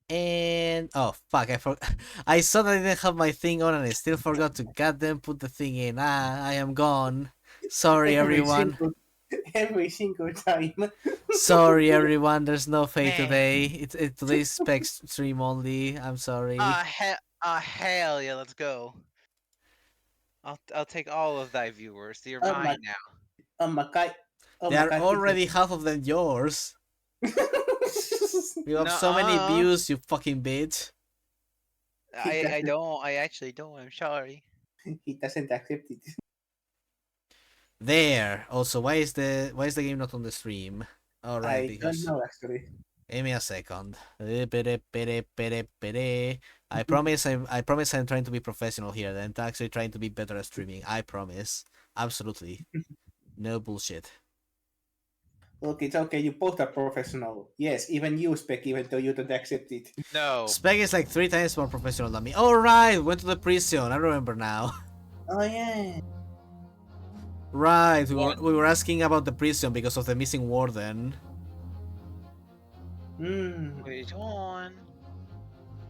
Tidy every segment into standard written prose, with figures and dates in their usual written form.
And oh fuck, I saw that I didn't have my thing on and I still forgot to goddamn put the thing in. I am gone. Sorry Every everyone. single every single time. Sorry everyone, there's no fate Man. today. Today's spec stream only. I'm sorry. Hell yeah, let's go. I'll take all of thy viewers. They're Oh my mine now. oh my god. Oh They my are god, already half of them yours. You have so many Nuh-uh. views, you fucking bitch. he I doesn't don't. I actually don't. I'm sorry. he doesn't accept it. There. Also, why is the game not on the stream? Alright, I don't because know actually. give me a second. I promise I'm trying to be professional here and actually trying to be better at streaming. I promise. Absolutely. No bullshit. Look, it's okay, you both are professional. Yes, even you spec, even though you don't accept it. No. Spec is like 3 times more professional than me. Alright, went to the prison. I remember now. Oh yeah. Right, we were, One. we were asking about the prison because of the missing warden. Hmm. Which one?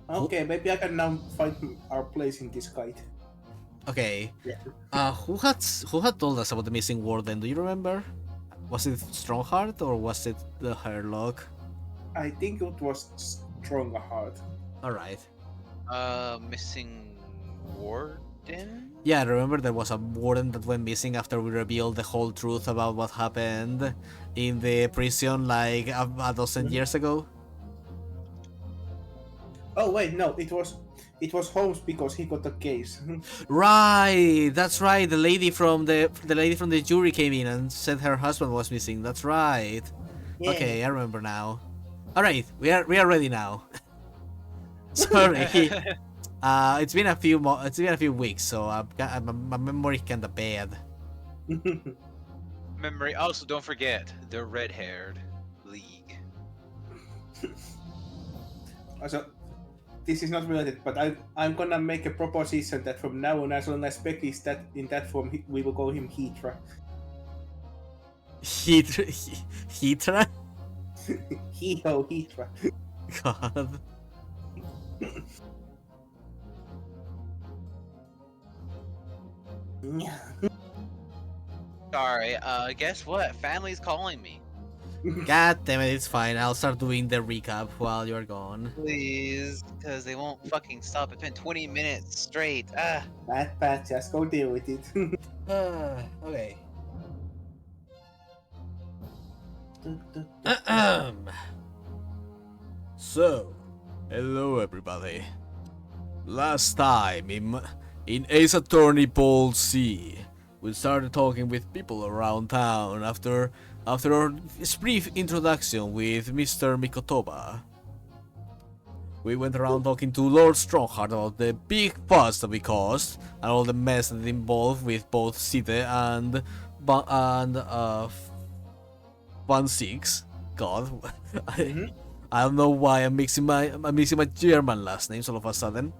Who, Okay, maybe I can now find our place in this guide. okay. Yeah. Who had told us about the missing warden? Do you remember? Was it Strongheart or was it the Hairlock? I think it was Stronger Heart. Alright. Missing warden. Yeah, I remember there was a warden that went missing after we revealed the whole truth about what happened in the prison like a dozen Mhm. years ago. Oh wait, no, it was Holmes because he got a case. Right, that's right. The lady from the jury came in and said her husband was missing. That's right. Yeah. Okay, I remember now. All right, we are ready now. Sorry. It's been a few weeks, so my memory kinda bad. Memory. Also, don't forget the red-haired league. Also, this is not related, but I'm gonna make a proposition that from now on, as long as Spec is that in that form, we will call him Heatra. Heatra? He-ho, Heatra. God. Sorry. Guess what? Family's calling me. God damn it, it's fine. I'll start doing the recap while you're gone. Please, because they won't fucking stop. It's been 20 minutes straight. Ah. Pat, just go deal with it. Okay. So, hello everybody. Last time in Ace Attorney Ball C, we started talking with people around town after our brief introduction with Mr. Mikotoba. We went around talking to Lord Strongheart about the big fuss that we caused and all the mess that involved with both Side and Van Six. God, Mhm. I don't know why I'm mixing my German last names all of a sudden.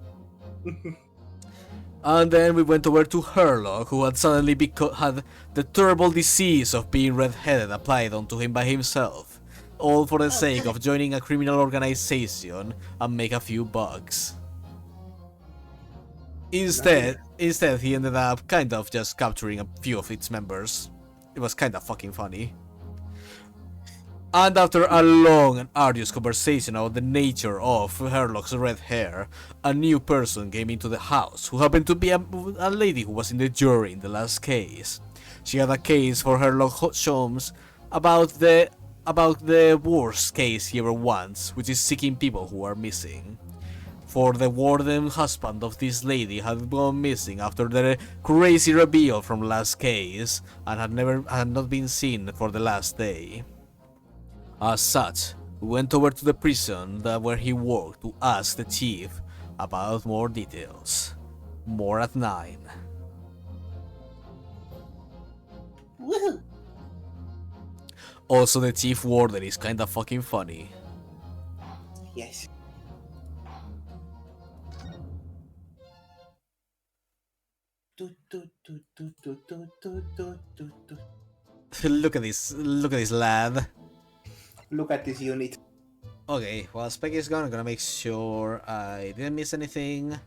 And then we went over to Herlock, who had suddenly had the terrible disease of being red-headed applied onto him by himself, all for the sake of joining a criminal organization and make a few bucks. Instead, he ended up kind of just capturing a few of its members. It was kind of fucking funny. And after a long and arduous conversation about the nature of Herlock's red hair, a new person came into the house who happened to be a lady who was in the jury in the last case. She had a case for Herlock Holmes about the worst case he ever wants, which is seeking people who are missing. For the warden husband of this lady had gone missing after the crazy reveal from last case and had not been seen for the last day. As such, we went over to the prison where he worked to ask the chief about more details. More at 9. Woohoo! Also, the chief warden is kinda fucking funny. Yes. Look at this lad. Look at this unit. Okay, while Spec is gone, I'm gonna make sure I didn't miss anything.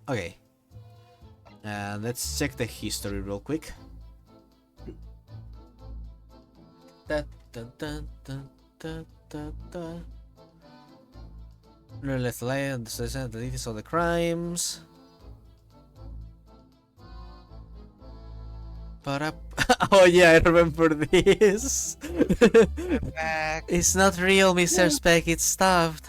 Okay. And let's check the history real quick. Da, da, da, da, da, da, da. Let's lay on the details of the crimes. Oh yeah, I remember this. I'm back. It's not real, Mr. Speck, it's stuffed.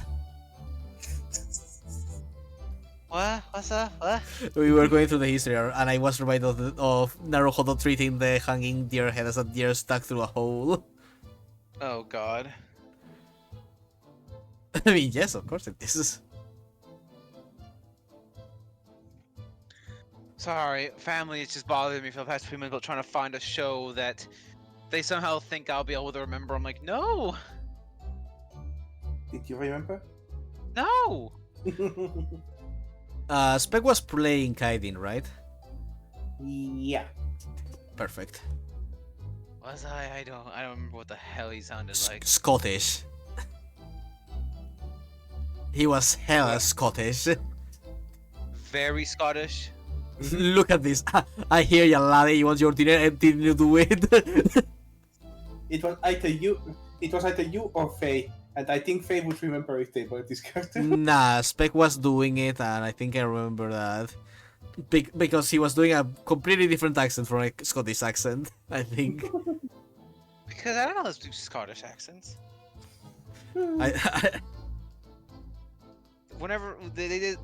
What? What's up? What? We were going through the history, and I was reminded of Naruhodo treating the hanging deer head as a deer stuck through a hole. Oh God. I mean, yes, of course it is. Sorry, family is just bothering me for the past few minutes about trying to find a show that they somehow think I'll be able to remember. I'm like, no, Did you remember? no. Spec was playing Kaiden, right? Yeah. Perfect. Was I? I don't remember what the hell he sounded like. Scottish. He was hella Scottish. Very Scottish. Look at this. I hear ya, laddie. You want your dinner and didn't you do it? It was either you. It was either you or Faye, and I think Faye would remember if they were this character. Nah, Spec was doing it, and I think I remember that. Because he was doing a completely different accent from a Scottish accent, I think. Because I don't know how to do Scottish accents. I Whenever they did,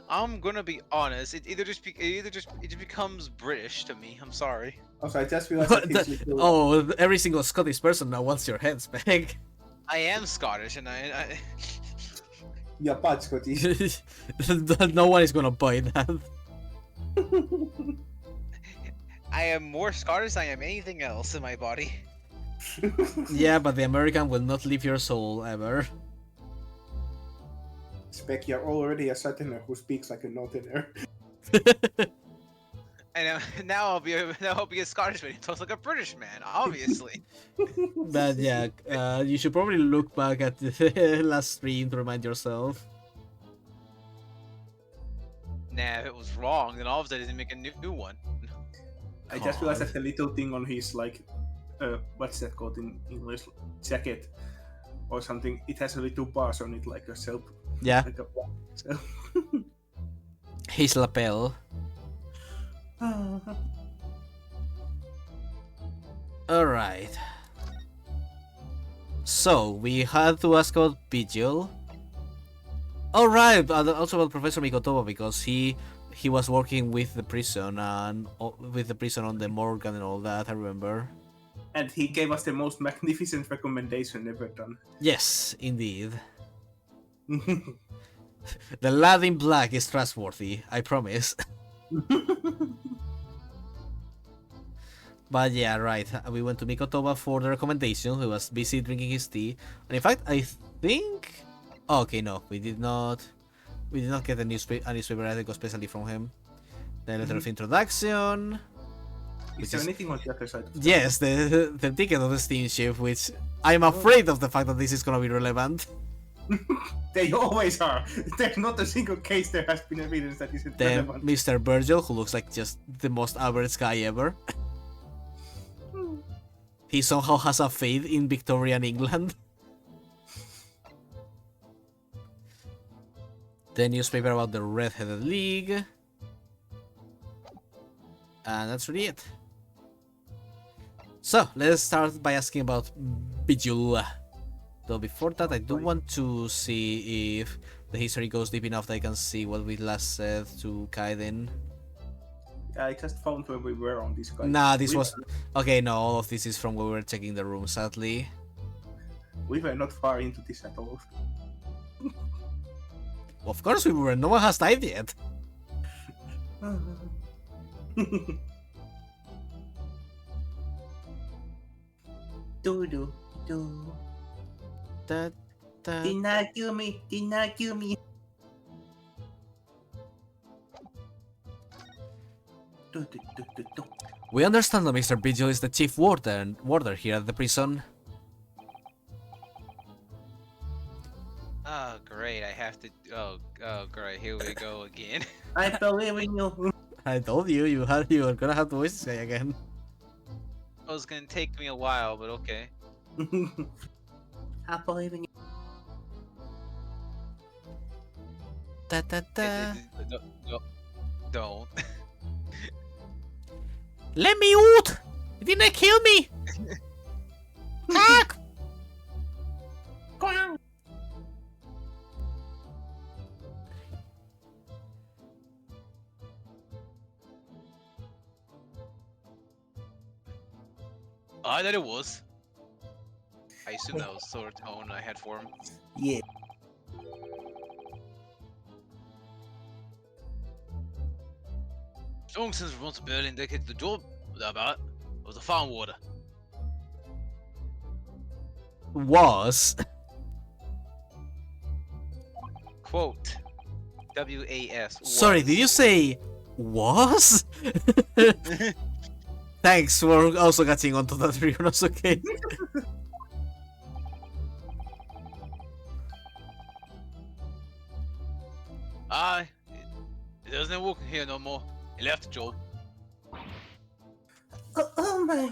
I'm gonna be honest. It just becomes British to me. I'm sorry. Also, I just realized that he's little... Oh, every single Scottish person now wants your head, Spec. I am Scottish, and I You're part Scottish. No one is gonna buy that. I am more Scottish than I am anything else in my body. Yeah, but the American will not leave your soul ever. Spec, you're already a Southerner who speaks like a Northerner. And now I'll be a Scottish man who talks like a British man, obviously. But yeah, you should probably look back at the last stream to remind yourself. Nah, if it was wrong, then all of a sudden make a new one. I just realized that the little thing on his, like, what's that called in English? Jacket or something. It has a little bars on it, like a soap. Yeah, Like a... So... his lapel. Alright. So, we had to ask about Vigil. Alright, but also about Professor Mikotoba, because he was working with the prison and with the prison on the Morgan and all that, I remember. And he gave us the most magnificent recommendation ever done. Yes, indeed. The lad in black is trustworthy, I promise. But yeah, right. We went to Mikotoba for the recommendation. He was busy drinking his tea. And in fact, I think... Oh, okay, no. We did not get a newspaper article especially from him. The letter of introduction. Is there anything on the other side? Yes, the ticket of the steamship, which I'm afraid of the fact that this is gonna be relevant. They always are. There's not a single case there has been evidence that isn't Then relevant. Mr. Virgil, who looks like just the most average guy ever. He somehow has a faith in Victorian England. The newspaper about the Red-Headed League. And that's really it. So, let's start by asking about Bijul. Though before that, I do want to see if the history goes deep enough that I can see what we last said to Kaiden. I just found where we were on this guy. Nah, this was... Okay, no, all of this is from when we were checking the room, sadly. We were not far into this at all. Of course we were, no one has died yet. Do. Da, da. Did not kill me. Did not kill me. We understand that Mr. Vigil is the chief warder here at the prison. Oh, great. I have to. Oh, great. Here we go again. I believe in you. I told you you were gonna have to voice this guy again. It was gonna take me a while, but okay. I believe in you. Da, da, da. Don't. Let me out! You didn't kill me! Fuck! I thought it was. I assume that was the sort of tone I had for him. Yeah. Long since responsibility indicated the job about it was the farm water. Was. Quote. W-A-S. Sorry, did you say was? Thanks for also catching on to that, Rionos, okay? He doesn't work here no more. He left the job. Oh my.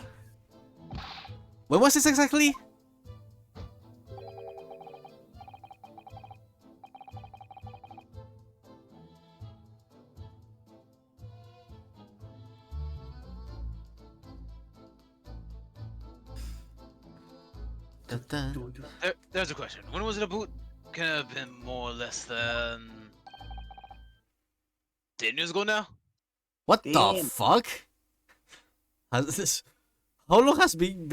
When was this exactly? There's a question. When was it about? Can have been more or less than 10 years ago now? What the Damn. fuck? How long has been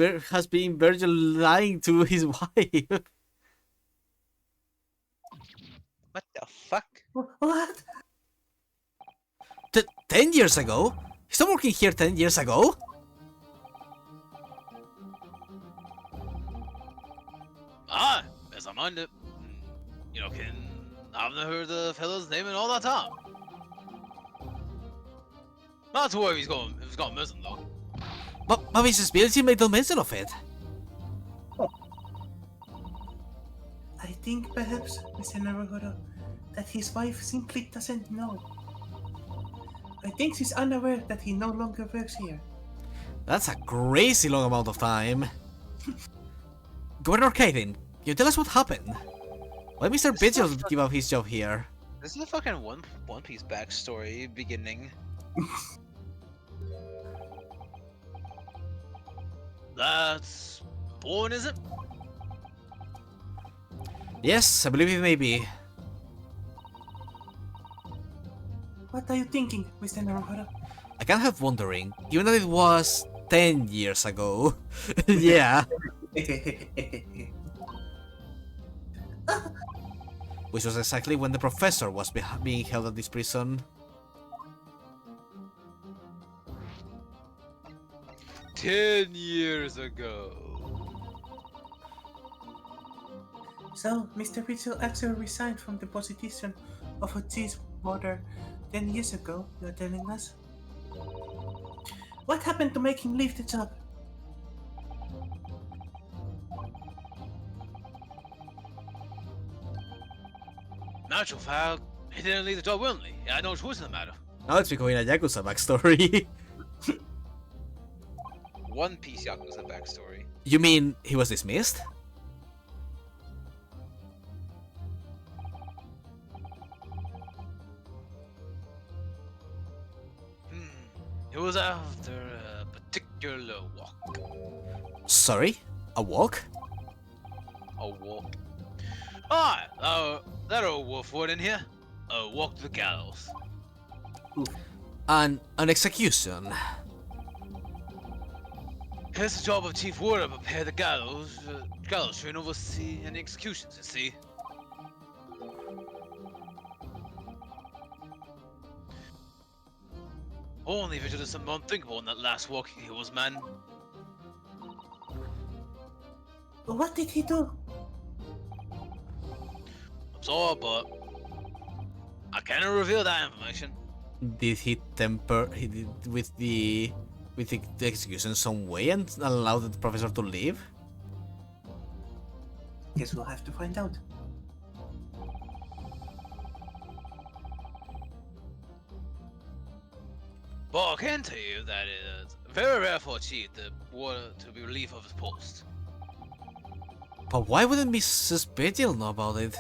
Virgil lying to his wife? What the fuck? What? 10 years ago? He's not working here 10 years ago? As I mind it. You know, I haven't heard the fellow's name in all that time. Not to worry, he's gone missing though. But his ability made no mention of it. I think perhaps, Mr. Naruhodo, that his wife simply doesn't know. I think she's unaware that he no longer works here. That's a crazy long amount of time. Governor Kaiden, can you tell us what happened? Why Mr. Vigil give up his job here? This is a fucking One Piece backstory beginning. That's important, is it? Yes, I believe it may be. What are you thinking, Mr. Naruhodo? I can't help wondering, given that it was 10 years ago. Yeah. Which was exactly when the professor was being held at this prison. 10 years ago. So, Mr. Rizzo actually resigned from the position of a chief warder 10 years ago, you're telling us? What happened to make him leave the job? Natural fact, he didn't leave the job willingly. He had no choice in the matter. Now let's become a Yakuza backstory. One Piece Yakuza backstory. You mean he was dismissed? It was after a particular walk. Sorry? A walk? A walk. That old wolf word in here. A walk to the gallows. An execution. It's the job of Chief Warder to prepare the gallows train oversee any executions, you see. Only if it was some unthinkable in that last walk he was, man. What did he do? I'm sorry, but I cannot reveal that information. Did he temper with the execution some way and allow the professor to leave? Guess we'll have to find out. But I can tell you that it is very rare for a cheat to be relieved of his post. But why wouldn't Mrs. Betel know about it?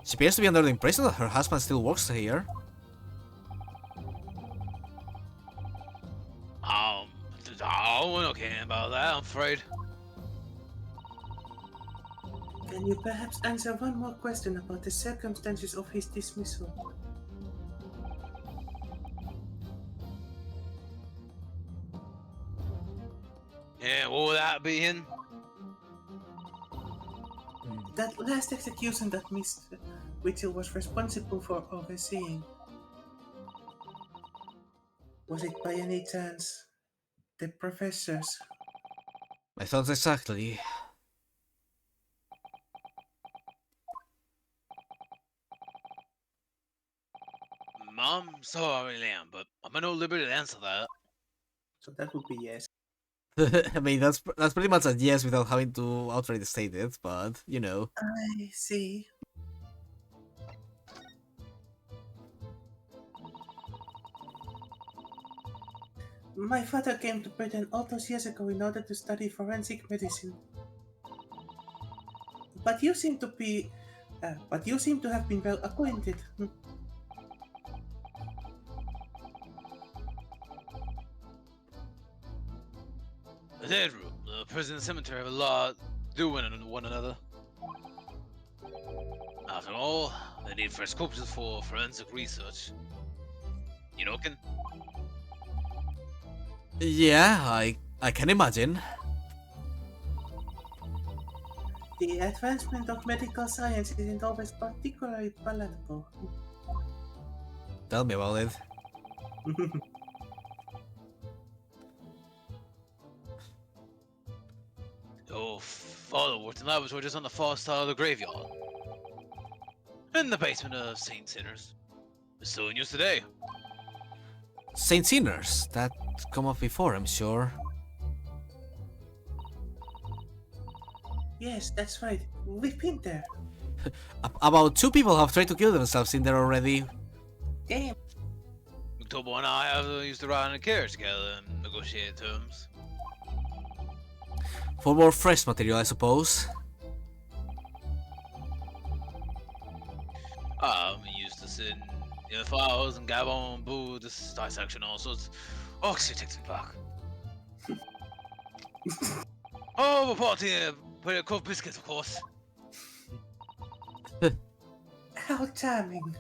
She appears to be under the impression that her husband still works here. Um, I don't care about that, I'm afraid. Can you perhaps answer one more question about the circumstances of his dismissal? Yeah, what would that be in? That last execution that Mr. Whittle was responsible for overseeing. Was it by any chance the professor's? I thought exactly. I'm sorry, Liam, but I'm at no liberty to answer that. So that would be yes. I mean, that's pretty much a yes without having to outright state it, but you know. I see. My father came to Britain all those years ago in order to study forensic medicine. But you seem to have been well acquainted. The dead room, the prison and cemetery have a lot to do with one another. After all, they need fresh corpses for forensic research. You know, Ken? Yeah, I can imagine. The advancement of medical science isn't always particularly palatable. Tell me about it. Your father worked in laboratory just on the far side of the graveyard. In the basement of St. Sinners. It's still in use today. Saint Sinners, that come up before, I'm sure. Yes, that's right. We've been there. About 2 people have tried to kill themselves in there already. Damn. October and I have used to ride in a carriage together and negotiate terms. For more fresh material, I suppose. We used to sit in the files and gab on boo, this dissection, all sorts. Oh, she takes me back. Oh, we're partying, put a cold biscuits, of course. How charming.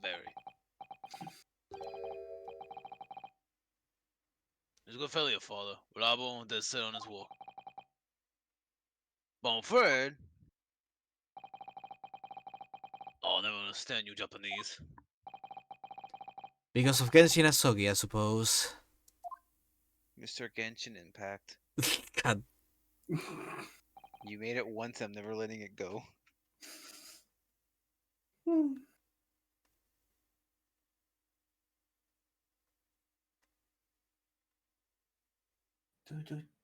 Very. He's a good fellow, your father. Reliable and dead set on his work. But I'm afraid I'll never understand you Japanese. Because of Genshin Asogi, I suppose. Mr. Genshin Impact. God. You made it once, I'm never letting it go. Hmm.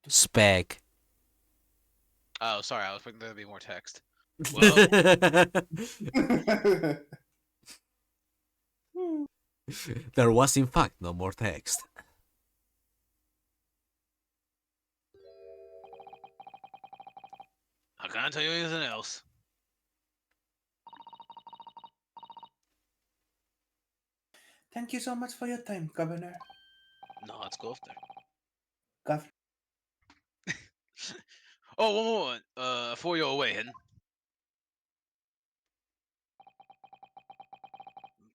Spec. Oh, sorry, I was thinking there'd be more text. Well, There was in fact no more text. I can't tell you anything else. Thank you so much for your time, Governor. No, let's go after. Gov. Oh, one moment. Before you're away, Hen. I'm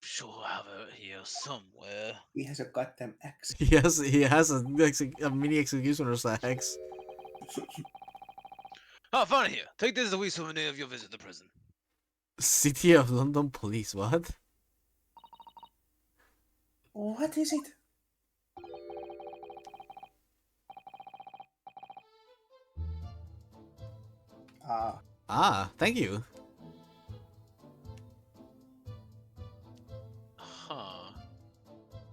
sure I have it here somewhere. He has a goddamn axe. He has a mini executioner's axe. Oh, I found it here. Take this as a wee souvenir of your visit to prison. City of London Police, what? What is it? Ah, Ah, thank you. Huh.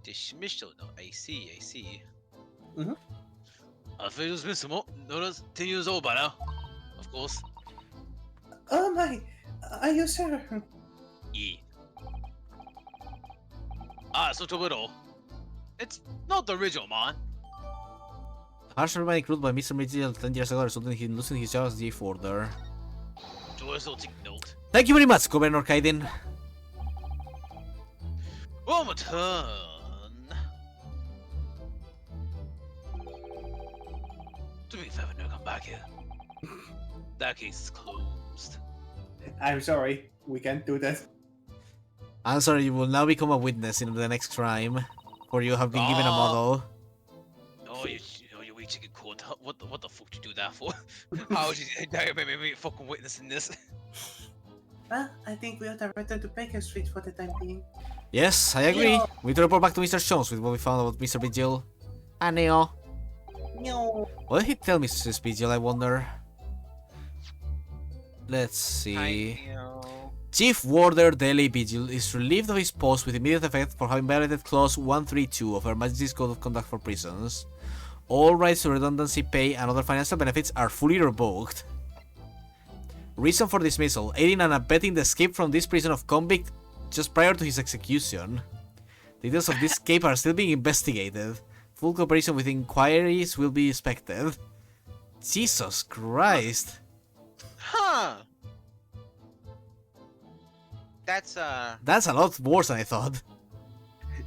Dismissal. No, I see, I see. Mhm. Alfredo dismissal. Notice 10 years old by now. Of course. oh my! Are you sure? So to little. It's not the original, man. Harsh remaining recruited by Mr. Mitchell 10 years ago, resulting in losing his job as chief warder. To resulting note. Thank you very much, Governor Kaiden. Well, my turn. To be fair, no come back here. That case is closed. I'm sorry, we can't do that. I'm sorry, you will now become a witness in the next crime, for you have been given a model. Oh, you wee chicken court. What the fuck did you do that for? How would you make me fucking witness in this? Well, I think we ought to return to Baker Street for the time being. Yes, I agree. We need to report back to Mr. Jones with what we found about Mr. Vigil. And Neo. No. What did he tell Mrs. Vigil, I wonder? Let's see. Chief Warder Dele Vigil is relieved of his post with immediate effect for having violated Clause 132 of Her Majesty's Code of Conduct for Prisons. All rights to redundancy pay and other financial benefits are fully revoked. Reason for dismissal: aiding and abetting the escape from this prison of convict just prior to his execution. Details of this escape are still being investigated. Full cooperation with inquiries will be expected. Jesus Christ. Huh. That's That's a lot worse than I thought.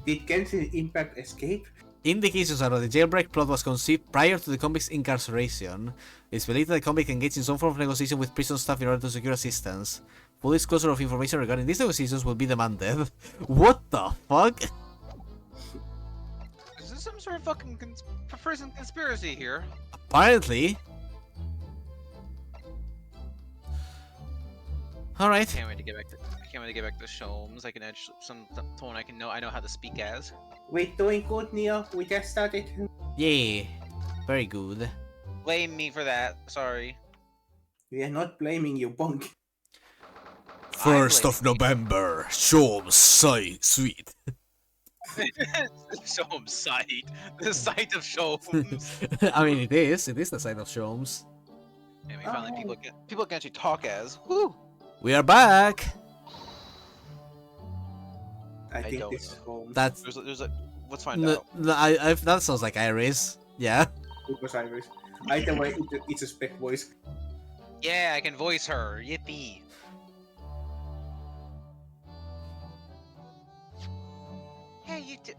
Did Genshin Impact escape? Indications are that the jailbreak plot was conceived prior to the convict's incarceration. It's believed that the convict engaged in some form of negotiation with prison staff in order to secure assistance. Full disclosure of information regarding these negotiations will be demanded. What the fuck? is this some sort of fucking prison conspiracy here? Apparently. Alright. Can't wait to get back to Sholmes. I can add some tone I know how to speak as. We're doing good, Neo. We just started. Yeah. Very good. Blame me for that. Sorry. We are not blaming you, Bonk. 1st of November. Shaw's Suite. Sholmes site. The site of Sholmes. I mean, it is. It is the site of Shaw's. And we finally people can actually talk as. Woo! We are back. I think don't this is know. home. That's There's a let's find no, out. no, that sounds like Iris. Yeah. It was Iris. Either way, it's a spec voice. Yeah, I can voice her. Yippee! Hey, you two.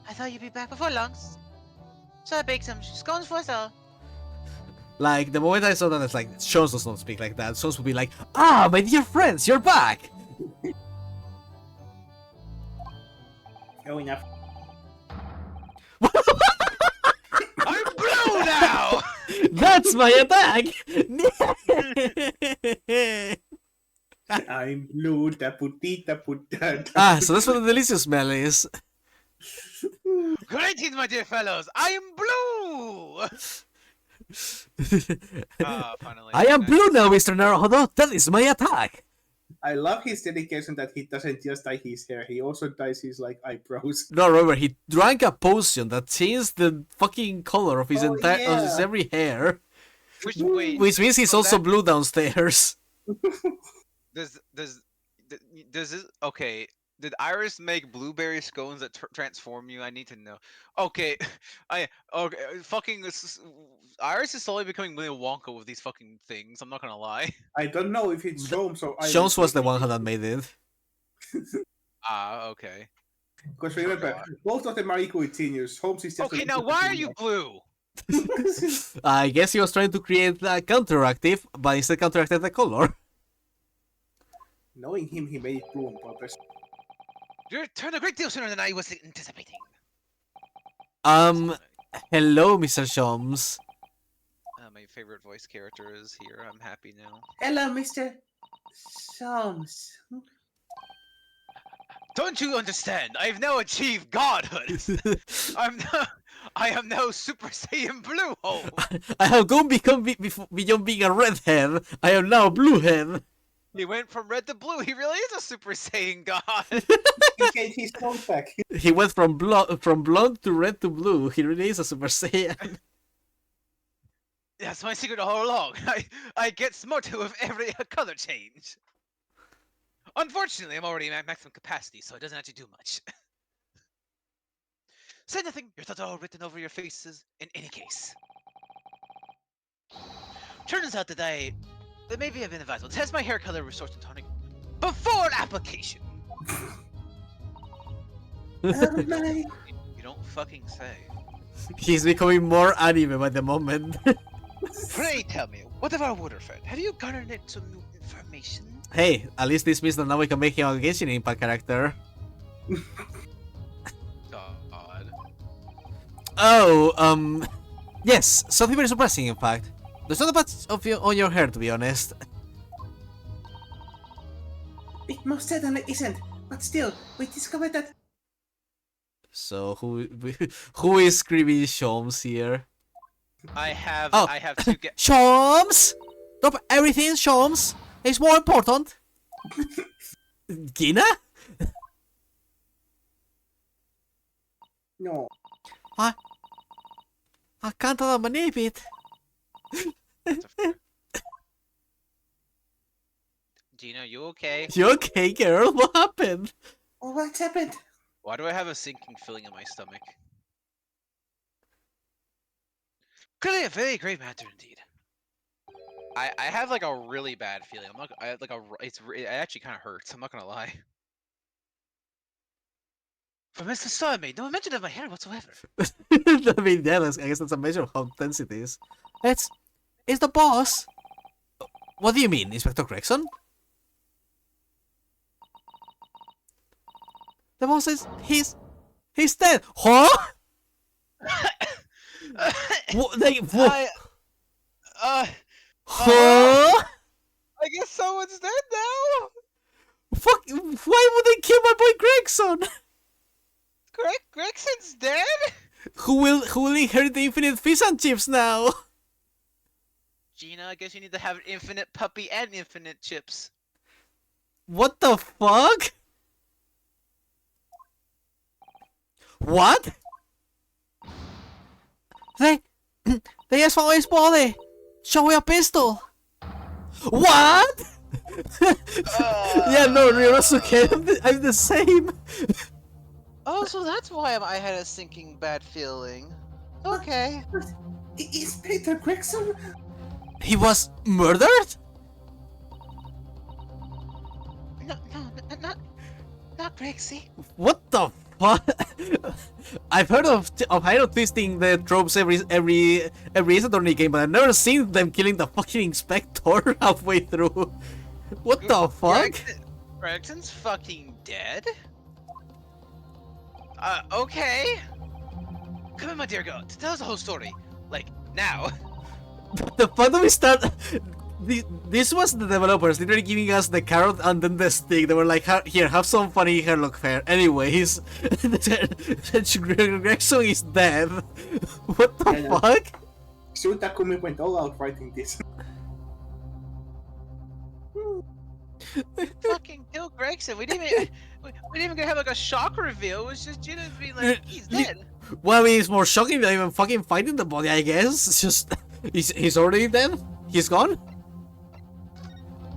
I thought you'd be back before lunch. So I baked some scones for us all. Like, the moment I saw that, it's like, Shones does not speak like that. Shones would be like, ah, my dear friends, you're back! Oh, enough. I'm blue now! That's my attack! I'm blue, taputita putata. Ah, so that's what the delicious smell is. Greetings, my dear fellows! I am blue! Finally. I am blue now, Mr. Naruhodo. That is my attack! I love his dedication that he doesn't just dye his hair, he also dyes his, like, eyebrows. No, remember, he drank a potion that changed the fucking color of his Oh, entire, of his yeah. every hair. Wait, Which means he's so also that- blue downstairs. does this okay? Did Iris make blueberry scones that transform you? I need to know. Okay, Iris is slowly becoming Willy Wonka with these fucking things. I'm not gonna lie. I don't know if it's Sholmes or Iris. Jones was the one that made it. Okay. Because remember, both of them are equally genius. Holmes is just Okay, now why are you blue? I guess he was trying to create a counteractive, but instead counteracted the color. Knowing him, he made it blue on purpose. You returned a great deal sooner than I was anticipating. Hello, Mr. Shomes. My favorite voice character is here. I'm happy now. Hello, Mr. Sholmes. Don't you understand? I've now achieved godhood. I am now Super Saiyan Blue Hole. I have gone beyond being a redhead. I am now a bluehead. He went from red to blue. He really is a Super Saiyan god. He changed his tone back. He went from blonde to red to blue. He really is a Super Saiyan. That's my secret all along. I get smarter with every color change. Unfortunately, I'm already at maximum capacity, so it doesn't actually do much. Say nothing, your thoughts are all written over your faces in any case. Turns out that maybe I've been advisable. Test my hair color resource and tonic before application. Oh my! You don't fucking say. He's becoming more anime by the moment. Pray tell me, what of our water friend? Have you garnered some new information? Hey, at least this means that now we can make him a Genshin Impact character. God. Oh, yes, something very surprising in fact. There's not much of you on your hair, to be honest. It most certainly isn't, but still, we discovered that. So who is screaming Shoms here? I have Oh. two Shoms! Drop everything, Shoms! It's more important. Gina? No. I can't believe it. Gina, you okay? You okay, girl? What happened? Oh, what's happened? Why do I have a sinking feeling in my stomach? Clearly a very grave matter indeed. I have like a really bad feeling. I'm not. I have like it actually kind of hurts. I'm not gonna lie. But Mr. Star made no mention of my hair whatsoever. I mean, yeah, I guess that's a measure of how tense it is. It's the boss. What do you mean, Inspector Gregson? The boss is he's dead. Huh? What? Like, what? Huh? I guess someone's dead now. Fuck! Why would they kill my boy Gregson? Gregson's dead. Who will inherit the infinite fish and chips now? Gina, I guess you need to have infinite puppy and infinite chips. What the fuck? What? They just found his body. Show me a pistol. What? Yeah, no, Ryosuke, I'm the same. Oh, so that's why I had a sinking bad feeling. Okay. Inspector Gregson? He was murdered? No, not Grexy. What the fuck? I've heard of Hydro twisting the tropes every Ace Attorney game, but I've never seen them killing the fucking inspector halfway through. What the fuck? Gregson's fucking dead? Okay. Come in, my dear girl. Tell us the whole story. Like, now. The fuck do we start? This was the developers literally giving us the carrot and then the stick. They were like, here, have some funny hairlock fair. Anyways, Gregson is dead. What the Yeah. fuck? Soon Takumi went all out writing this. Fucking kill Gregson. We didn't even gonna have like a shock reveal. It was just Gina being like, he's dead. Well, I mean, it's more shocking than even fucking finding the body, I guess. It's just, he's already dead? He's gone?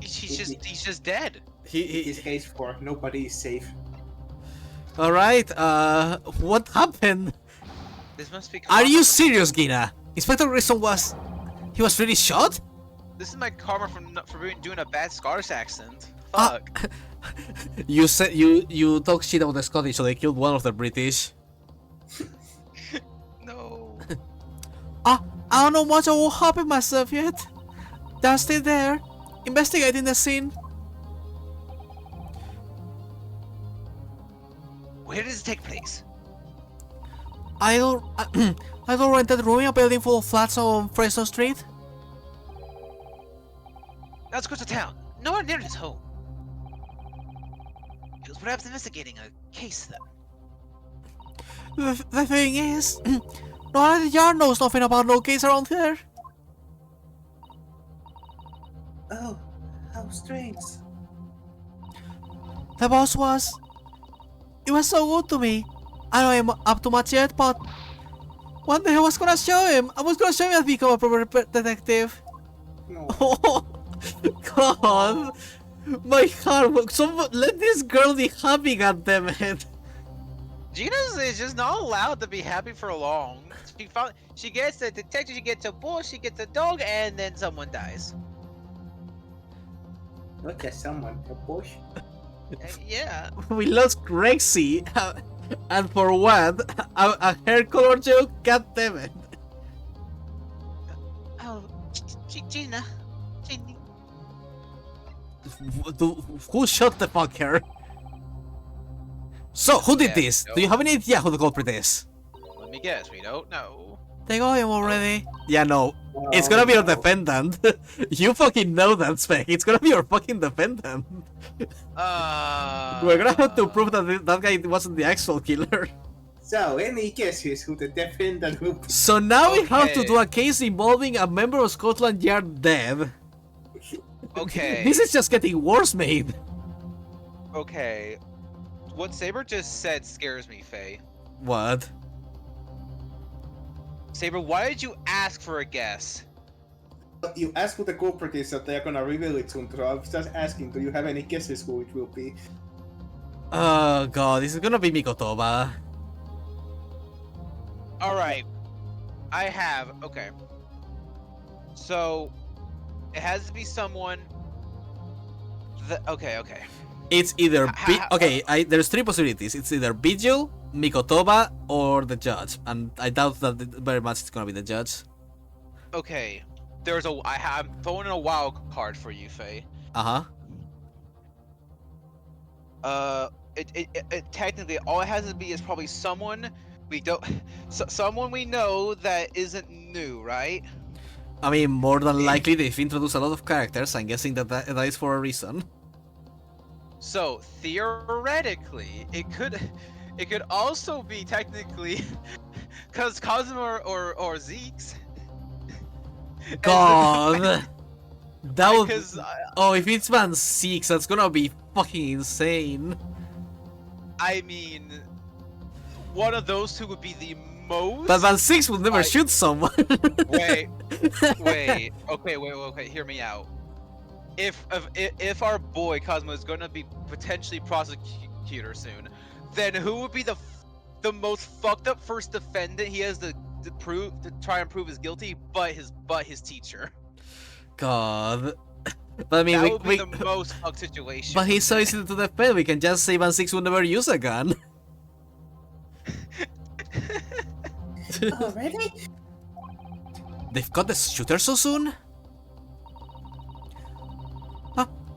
He's just dead. His case for nobody is safe. Alright, what happened? This must be. Are karma you from- serious, Gina? Inspector Gregson was really shot? This is my karma from doing a bad Scottish accent. Ah. Fuck. You said you talk shit about the Scottish, so they killed one of the British. No. I don't know much of what happened myself yet. They're still there, investigating the scene. Where does it take place? I don't rented a room in a building full of flats on Fresno Street. Let's go to town. Nowhere near his home. He was perhaps investigating a case then. The thing is, no one at the yard knows nothing about no case around here. Oh, how strange. The boss he was so good to me. I know I'm up to much yet, but one day I was gonna show him. I was gonna show him how to become a proper detective. No. Oh, God. My heart. Someone let this girl be happy, goddammit. Gina is just not allowed to be happy for long. She gets a detective, she gets a bull, she gets a dog, and then someone dies. Not just someone, a bush. Yeah. We lost Rexy, and for what? A hair color joke? God damn it! Oh, Gina. Gina. Who shot the fucker? So, who did Yeah, this? no. Do you have any idea who the culprit is? Let me guess, we don't know. They got him already. Yeah, no. Oh, It's gonna be your no. defendant. You fucking know that, Spec. It's gonna be your fucking defendant. We're gonna have to prove that that guy wasn't the actual killer. So, any guesses who the defendant will be? So now we have to Okay. do a case involving a member of Scotland Yard dead. Okay. This is just getting worse, mate. Okay. What Saber just said scares me, Faye. What? Saber, why did you ask for a guess? You ask who the culprit is, so they're gonna reveal it soon. So I was just asking, do you have any guesses who it will be? Oh god, this is gonna be Mikotoba. Alright. I have. Okay. So, it has to be someone. Okay. It's either Ha- okay. There's three possibilities. It's either Vigil, Mikotoba, or the judge, and I doubt that very much it's gonna be the judge. Okay. I'm throwing in a wild card for you, Faye. It technically all it has to be is probably someone we don't, someone we know that isn't new, right? I mean, more than likely they've introduced a lot of characters. I'm guessing that is for a reason. So theoretically, it could also be technically, cause Cosmo or Zeke's. God, that would. Because Oh, if it's Van 6, that's gonna be fucking insane. I mean, one of those two would be the most. But Van 6 would never shoot someone. Wait. Okay. Hear me out. If our boy Cosmo is going to be potentially prosecutor soon, then who would be the most fucked up first defendant he has to try and prove is guilty, but his teacher. God. But I mean, That would be the most fucked situation. But he's so easy to defend. We can just say Van 6 would never use a gun. Already? They've got the shooter so soon?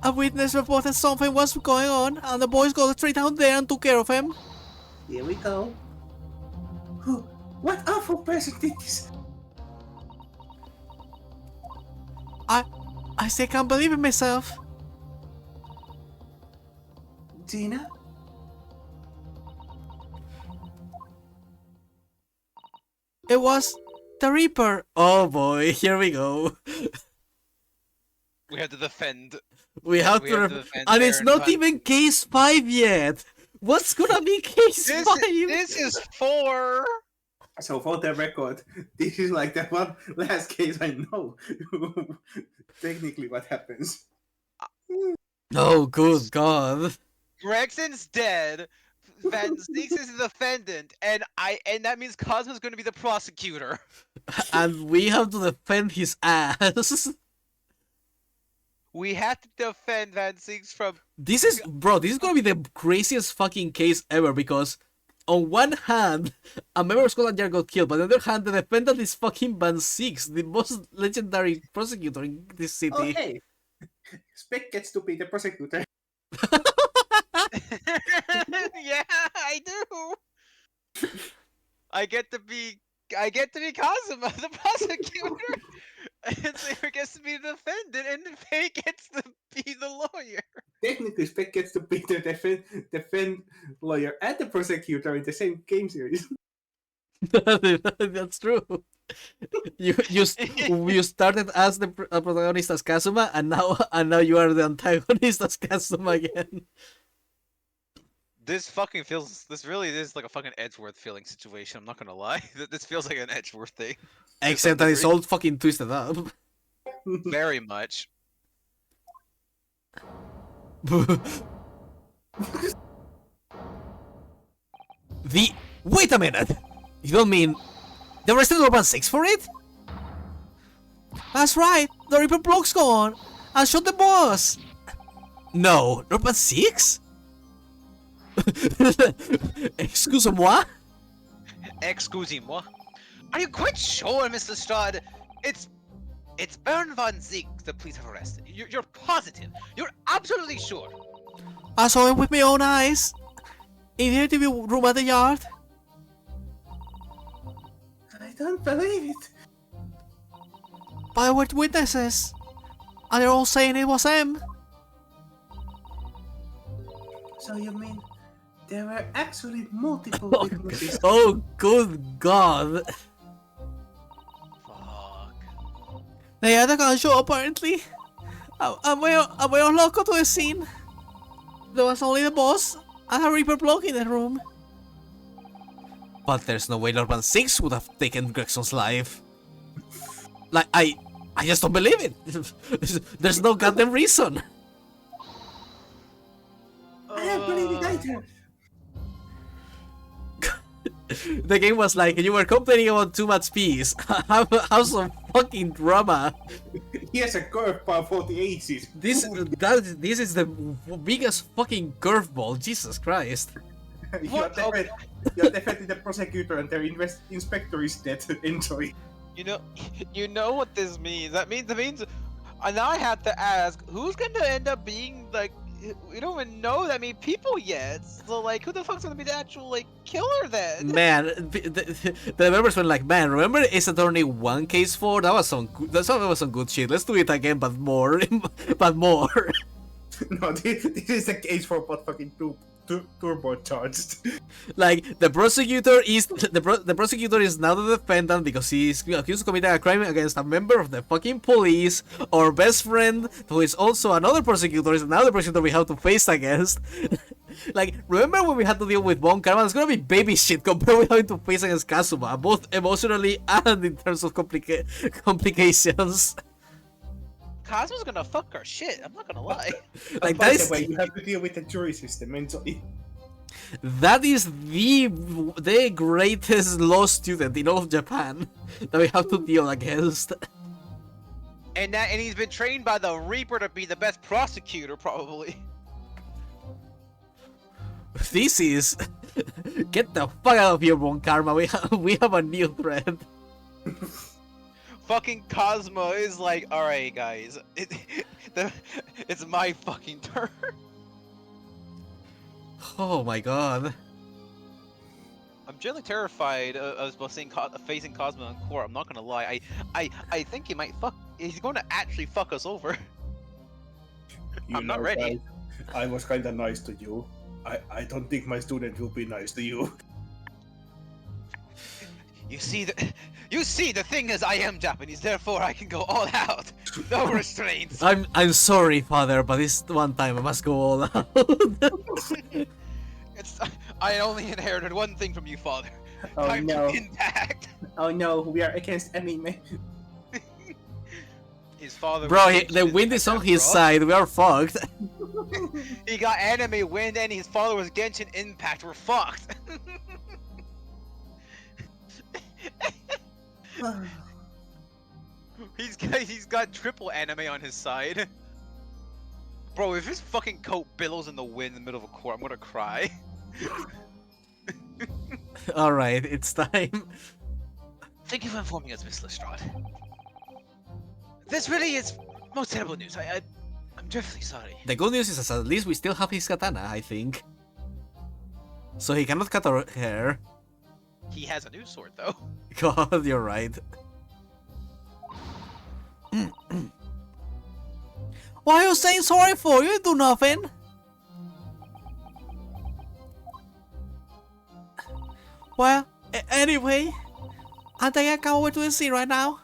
A witness reported something was going on, and the boys got straight out there and took care of him. Here we go. What awful person did this? I still can't believe it myself. Gina? It was the Reaper. Oh boy, here we go. We have to defend. We have to defend and it's Baron not Van- even case 5 yet. What's gonna be case 5? This is 4. So for the record, this is like the one last case I know. Technically what happens. Oh, good God. Gregson's dead. Van Zeeks is the defendant, and that means Cosmo's going to be the prosecutor. And we have to defend his ass. We have to defend Van Zeeks from. This is gonna be the craziest fucking case ever, because on one hand, a member of Scotland Yard got killed, but on the other hand, the defendant is fucking Van Six, the most legendary prosecutor in this city. Oh hey, Spec gets to be the prosecutor. Yeah, I do. I get to be Cosmo, the prosecutor, and Saber gets to be the defendant, and Faye gets to be the lawyer. Technically, Spec gets to be the defend lawyer and the prosecutor in the same game series. That's true. You started as the protagonist as Kazuma, and now you are the antagonist as Kazuma again. This really is like a fucking Edgeworth feeling situation. I'm not gonna lie. This feels like an Edgeworth thing. Except that it's all fucking twisted up. Very much. Wait a minute! You don't mean they arrested Urban 6 for it? That's right, the Reaper block's gone. I shot the boss. No, Urban 6? Excuse-moi? Excusez-moi. Are you quite sure, Mr. Strahd? It's Baron von Zeke the police have arrested. You're positive. You're absolutely sure. I saw him with my own eyes. In the interview room at the yard. I don't believe it. But I were witnesses. And they're all saying it was him. So you mean there were actually multiple witnesses? Oh, good God. Fuck. They had a gun show apparently. I went loco to the scene. There was only the boss and a Reaper block in the room. But there's no way Urban 6 would have taken Gregson's life. Like, I just don't believe it. There's no goddamn reason. I don't believe it either. The game was like, you were complaining about too much peace. Have some fucking drama. He has a curveball for the ages. This is the biggest fucking curveball. Jesus Christ. You're definitely the prosecutor and their inspector is dead. Enjoy. You know what this means. That means now I have to ask, who's gonna end up being like? We don't even know that many people yet. So like, who the fuck's gonna be the actual like killer then? Man, the members were like, man, remember Ace Attorney 1 case 4? That was some good shit. Let's do it again, but more, but more. No, this is the case for what fucking turbocharged. Like the prosecutor is the prosecutor is now the defendant because he's accused of committing a crime against a member of the fucking police. Our best friend, who is also another prosecutor, is another prosecutor we have to face against. Like, remember when we had to deal with Von Karma? It's gonna be baby shit compared with having to face against Kazuma, both emotionally and in terms of complications. Cosmo's gonna fuck our shit. I'm not gonna lie. Like By that the is way, you have to deal with the jury system. Enjoy. that is the greatest law student in all of Japan that we have to deal against. And he's been trained by the Reaper to be the best prosecutor, probably. This is get the fuck out of here, Von Karma. We have a new threat. Fucking Cosmo is like, all right, guys, it's my fucking turn. Oh my god. I'm generally terrified of facing Cosmo in court. I'm not gonna lie. I think he might he's going to actually fuck us over. I'm not ready. Guys, I was kind of nice to you. I don't think my student will be nice to you. You see, the thing is, I am Japanese, therefore I can go all out. No restraints. I'm sorry, father, but this one time I must go all out. I only inherited one thing from you, father. Oh Time no. to intact. Oh no, we are against anime. His father. Bro, was the wind is on his bro. side. We are fucked. He got anime wind, and his father was Genshin Impact. We're fucked. He's got triple anime on his side. Bro, if his fucking coat billows in the wind in the middle of a court, I'm gonna cry. Alright, it's time. Thank you for informing us, Miss Lestrade. This really is most terrible news. I'm dreadfully sorry. The good news is that at least we still have his katana, I think. So he cannot cut our hair. He has a new sword, though. God, you're right. What are you saying sorry for? You do nothing. Well, anyway, I think I can't wait to the scene right now.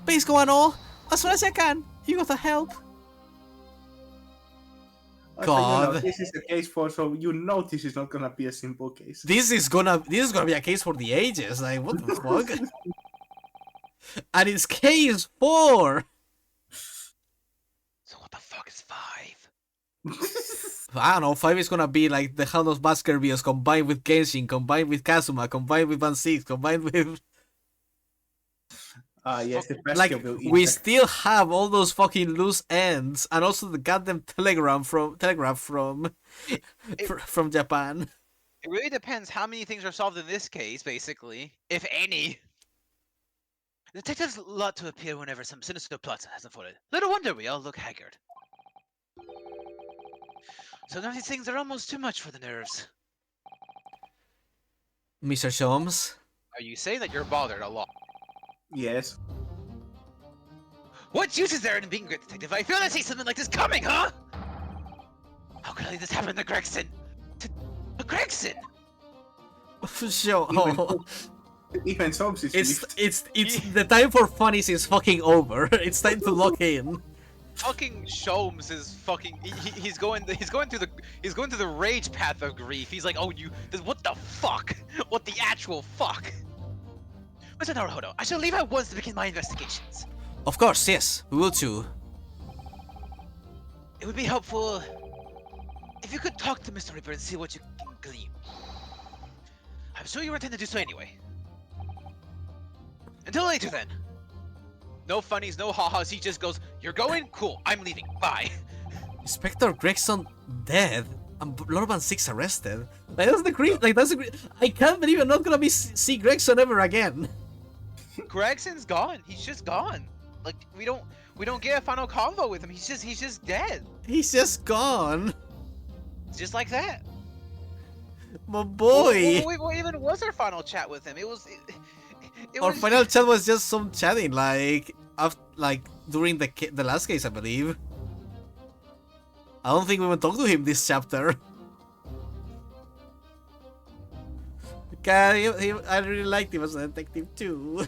Please go on all, as soon as I can. You gotta help. God. This is the case for, so you know this is not gonna be a simple case. This is gonna be a case for the ages. Like, what the fuck? And it's case 4. So what the fuck is 5? I don't know, 5 is gonna be like the Hound of Baskervilles combined with Genshin, combined with Kazuma, combined with Van Six, combined with... Yes, the Like, Baskerville we effect. still have all those fucking loose ends, and also the goddamn telegraph It, it, from Japan. it really depends how many things are solved in this case, basically, if any. The detectives lot to appear whenever some sinister plot has unfolded. Little wonder we all look haggard. Sometimes these things are almost too much for the nerves. Mr. Sholmes? Are you saying that you're bothered a lot? Yes. What use is there in being a great detective? I feel I see something like this coming, huh? How could I let this happen to Gregson? To Gregson? Sure. Even Sobs is miffed. It's the time for funnies is fucking over. It's time to lock in. Fucking Sholmes is fucking. He's going through the rage path of grief. He's like, oh, what the fuck? What the actual fuck? Mr. Naruhodo, I shall leave at once to begin my investigations. Of course, yes, we will too. It would be helpful if you could talk to Mr. Reaper and see what you can glean. I'm sure you intend to do so anyway. Until later then. No funnies, no ha-has, he just goes, you're going? Cool, I'm leaving, bye. Inspector Gregson dead and Lord Van Six arrested. Like that's the creep. Like that's the creep. I can't believe I'm not gonna see Gregson ever again. Gregson's gone. He's just gone. Like we don't get a final convo with him. He's just dead. He's just gone. Just like that. My boy. What even was our final chat with him? Our final chat was just some chatting, like during the last case, I believe. I don't think we even talked to him this chapter. God, I really liked him as a detective too.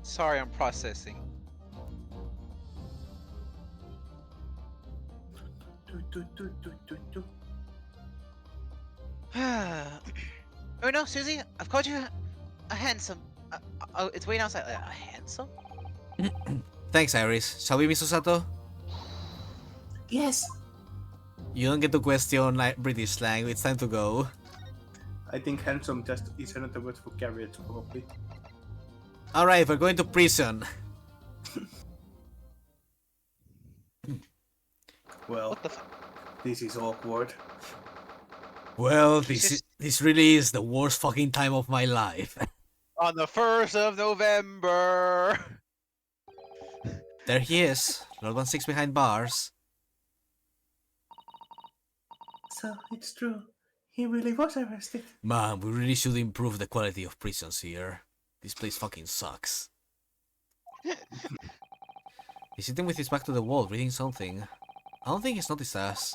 Sorry, I'm processing. Oh no, Susie, I've called you a handsome. Oh, it's waiting outside. A handsome? Thanks, Iris. Shall we, Miss Osato? Yes. You don't get to question like British slang. It's time to go. I think handsome just is another word for carriage, probably. Alright, we're going to prison. Well, What the this is awkward. Well, this really is the worst fucking time of my life. On the 1st of November. There he is, Lord Van Six behind bars. So, it's true. He really was arrested. Man, we really should improve the quality of prisons here. This place fucking sucks. He's sitting with his back to the wall, reading something. I don't think he's noticed us.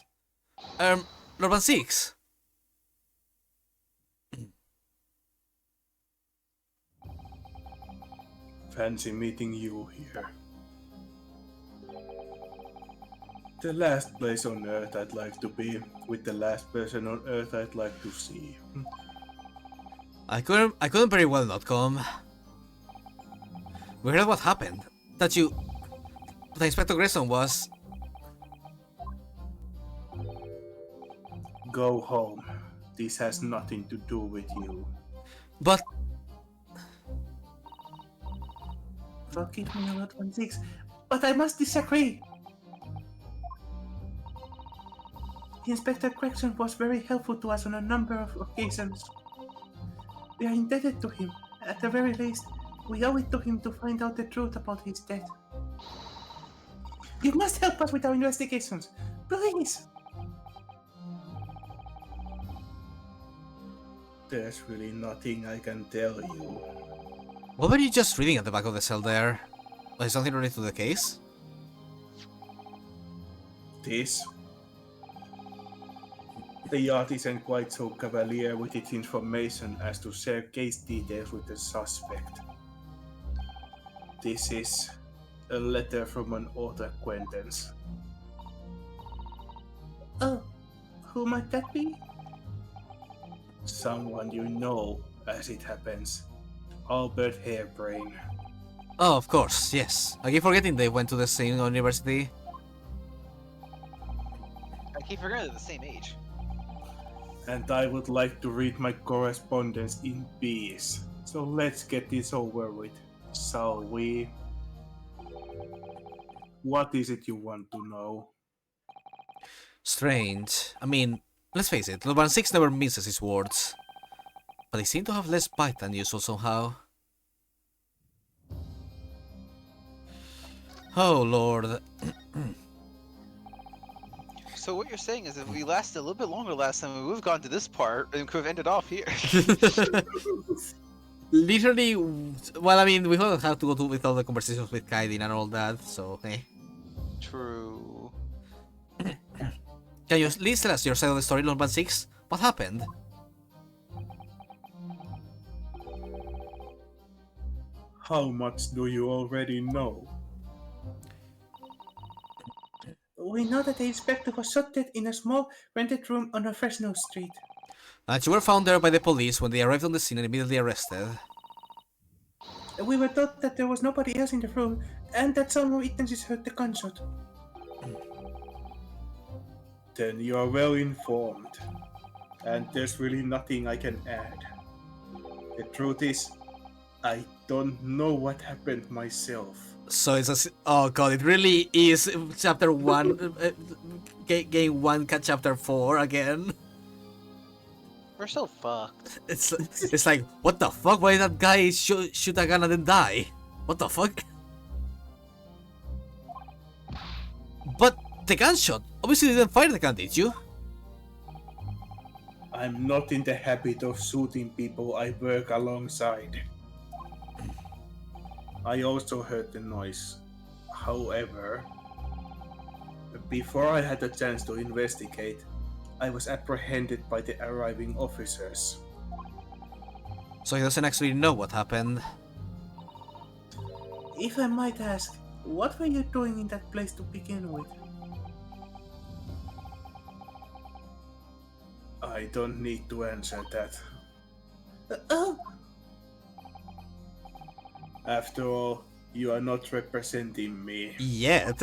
Lord Van Six. Fancy meeting you here. The last place on Earth I'd like to be, with the last person on Earth I'd like to see. I couldn't very well not come. We heard what happened. That Inspector Grayson was... Go home. This has nothing to do with you. But... Forgive me, Lord 16, but I must disagree. Inspector Gregson was very helpful to us on a number of occasions. We are indebted to him. At the very least, we owe it to him to find out the truth about his death. You must help us with our investigations. Please! There's really nothing I can tell you. What were you just reading at the back of the cell there? Was it something related to the case? This? The yacht isn't quite so cavalier with its information as to share case details with the suspect. This is a letter from an old acquaintance. Oh, who might that be? Someone you know, as it happens. Albert Hairbrain. Oh, of course, yes. I keep forgetting they went to the same university. I keep forgetting they're the same age. And I would like to read my correspondence in peace. So let's get this over with, shall we? What is it you want to know? Strange. I mean, let's face it, Urban 6 never misses his words. But they seem to have less bite than usual somehow. Oh lord. So what you're saying is if we lasted a little bit longer last time, we would have gone to this part and could have ended off here. Literally, well, I mean, we don't have to go with all the conversations with Kaidin and all that, so, eh. True. Can you at least tell us your side of the story, Urban 6? What happened? How much do you already know? We know that the inspector was shot dead in a small rented room on a Fresno Street. And you were found there by the police when they arrived on the scene and immediately arrested. We were told that there was nobody else in the room and that some witnesses heard the gunshot. Then you are well informed. And there's really nothing I can add. The truth is, I don't know what happened myself. So it's a... Oh god, it really is chapter 1, game 1, chapter 4 again. We're so fucked. It's like, what the fuck? Why did that guy shoot a gun and then die? What the fuck? But the gunshot, obviously you didn't fire the gun, did you? I'm not in the habit of shooting people I work alongside. I also heard the noise. However, before I had a chance to investigate, I was apprehended by the arriving officers. So he doesn't actually know what happened. If I might ask, what were you doing in that place to begin with? I don't need to answer that. Oh! After all, you are not representing me. Yet.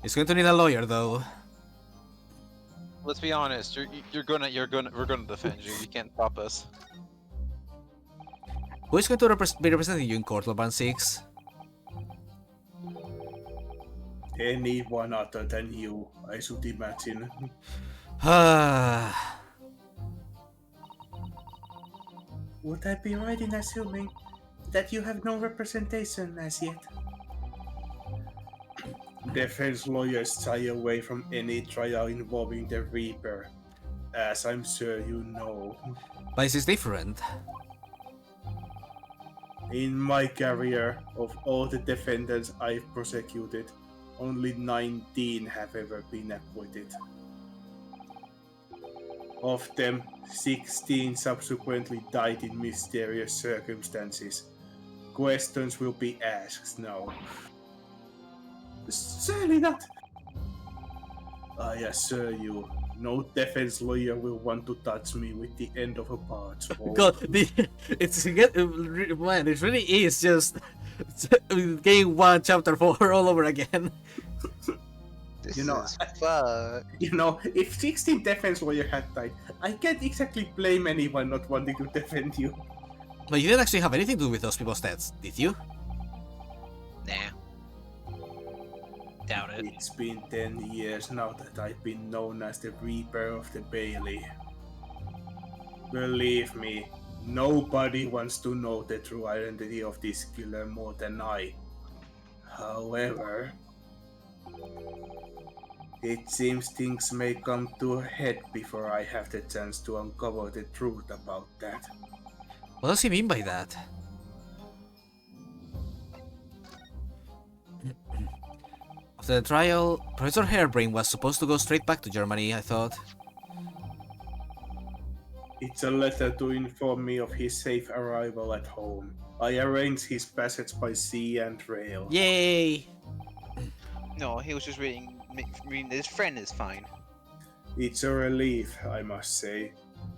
He's going to need a lawyer though. Let's be honest. We're gonna defend you. You can't stop us. Who is going to be representing you in court, Urban 6? Anyone other than you, I should imagine. Would I be right in assuming that you have no representation as yet? Defense lawyers shy away from any trial involving the Reaper, as I'm sure you know. But this is different. In my career, of all the defendants I've prosecuted, only 19 have ever been acquitted. Of them, 16 subsequently died in mysterious circumstances. Questions will be asked now. Certainly not. I assure you, no defense lawyer will want to touch me with the end of a barge pole. God, man, it really is just game 1, chapter 4 all over again. This You know, is fuck. You know, if 16 defense lawyer had died, I can't exactly blame anyone not wanting to defend you. But you didn't actually have anything to do with those people's deaths, did you? Nah. Doubt it. It's been 10 years now that I've been known as the Reaper of the Bailey. Believe me, nobody wants to know the true identity of this killer more than I. However, it seems things may come to a head before I have the chance to uncover the truth about that. What does he mean by that? After the trial, Professor Hairbrain was supposed to go straight back to Germany, I thought. It's a letter to inform me of his safe arrival at home. I arranged his passage by sea and rail. Yay! No, he was just reading. His friend is fine. It's a relief, I must say.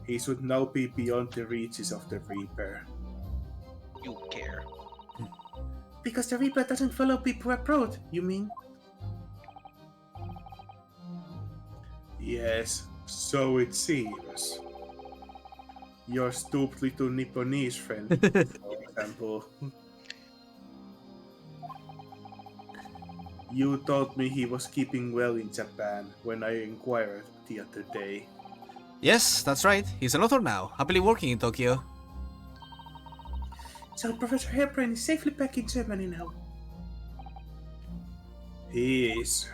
He should now be beyond the reaches of the Reaper. You care. Because the Reaper doesn't follow people abroad, you mean? Yes, so it seems. Your stooped little Nipponese friend, for example. You told me he was keeping well in Japan when I inquired the other day. Yes, that's right. He's an author now, happily working in Tokyo. So Professor Hairbrain is safely back in Germany now. He is.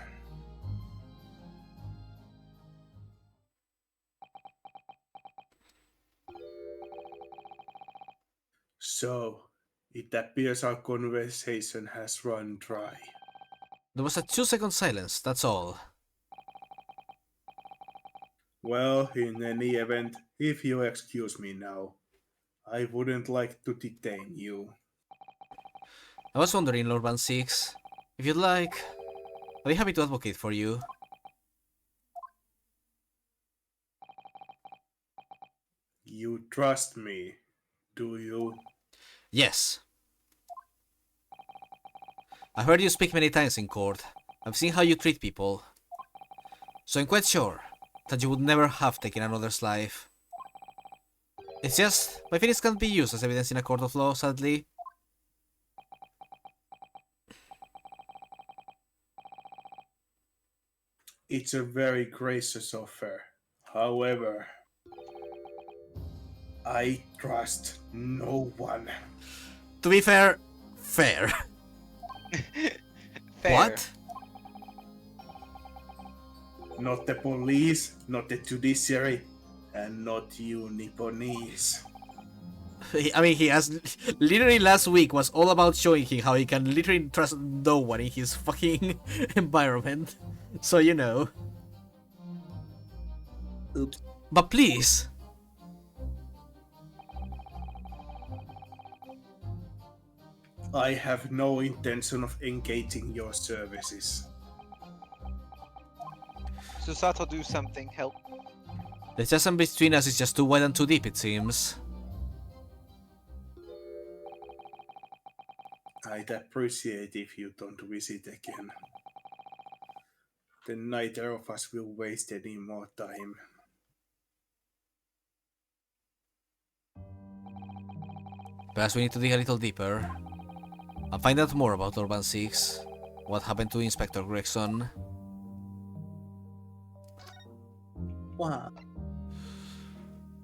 So, it appears our conversation has run dry. There was a 2-second silence, that's all. Well, in any event, if you excuse me now, I wouldn't like to detain you. I was wondering, Lord Van Six, if you'd like, I'd be happy to advocate for you. You trust me, do you? Yes. I've heard you speak many times in court. I've seen how you treat people. So I'm quite sure that you would never have taken another's life. It's just, my feelings can't be used as evidence in a court of law, sadly. It's a very gracious offer. However, I trust no one. To be fair, fair. Fair. What? Not the police, not the judiciary, and not you Nipponese. I mean, he has literally last week was all about showing him how he can literally trust no one in his fucking environment. So you know. Oops. But please. I have no intention of engaging your services. Susato, do something. Help. The chasm between us is just too wide and too deep, it seems. I'd appreciate if you don't visit again. Then neither of us will waste any more time. Perhaps we need to dig a little deeper and find out more about Urban 6. What happened to Inspector Gregson? Wow.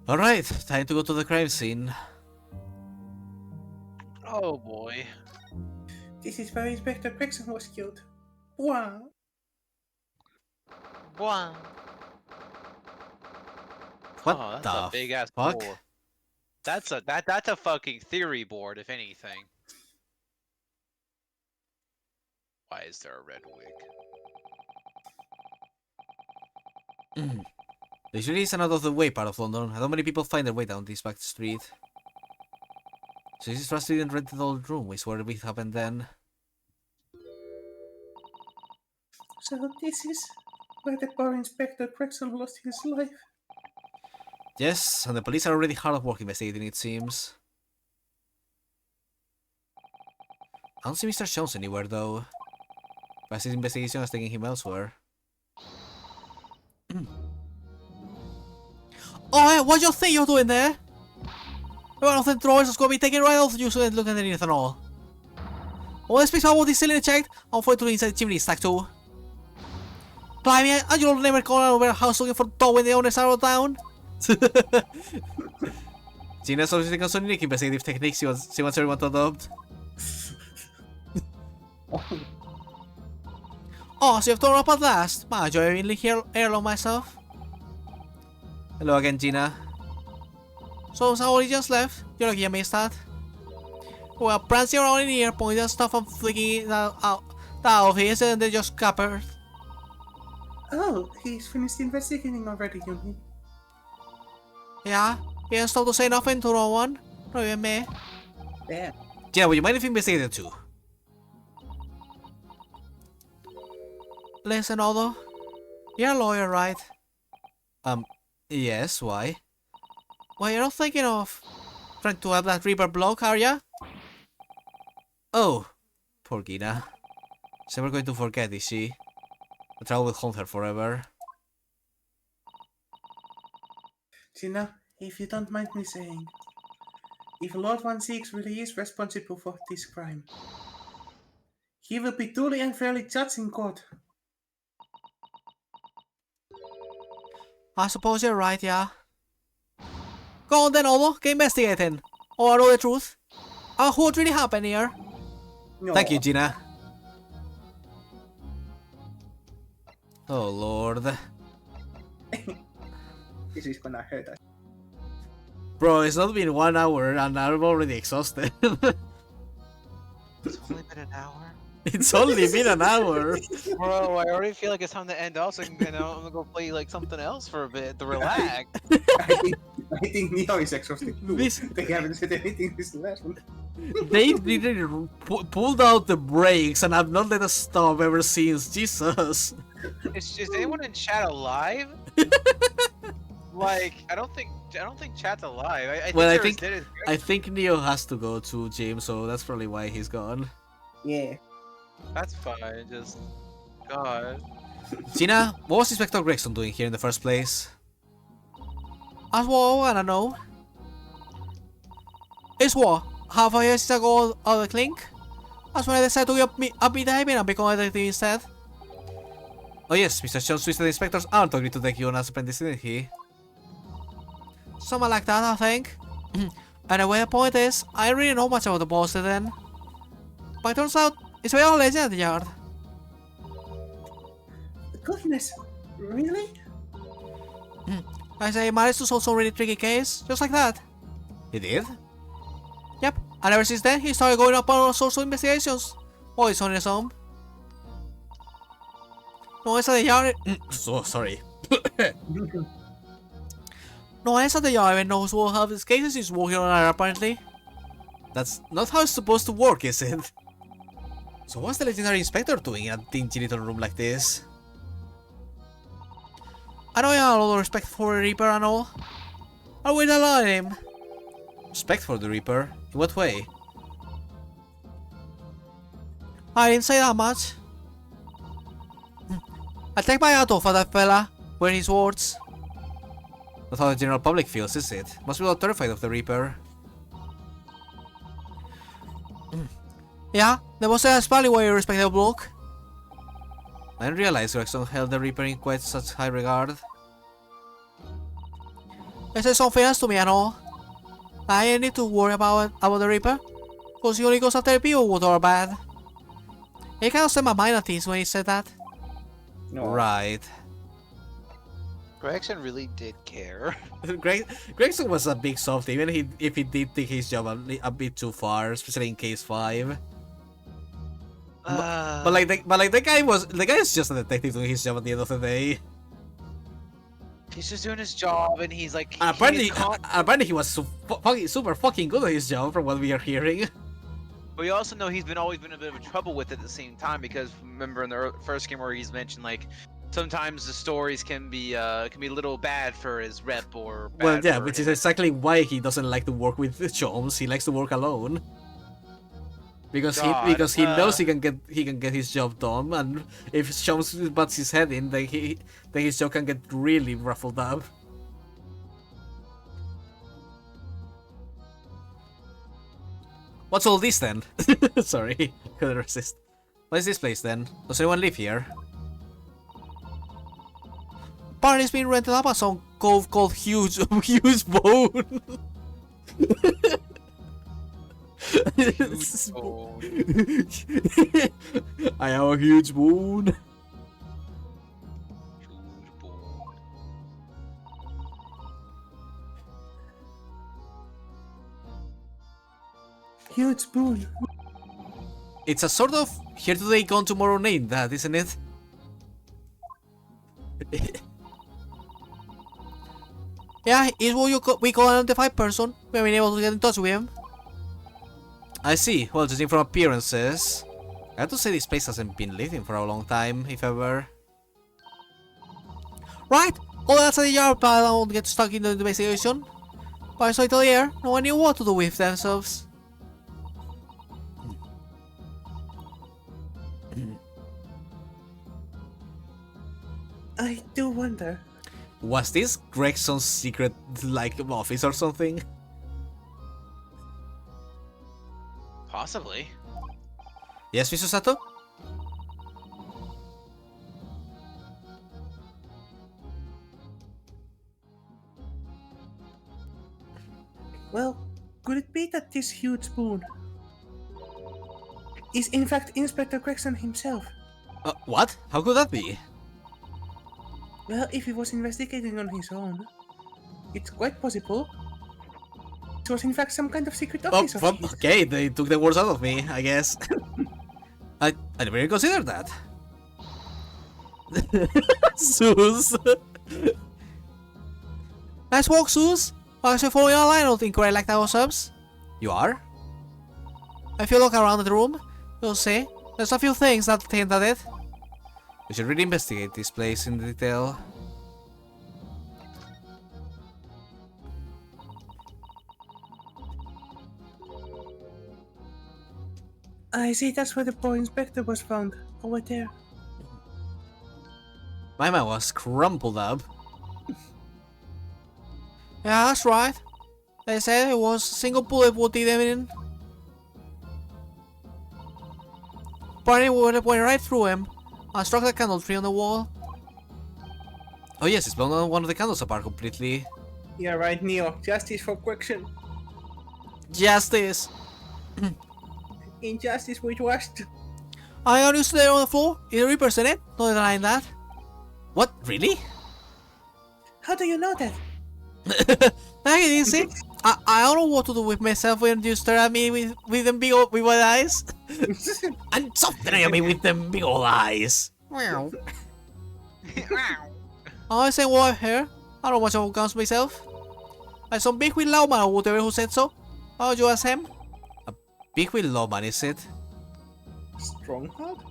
Alright, time to go to the crime scene. Oh boy. This is where Inspector Gregson was killed. Wow. Wow. What Oh, that's the a big ass fuck? board. That's a fucking theory board, if anything. Why is there a red wig? This really is an out of the way part of London. How many people find their way down this back street? So this is trusted and rented old room is where it happened then. So this is where the poor Inspector Gregson lost his life. Yes, and the police are already hard at work investigating, it seems. I don't see Mr. Jones anywhere though. Perhaps his investigation has taken him elsewhere. Oh, hey, what do you think you're doing there? One of the drawers is going to be taken right off you, so don't look at anything at all. I want to speak about this cylinder checked. I'm going to the inside chimney stack too. Blimey, and you'll never go over a house looking for dough when the owners are all down? Gina's obviously got some unique investigative techniques she wants everyone to adopt. Oh, so you've torn up at last? Man, do I really hear heirloom myself? Hello again, Gina. So, Saori just left? You're lucky I missed that. Well, prancing around in here, pointing at stuff and flicking it out of his, and they just scuppered. Oh, he's finished investigating already, you mean? Yeah? He hasn't stopped to say nothing to no one? Not even me. Yeah. Gina, would you mind if we investigated too? Listen, Odo. You're a lawyer, right? Yes, why? Well, you're not thinking of trying to have that Reaper block, are ya? Oh, poor Gina. She's never going to forget, is she? The trouble will haunt her forever. Gina, if you don't mind me saying, if Lord Van Zieks really is responsible for this crime, he will be duly and fairly judged in court. I suppose you're right, yeah. Go on then, Olo, get investigating. Or know the truth. What really happened here? No. Thank you, Gina. Oh, Lord. This is gonna hurt us. Bro, it's not been 1 hour and I'm already exhausted. It's only been an hour. It's only been an hour. Bro, I already feel like it's time to end off, so I'm gonna go play like something else for a bit to relax. I think Neo is exhausted too. This- They haven't said anything this last one. They literally pulled out the brakes and have not let us stop ever since. Jesus. Is anyone in chat alive? Like, I don't think chat's alive. I think Well, I they're as think- dead as I think Neo has to go to gym, so that's probably why he's gone. Yeah. That's fine. Just God. Gina, what was Inspector Gregson doing here in the first place? As well, I don't know. It's what? Half a year since I got out of the clink? That's when I decided to give up me diving and become a detective instead. Oh yes, Mr. Jones twisted inspectors aren't agreed to take you on as apprentice, didn't he? Something like that, I think. Anyway, the point is, I didn't really know much about the boss then. But it turns out, it's a real legend at the yard. Goodness, really? I say, managed to solve some really tricky case, just like that. He did? Yep, and ever since then, he started going up on all sorts of investigations. Always on his own. No one at the yard. So sorry. No one at the yard even knows what half his cases he's working on are, apparently. That's not how it's supposed to work, is it? So what's the legendary inspector doing in a dingy little room like this? I know you have a lot of respect for the Reaper and all. I will allow him. Respect for the Reaper? In what way? I didn't say that much. I take my hat off at that fella, wearing his words. Not how the general public feels, is it? Must be all terrified of the Reaper. Yeah, there was a probably why you respect the bloke. I didn't realize Gregson held the Reaper in quite such high regard. It says something else to me and all. I ain't need to worry about the Reaper, cause he only goes after people who are bad. It kind of set my mind at ease when he said that. No. Right. Gregson really did care. Gregson was a big softie, even if he did take his job a bit too far, especially in case 5. But the guy is just a detective doing his job at the end of the day. He's just doing his job, and he's like. And apparently he was super fucking good at his job, from what we are hearing. But we also know he's always been a bit of a trouble with it at the same time, because remember in the first game where he's mentioned like sometimes the stories can be a little bad for his rep or. Bad Well, yeah, for which his... is exactly why he doesn't like to work with chums. He likes to work alone. Because he knows he can get his job done, and if Chums butts his head in, then his job can get really ruffled up. What's all this then? Sorry, couldn't resist. What is this place then? Does anyone live here? Apparently it's been rented up as some cove called Huge Bone. Huge bone. I have a huge bone. Huge bone. Huge spoon. It's a sort of here today, gone tomorrow name, that isn't it? Yeah, it's what we call an identified person. We have been able to get in touch with him. I see. Well, judging from appearances, I have to say this place hasn't been lived in for a long time, if ever. Right. Oh, that's a yard, but I don't get stuck in the investigation. Why so little air? No one knew what to do with themselves. I do wonder. Was this Gregson's secret, like, office or something? Possibly. Yes, Mr. Sato? Well, could it be that this huge spoon is in fact Inspector Gregson himself? What? How could that be? Well, if he was investigating on his own, it's quite possible it was in fact some kind of secret Oh, office of well, his. okay, they took the words out of me, I guess. I never even considered that. Sus. Nice walk, Sus. I was following a line of inquiry like that subs. You are? If you look around the room, you'll see there's a few things that hint at it. We should really investigate this place in detail. I see that's where the boy inspector was found, over there. My man was crumpled up. Yeah, that's right. They said it was a single bullet would did him in. But it went right through him and struck the candle tree on the wall. Oh yes, it's blown one of the candles apart completely. Yeah, right, Neo. Justice for Gregson. Justice! Injustice whitewashed. I got used to there on the floor. It's represented. No denying that. What? Really? How do you know that? I didn't see. I don't know what to do with myself when you stare at me with them big old with wide eyes. And something at me with them big old eyes. Meow. I say what I hear. I don't watch all guns myself. I some big with Lawman or whatever who said so. How would you ask him? A big with Lawman, is it? Stronghold?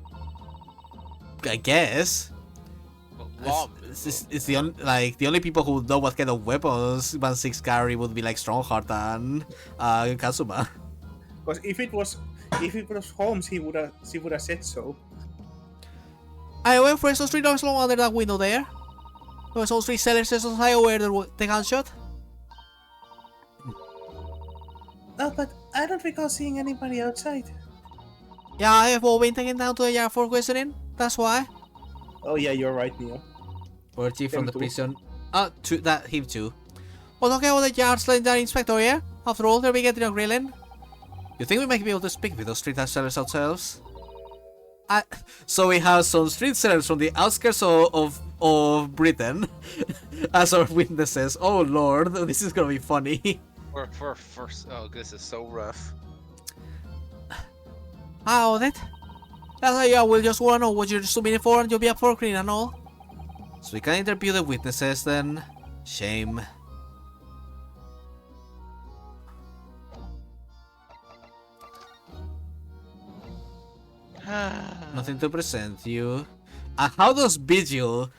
I guess. It's the only people who know what kind of weapons 1/6 carry would be like Strongheart and Kazuma. Because if it was Holmes, she would have said so. I went for those 3 doors along under that window there. There was those 3 sellers just high where the gunshot. Oh, but I don't recall seeing anybody outside. Yeah, I have all been taken down to the yard for questioning. That's why. Oh yeah, you're right, Neo. Or chief from Him the too. prison. Him too. Well, okay, well the yard's letting down inspector, yeah? After all, they're getting a grilling. You think we might be able to speak with those street sellers ourselves? So we have some street sellers from the outskirts of Britain as our witnesses. Oh lord, this is gonna be funny. Oh, this is so rough. How that? That's why I will just wanna know what you're submitting for and you'll be up for clean and all. So we can interview the witnesses then. Shame. Nothing to present you. How does Vigil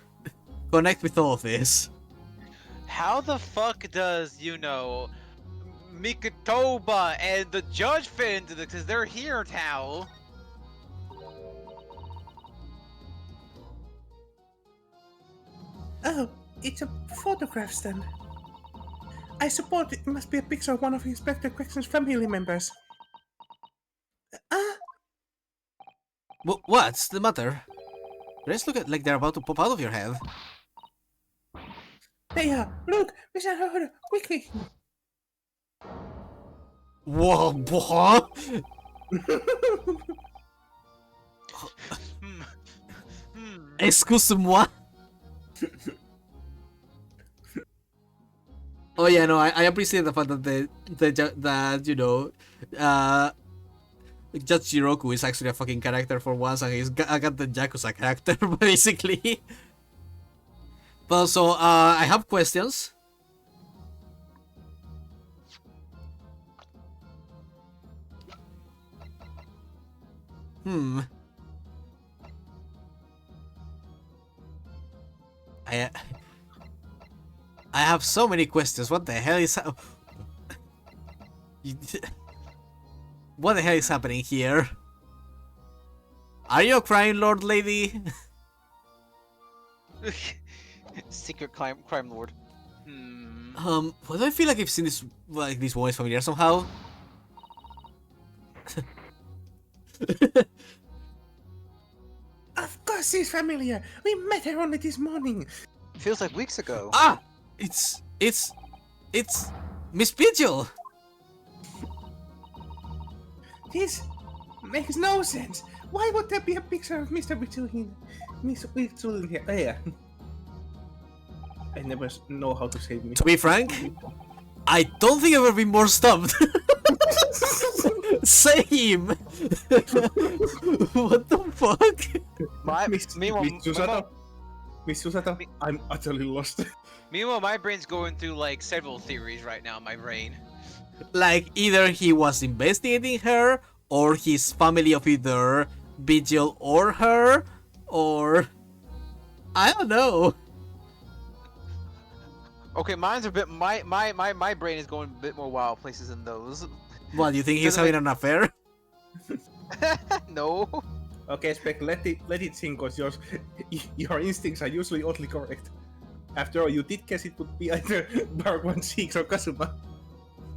connect with all this? How the fuck does, Mikotoba and the judge fit into this? Because they're here now. Oh, it's a photograph stand. I suppose it must be a picture of one of Inspector Gregson's family members. What's the matter? Your eyes look like they're about to pop out of your head. They are! Look! Mr. Hoder, quickly! Whoa, boy! Excuse-moi. Oh yeah, no, I appreciate the fact that Judge Jiroku is actually a fucking character for once, and I got the Yakuza character basically. But also, I have questions. I have so many questions. What the hell is What the hell is happening here? Are you a crime lord, lady? Secret crime lord. Why do I feel like I've seen this, like, this voice familiar somehow? Of course she's familiar. We met her only this morning. Feels like weeks ago. Ah! It's Miss Vigil! This makes no sense. Why would there be a picture of Mr. Vigil in here? Oh, yeah. I never know how to say Mr. To be frank, I don't think I've ever been more stumped. Same! What the fuck? Miss Susato, I'm utterly lost. Meanwhile, my brain's going through like several theories right now in my brain. Like, either he was investigating her, or he's family of either Vigil or her, or... I don't know. Okay, mine's a bit. My brain is going a bit more wild places than those. What, you think he's having an affair? No. Okay, Spec, let it sink, cause your instincts are usually oddly correct. After all, you did guess it would be either Bark 16 or Kazuma.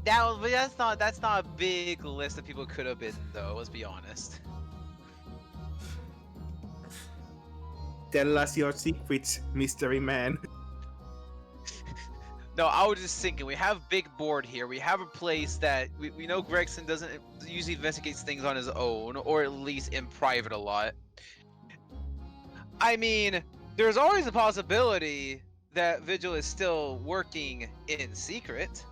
That's not a big list of people could have been though. Let's be honest. Tell us your secrets, mystery man. No, I was just thinking, we have Big Board here. We have a place that we know Gregson doesn't usually investigates things on his own, or at least in private a lot. I mean, there's always a possibility that Vigil is still working in secret.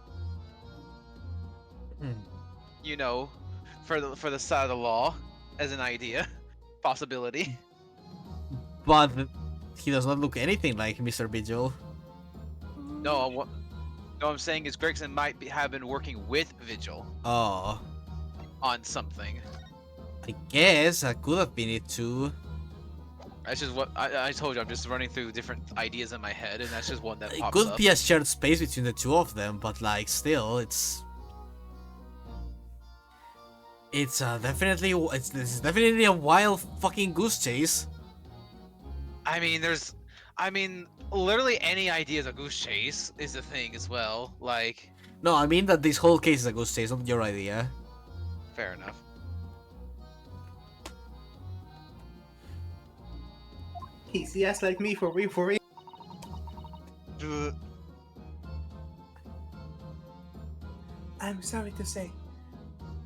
You know, for the side of the law, as an idea, possibility. But he does not look anything like Mr. Vigil. No, what I'm saying is Gregson might have been working with Vigil Oh, on something. I guess that could have been it too. That's just what I told you. I'm just running through different ideas in my head, and that's just one that It pops could up. be a shared space between the two of them, but like still, it's definitely this is definitely a wild fucking goose chase. I mean, literally any idea is a goose chase is the thing as well. Like, No, I mean that this whole case is a goose chase, not your idea. fair enough. He's just like me for real. I'm sorry to say,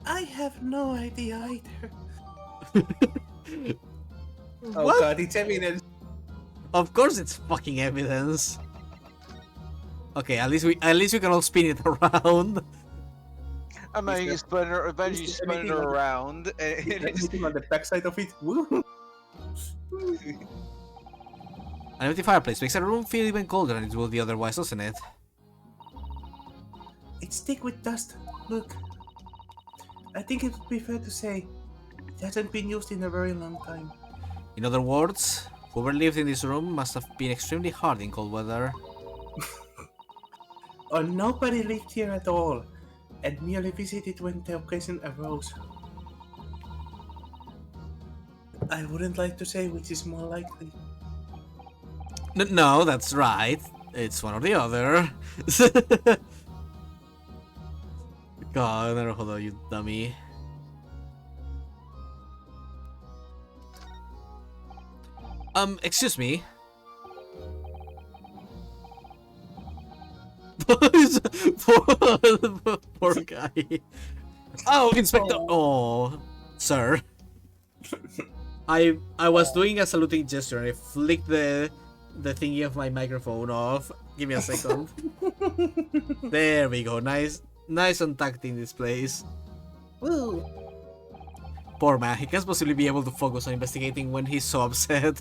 I have no idea either. Oh What? god, it's evidence. Of course, it's fucking evidence. Okay, at least we can all spin it around. Imagine you spin it around, and Anything on the backside of it? Woo. An empty fireplace makes a room feel even colder than it would be otherwise, doesn't it? It's thick with dust. Look. I think it would be fair to say it hasn't been used in a very long time. In other words, whoever lived in this room must have been extremely hard in cold weather. Or nobody lived here at all, and merely visited when the occasion arose. I wouldn't like to say which is more likely. No, that's right. It's one or the other. God, hold on, you dummy. Excuse me. Poor guy. Oh, Inspector. Oh, sir. I was doing a saluting gesture and I flicked the thingy of my microphone off. Give me a second. There we go. Nice untucked in this place. Woo! Poor man. He can't possibly be able to focus on investigating when he's so upset.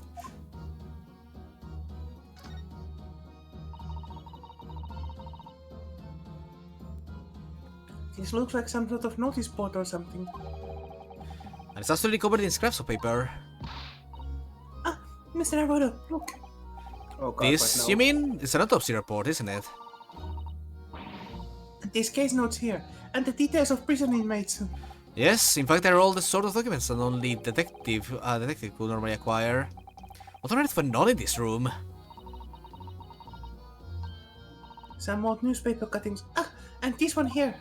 This looks like some sort of notice board or something. And it's actually covered in scraps of paper. Ah, Mr. Arbodo, look. Oh god, This, you mean? It's an autopsy report, isn't it? These case notes here. And the details of prison inmates. Yes, in fact, they're all the sort of documents that only detective could normally acquire. What on earth went on in this room? Some old newspaper cuttings. Ah, and this one here.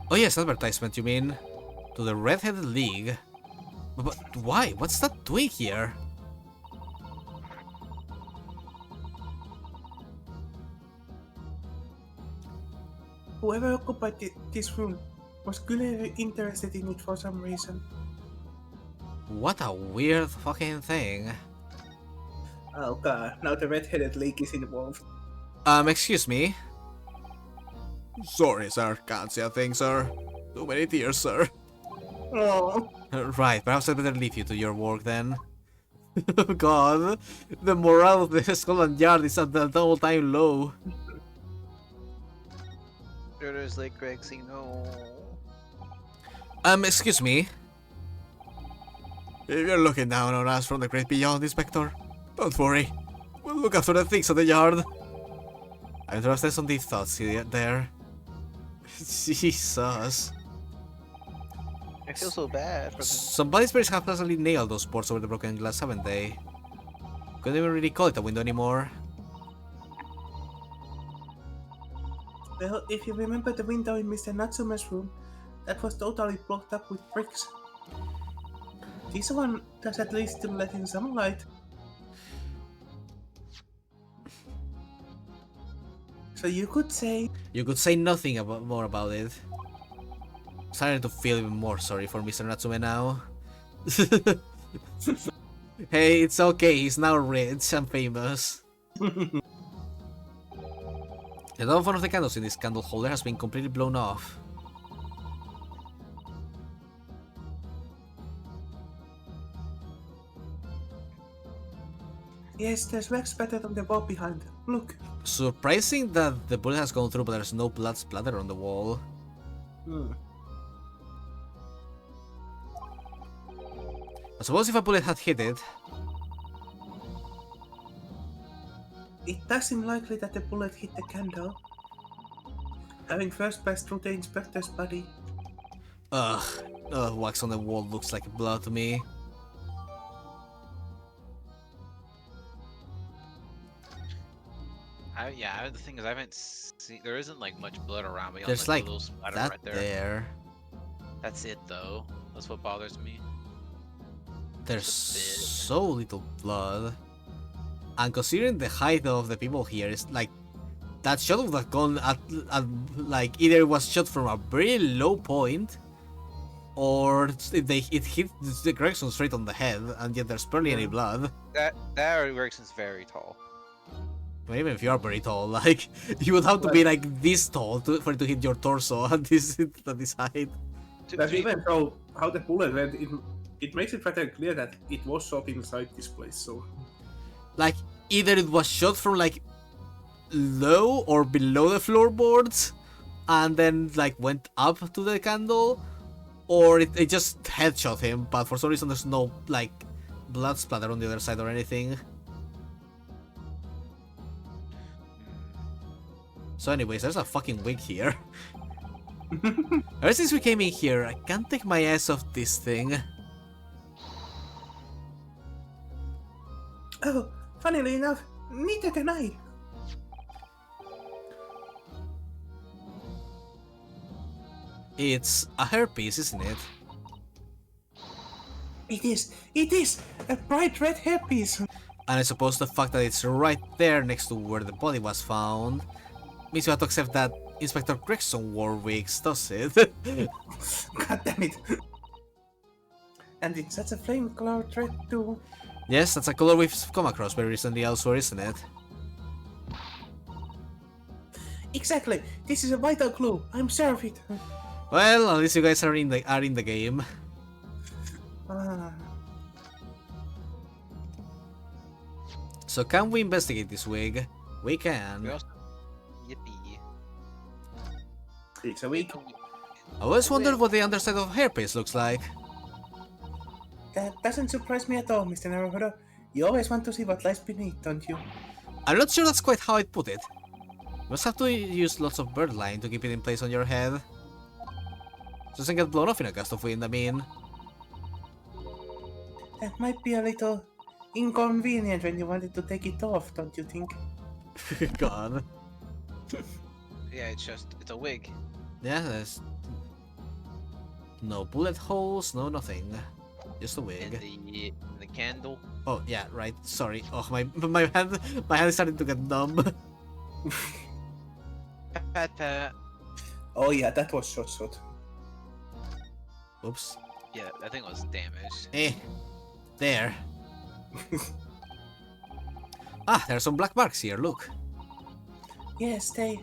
Oh yes, advertisement, you mean? To the Red-Headed League. But why? What's that doing here? Whoever occupied this room was clearly interested in it for some reason. What a weird fucking thing. Oh god, now the red-headed league is involved. Excuse me? Sorry, sir. Can't see a thing, sir. Too many tears, sir. Oh. Right, perhaps I better leave you to your work then. Oh god, the morale of the Scotland Yard is at an all-time low. There's like Grexy, no. Excuse me? If you're looking down on us from the great beyond, Inspector, don't worry. We'll look after the things at the yard. I'm trusting some deep thoughts there. Jesus. I feel so bad for them. Some body spirits have pleasantly nailed those boards over the broken glass, haven't they? Couldn't even really call it a window anymore. Well, if you remember the window in Mr. Natsume's room, that was totally blocked up with bricks. This one does at least still let in some light. So you could say... You could say nothing more about it. Starting to feel even more sorry for Mr. Natsume now. Hey, it's okay, he's now rich and famous. The top of one of the candles in this candle holder has been completely blown off. Yes, there's wax spattered on the wall behind. Look. Surprising that the bullet has gone through, but there's no blood splatter on the wall. I suppose if a bullet had hit it... It does seem likely that the bullet hit the candle, having first passed through the inspector's body. Ugh, wax on the wall looks like blood to me. Yeah, the thing is, I haven't seen. There isn't like much blood around me. There's like like a little splatter that right there. there. That's it, though. That's what bothers me. There's Just a bit. so little blood. And considering the height of the people here, it's like that shot would have gone at like either it was shot from a very low point, or it hit the Gregson straight on the head, and yet there's barely any blood. That Erickson's very tall. Well, even if you are very tall, like you would have to be like this tall for it to hit your torso at this height. But even though how the bullet went, it makes it rather clear that it was shot inside this place, so... Like, either it was shot from like low or below the floorboards, and then like went up to the candle, or it just headshot him, but for some reason there's no like blood splatter on the other side or anything. So anyways, there's a fucking wig here. Ever since we came in here, I can't take my eyes off this thing. Oh, funnily enough, neither can I. It's a hairpiece, isn't it? It is! A bright red hairpiece! And I suppose the fact that it's right there next to where the body was found means you have to accept that Inspector Gregson wore wigs, does it? God damn it. And it's such a flame-colored red too. Yes, that's a color we've come across very recently elsewhere, isn't it? Exactly! This is a vital clue, I'm sure of it. Well, at least you guys are in the game. Ah. So can we investigate this wig? We can. We also... Yippee. It's a week. I always wondered what the underside of a hairpiece looks like. That doesn't surprise me at all, Mr. Naruhodo. You always want to see what lies beneath, don't you? I'm not sure that's quite how I'd put it. Must have to use lots of bird line to keep it in place on your head. Doesn't get blown off in a gust of wind, I mean. That might be a little inconvenient when you wanted to take it off, don't you think? God. Yeah, it's a wig. Yeah, there's no bullet holes, no nothing. Just a And wig. the candle. Oh yeah, right. Sorry. Oh my hand is starting to get numb. Pat pat. Oh yeah, that was shot. Oops. Yeah, that thing was damaged. There. Ah, there are some black marks here, look. Yes, they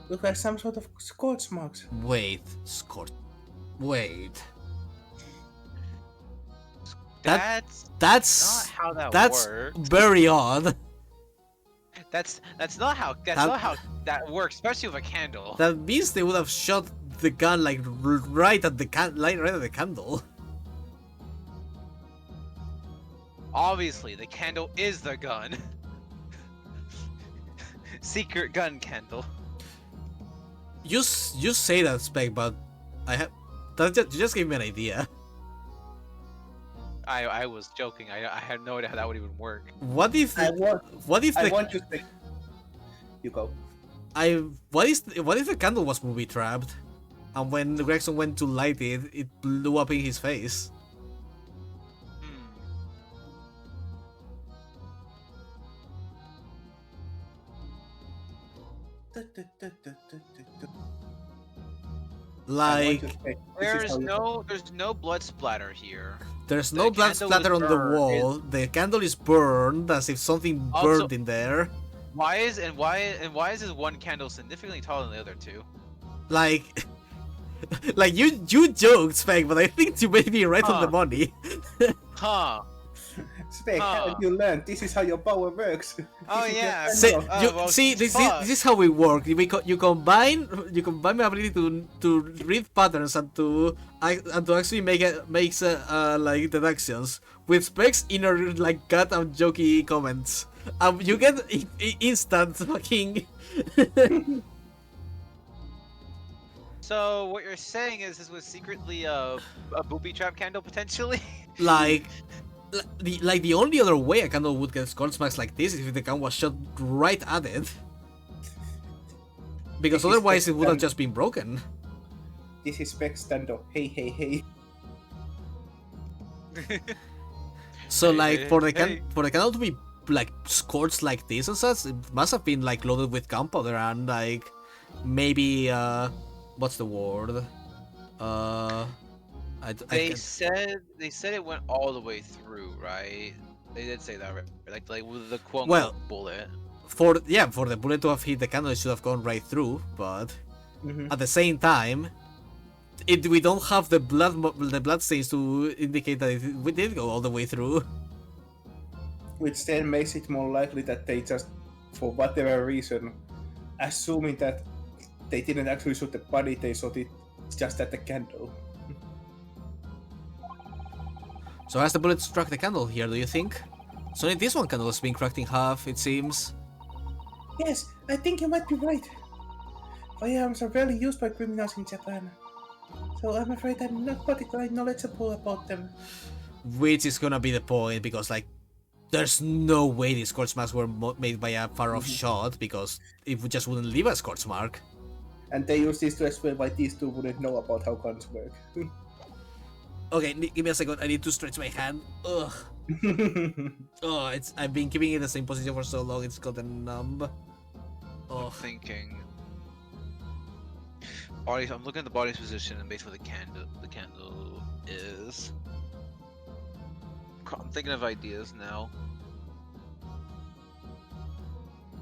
look like some sort of scorch marks. Wait, Scott. Wait. That's That's not how that that's works. very odd. That's not how that works, especially with a candle. That means they would have shot the gun like right at the right at the candle. Obviously, the candle is the gun. Secret gun candle. You say that, Spec, but I have you just gave me an idea. I was joking. I had no idea how that would even work. What if I what if the want to say. You go. what if the candle was movie trapped, and when Gregson went to light it, it blew up in his face? Hmm. Like There's no blood splatter here. there's the no blood candle splatter is on the burned. wall. The candle is burned as if something Also- burned in there. Why is this one candle significantly taller than the other two? Like like you joked, Spec, but I think you may be right on the Huh. money. Huh. Spec, Huh. haven't you learned? This is how your power works. Oh This is yeah. your See, candle. you, well, see this fuck. is how we work. You combine my ability to read patterns and to actually makes like deductions with Spec's inner like gut and jokey comments. You get instant fucking. So what you're saying is this was secretly a booby trap candle potentially? like the only other way a candle would get scorch marks like this is if the gun was shot right at it. Because This is otherwise the it would have gun. just been broken. This is Spec Stando. Hey. So Hey, like hey, for the hey. candle to be like scorched like this and such, it must have been like loaded with gunpowder and like maybe what's the word? They said it went all the way through, right? They did say that, right? Like with the quote Well- bullet. for the bullet to have hit the candle, it should have gone right through. But Mhm. at the same time, we don't have the blood stains to indicate that we did go all the way through. Which then makes it more likely that they just, for whatever reason, assuming that they didn't actually shoot the body, they shot it just at the candle. So has the bullet struck the candle here? Do you think? So only this one candle has been cracked in half. It seems. Yes, I think you might be right. Firearms are rarely used by criminals in Japan, so I'm afraid I'm not particularly knowledgeable about them. Which is gonna be the point because like there's no way these scorch marks were made by a far-off shot because it just wouldn't leave a scorch mark. And they use this to explain why these two wouldn't know about how guns work. Okay, give me a second. I need to stretch my hand. Ugh. Oh, I've been keeping it in the same position for so long. It's gotten numb. Oh, Thinking. Body. I'm looking at the body's position and based where the candle is. I'm thinking of ideas now.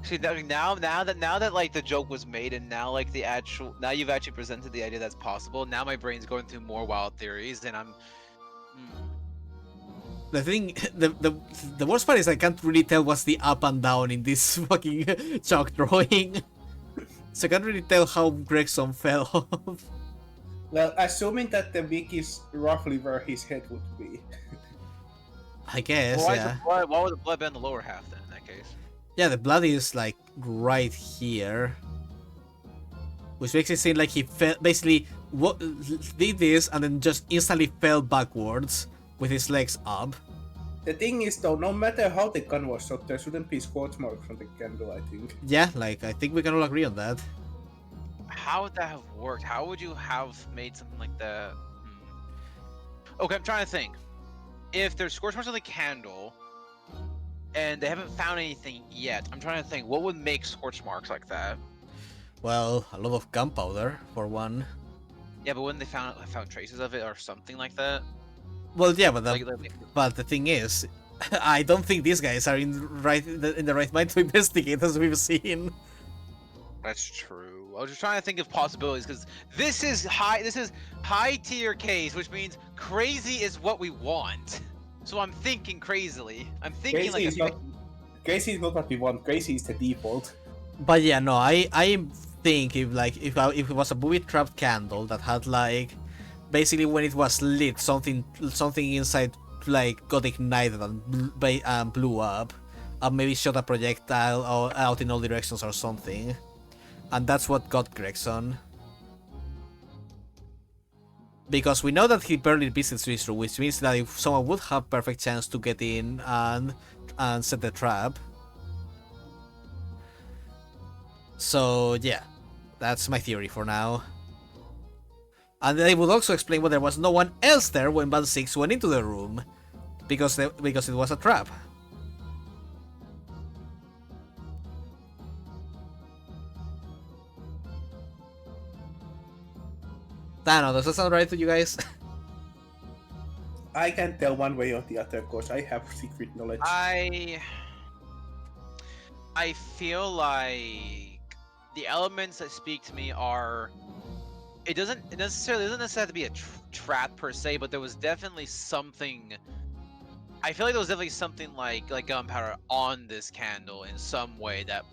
See now that like the joke was made and now like now you've actually presented the idea that's possible. Now my brain's going through more wild theories and I'm. the thing, the worst part is I can't really tell what's the up and down in this fucking chalk drawing. So I can't really tell how Gregson fell off. Well, assuming that the wig is roughly where his head would be. I guess, yeah. Why would the blood be on the lower half then in that case? Yeah, the blood is like right here. Which makes it seem like he fell, basically what, did this and then just instantly fell backwards with his legs up. The thing is, though, no matter how the gun was shot, there shouldn't be scorch marks on the candle, I think. Yeah, like, I think we can all agree on that. How would that have worked? How would you have made something like that? Okay, I'm trying to think. If there's scorch marks on the candle, and they haven't found anything yet, I'm trying to think, what would make scorch marks like that? Well, a lot of gunpowder, for one. Yeah, but wouldn't they found traces of it or something like that? Well, yeah, but Like, but the thing is, I don't think these guys are in the right mind to investigate, as we've seen. that's true. I was just trying to think of possibilities because this is high tier case, which means crazy is what we want. So I'm thinking crazily. I'm thinking Crazy is not what we want. Crazy is the default. But yeah, no, I think if it was a booby trapped candle that had like, basically when it was lit, something inside like got ignited and blew up, and maybe shot a projectile out in all directions or something, and that's what got Gregson. Because we know that he barely visits his room, which means that if someone would have perfect chance to get in and set the trap. So yeah, that's my theory for now. And they would also explain why there was no one else there when Band 6 went into the room. Because it was a trap. Tano, does that sound right to you guys? I can't tell one way or the other because I have secret knowledge. I feel like the elements that speak to me are it doesn't necessarily have to be a trap per se, but there was definitely something. I feel like there was definitely something like gunpowder on this candle in some way that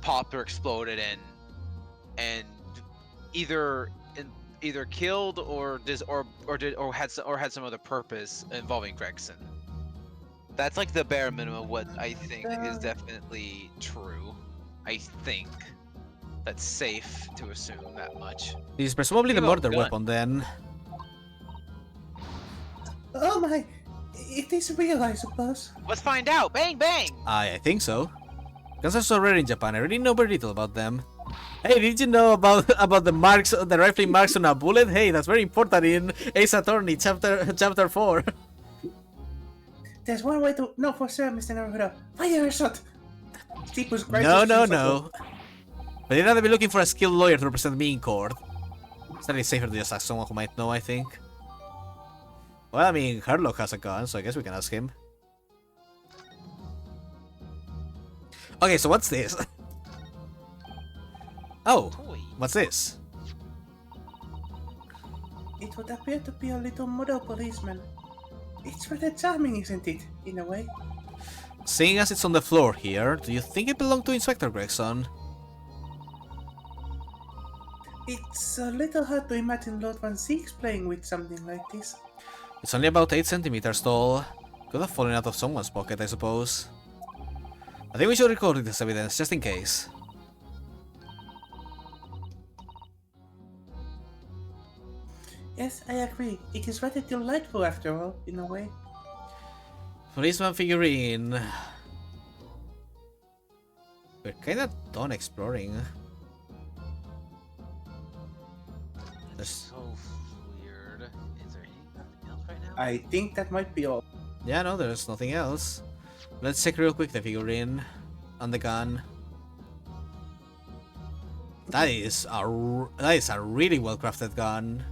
popped or exploded and either killed or had some other purpose involving Gregson. That's like the bare minimum of what I think is definitely true. I think that's safe to assume that much. This is presumably the Give him a murder gun. weapon then. Oh my! It is real, I suppose. Let's find out. Bang bang. I think so. Guns are so rare in Japan, I really know very little about them. Hey, did you know about the marks, the rifling marks on a bullet? Hey, that's very important in Ace Attorney chapter 4. There's one way to know for sure, Mr. Naruto. Fire a shot! Jeepers Christ, No, this no, is so no. But you'd rather be looking for a skilled lawyer to represent me in court. It's not really safer to just ask someone who might know, I think. Well, I mean, Harlock has a gun, so I guess we can ask him. Okay, so what's this? Oh, Toy. what's this? It would appear to be a little model policeman. It's rather charming, isn't it, in a way? Seeing as it's on the floor here, do you think it belonged to Inspector Gregson? It's a little hard to imagine Lord Van Six playing with something like this. It's only about 8 centimeters tall. Could have fallen out of someone's pocket, I suppose. I think we should record it as evidence, just in case. Yes, I agree. It is rather delightful after all, in a way. Policeman figurine. We're kinda done exploring. There's... So weird. Is there anything else right now? I think that might be all. Yeah, no, there's nothing else. Let's check real quick the figurine and the gun. That is a really well crafted gun.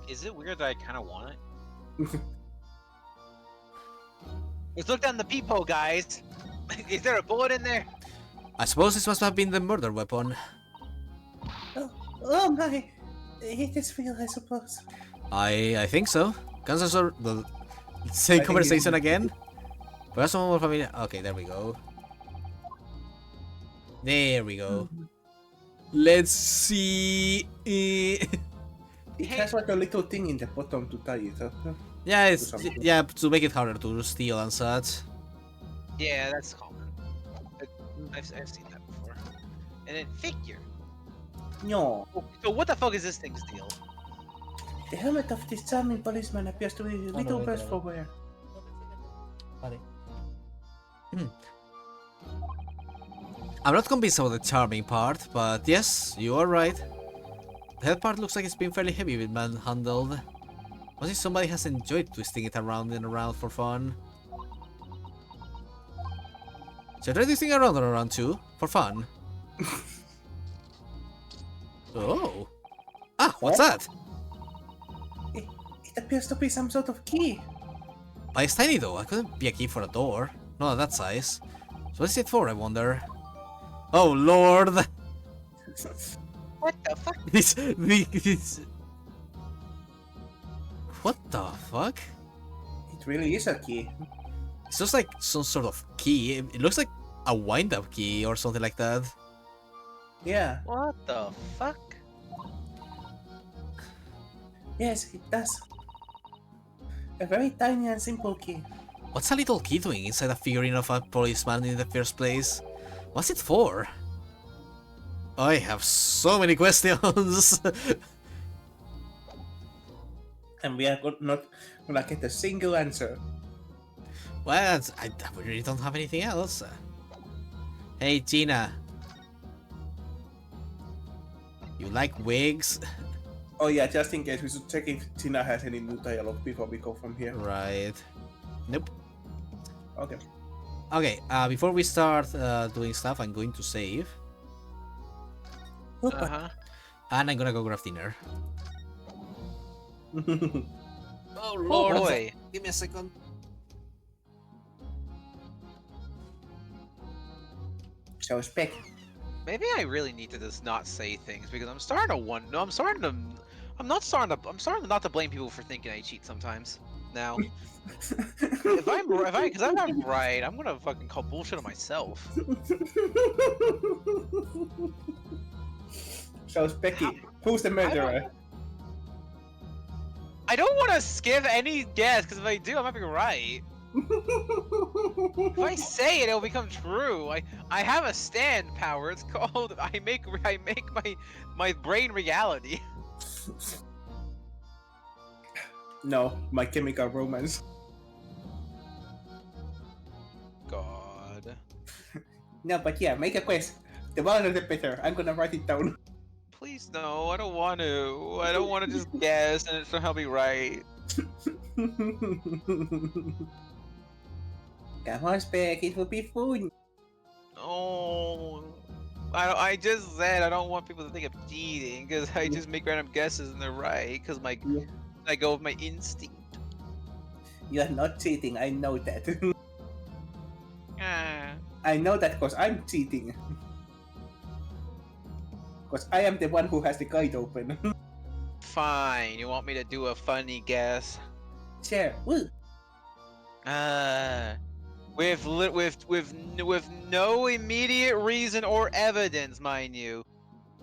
Is it weird that I kind of want it? Let's look down the peephole, guys. Is there a bullet in there? I suppose this must have been the murder weapon. Oh my! It is real, I suppose. I think so. Guns are so... The same think conversation it- again? Perhaps someone more familiar... Okay, there we go. There we go. Let's see... It has like a little thing in the bottom to tie it up. Yeah, it's something. yeah, to make it harder to steal and such. Yeah, that's common. I've seen that before. And then figure. No. So what the fuck is this thing's deal? The helmet of this charming policeman appears to be a little wait, worse wait. for wear. Vale. I'm not convinced about the charming part, but yes, you are right. The head part looks like it's been fairly heavy with manhandled. What if somebody has enjoyed twisting it around and around for fun? Should I try twisting around and around too? For fun? Oh! Ah, what's that? It appears to be some sort of key. But it's tiny though, it couldn't be a key for a door. Not that size. So what's it for, I wonder? Oh lord! What the fuck? This... What the fuck? It really is a key. It's just like some sort of key. It looks like a wind-up key or something like that. Yeah. What the fuck? Yes, it does. A very tiny and simple key. What's a little key doing inside a figurine of a policeman in the first place? What's it for? I have so many questions. And we are not gonna get a single answer. Well, I really don't have anything else. Hey, Gina. You like wigs? Oh yeah, just in case we should check if Tina has any new dialogue before we go from here. Right. Nope. Okay. Okay, before we start doing stuff, I'm going to save. Uh-huh. And I'm gonna go grab dinner. Oh Oh lord! boy. Give me a second. So Spec. Maybe I really need to just not say things because I'm starting to wonder. No, I'm starting to not to blame people for thinking I cheat sometimes. Now, if I'm right, I'm gonna fucking call bullshit on myself. So Specky, who's the murderer? I don't want to give any guess because if I do, I might be right. If I say it, it'll become true. I have a stand power. It's called I make my brain reality. No, My Chemical Romance. God. No, but yeah, make a quest. The wilder the better. I'm gonna write it down. Please no, I don't want to. I don't want to just guess and it somehow be right. Come on, Spec, it will be fun. Oh, I just said I don't want people to think I'm cheating because I just make random guesses and they're right because Yeah. I go with my instinct. You are not cheating, I know that. Ah. I know that because I'm cheating. Because I am the one who has the guide open. Fine, you want me to do a funny guess? Sure. Woo. With no immediate reason or evidence, mind you,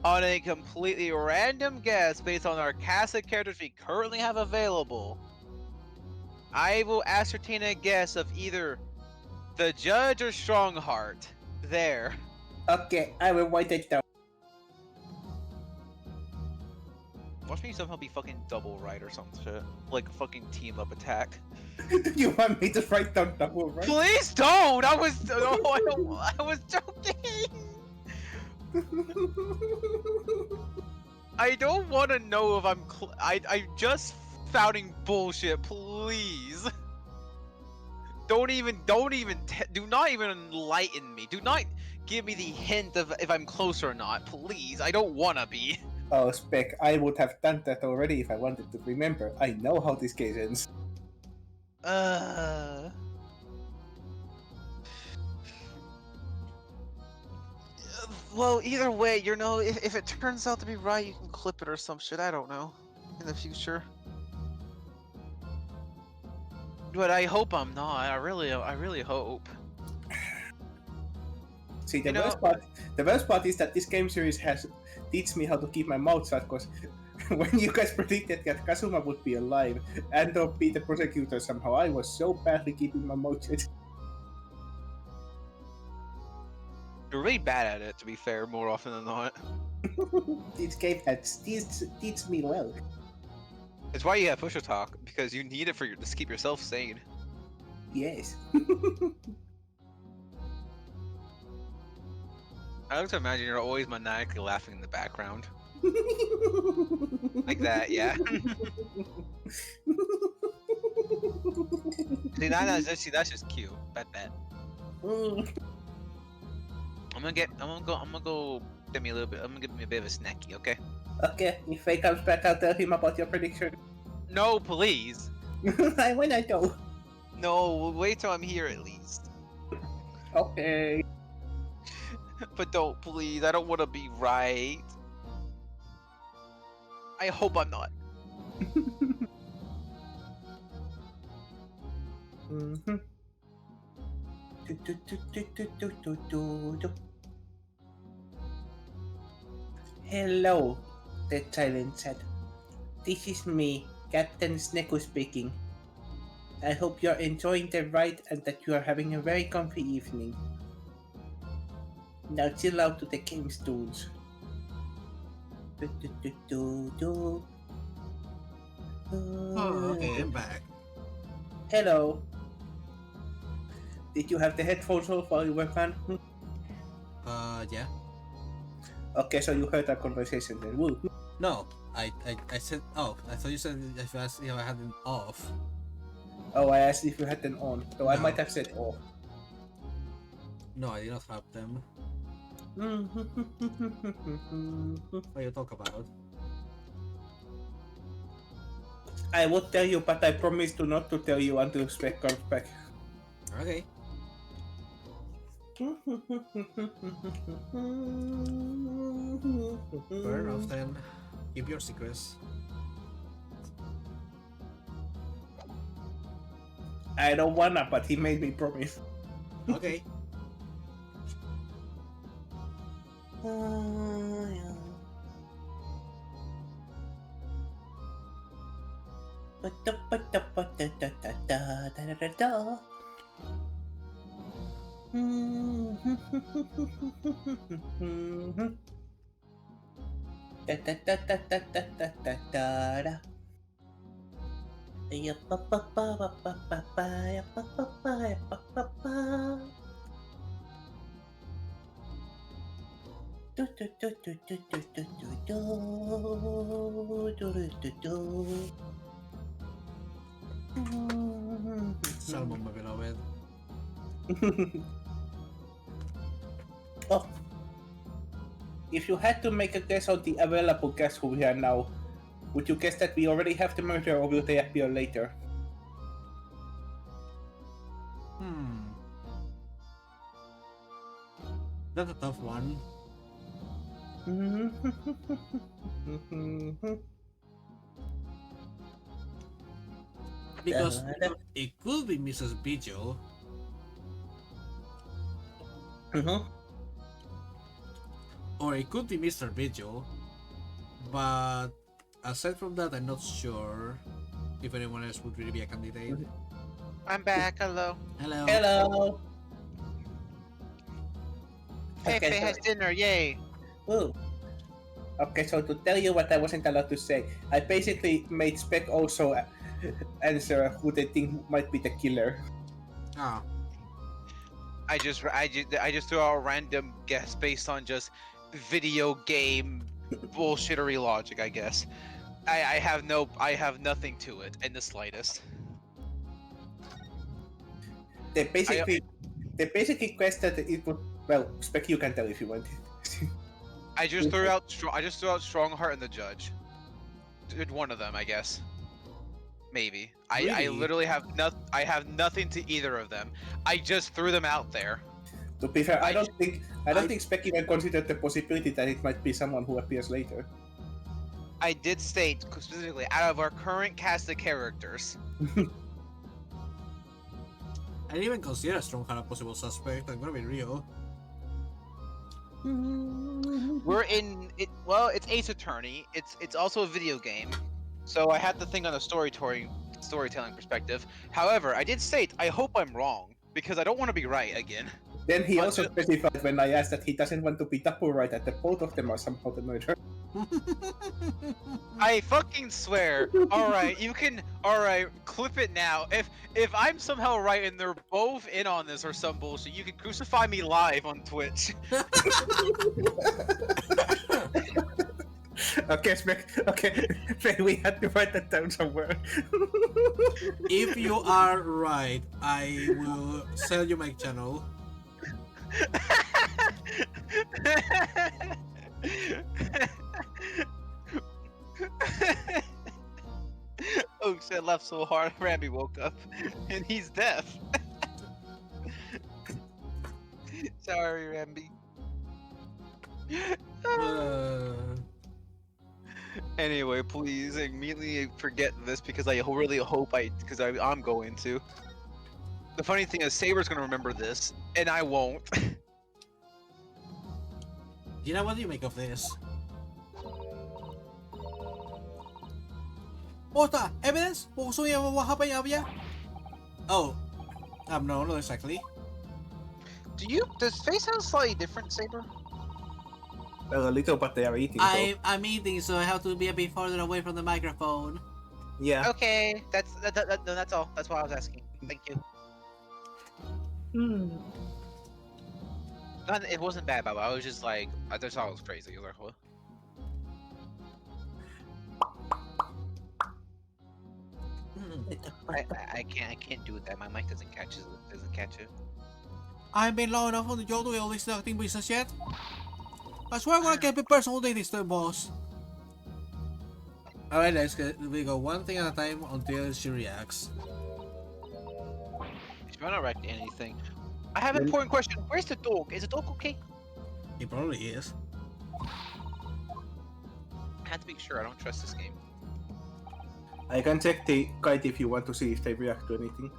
on a completely random guess based on our cast of characters we currently have available, I will ascertain a guess of either the Judge or Strongheart. There. Okay, I will write it down. Watch me somehow be fucking double right or some shit. Like a fucking team up attack. You want me to write down double, right? Please don't! I was I was joking! I don't want to know if I'm I'm just spouting bullshit, please. Do not even enlighten me. Do not give me the hint of if I'm close or not, please. I don't wanna be. Oh, Spec, I would have done that already if I wanted to remember. I know how this case ends. Well, either way, you know, if it turns out to be right, you can clip it or some shit. I don't know. In the future. But I hope I'm not. I really hope. See, You know- the worst part is that this game series has teach me how to keep my mouth shut, because when you guys predicted that Kazuma would be alive and or be the prosecutor somehow, I was so badly keeping my mouth shut. You're really bad at it, to be fair, more often than not. This game has teach me well. It's why you have pusher talk, because you need it for to keep yourself sane. Yes. I like to imagine you're always maniacally laughing in the background. Like that, yeah. See, that's just cute. Bet. I'm gonna go get me a little bit. I'm gonna give me a bit of a snacky, okay? Okay, if Faye comes back, I'll tell him about your prediction. No, please. I wanna know. No, wait till I'm here at least. Okay. But don't, please. I don't want to be right. I hope I'm not. Mhm. Hello, the silent said. This is me, Captain Sneko speaking. I hope you're enjoying the ride and that you are having a very comfy evening. Now chill out to the game's tunes. Oh, okay, I'm back. Hello. Did you have the headphones off while you were gone? Yeah. Okay, so you heard our conversation then. Woo. No, I said off. I thought you said if I asked if I had it off. Oh, I asked if you had them on, so I No. might have said off. No, I did not have them. What you talk about? I would tell you, but I promise to not to tell you until Spec comes back. Okay. Fair enough then. Keep your secrets. I don't wanna, but he made me promise. Okay. Salmon, my beloved. Oh, if you had to make a guess on the available guests who we are now, would you guess that we already have the murder or will they appear later? That's a tough one. Because it could be Mrs. Vigil, or it could be Mr. Vigil, but aside from that, I'm not sure if anyone else would really be a candidate. I'm back. Hello. Hello. Hello. Pepe Okay, has dinner. Yay. Ooh. Okay, so to tell you what I wasn't allowed to say, I basically made Spec also answer who they think might be the killer. Ah, I just threw out a random guess based on just video game bullshittery logic, I guess. I have nothing to it in the slightest. They basically guessed that it would. Well, Spec, you can tell if you want. I just threw out Strongheart and the Judge. Did one of them, I guess. Maybe. I Really? literally have nothing to either of them. I just threw them out there. To be fair, I don't think Spec even considered the possibility that it might be someone who appears later. I did state specifically out of our current cast of characters. I didn't even consider Strongheart a possible suspect. I'm gonna be real. We're in it. Well, it's Ace Attorney. It's also a video game, so I had to think on a storytelling perspective. However, I did state I hope I'm wrong because I don't want to be right again. Then he also Until- specified when I asked that he doesn't want to be double right at the both of them are somehow the murder. I fucking swear. All right, you can. All right, clip it now. If I'm somehow right and they're both in on this or some bullshit, you can crucify me live on Twitch. Okay, okay, we had to write that down somewhere. If you are right, I will sell you my channel. Oh shit! I laughed so hard. Ramby woke up, and he's deaf. Sorry, Ramby. Uh, Anyway, please immediately forget this because I really hope I'm going to. The funny thing is, Saber's gonna remember this, and I won't. Gina, what do you make of this? What's that? Evidence? What happened here? Oh, no, not exactly. Does face sound slightly different, Saber? Well, a little, but they are eating. So. I'm eating, so I have to be a bit farther away from the microphone. Yeah. Okay, no, that's all. That's why I was asking. Thank you. It wasn't bad, Baba. I was just like, I just thought it was crazy. I was like, what? I can't do that. My mic doesn't catch it. I haven't been long enough on the job to be all this acting business yet. I swear I'm gonna keep it personal this time, boss. Alright, we go one thing at a time until she reacts. She might not react to anything. I have an important question. Where's the dog? Is the dog okay? He probably is. I have to make sure. I don't trust this game. I can check the kite if you want to see if they react to anything.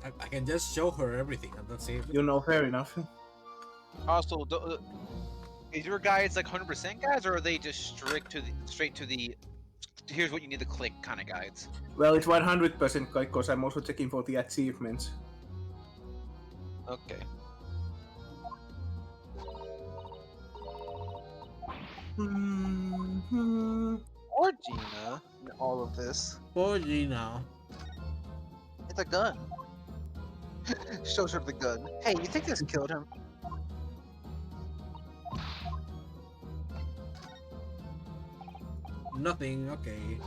I can just show her everything and that's it. You know, fair enough. Also, is your guides like 100% guides, or are they just straight to the here's what you need to click kind of guides? Well, it's 100% kite because I'm also checking for the achievements. Okay. Or Gina in all of this. Poor Gina. It's a gun. Shows her the gun. Hey, you think this killed him? Nothing, okay.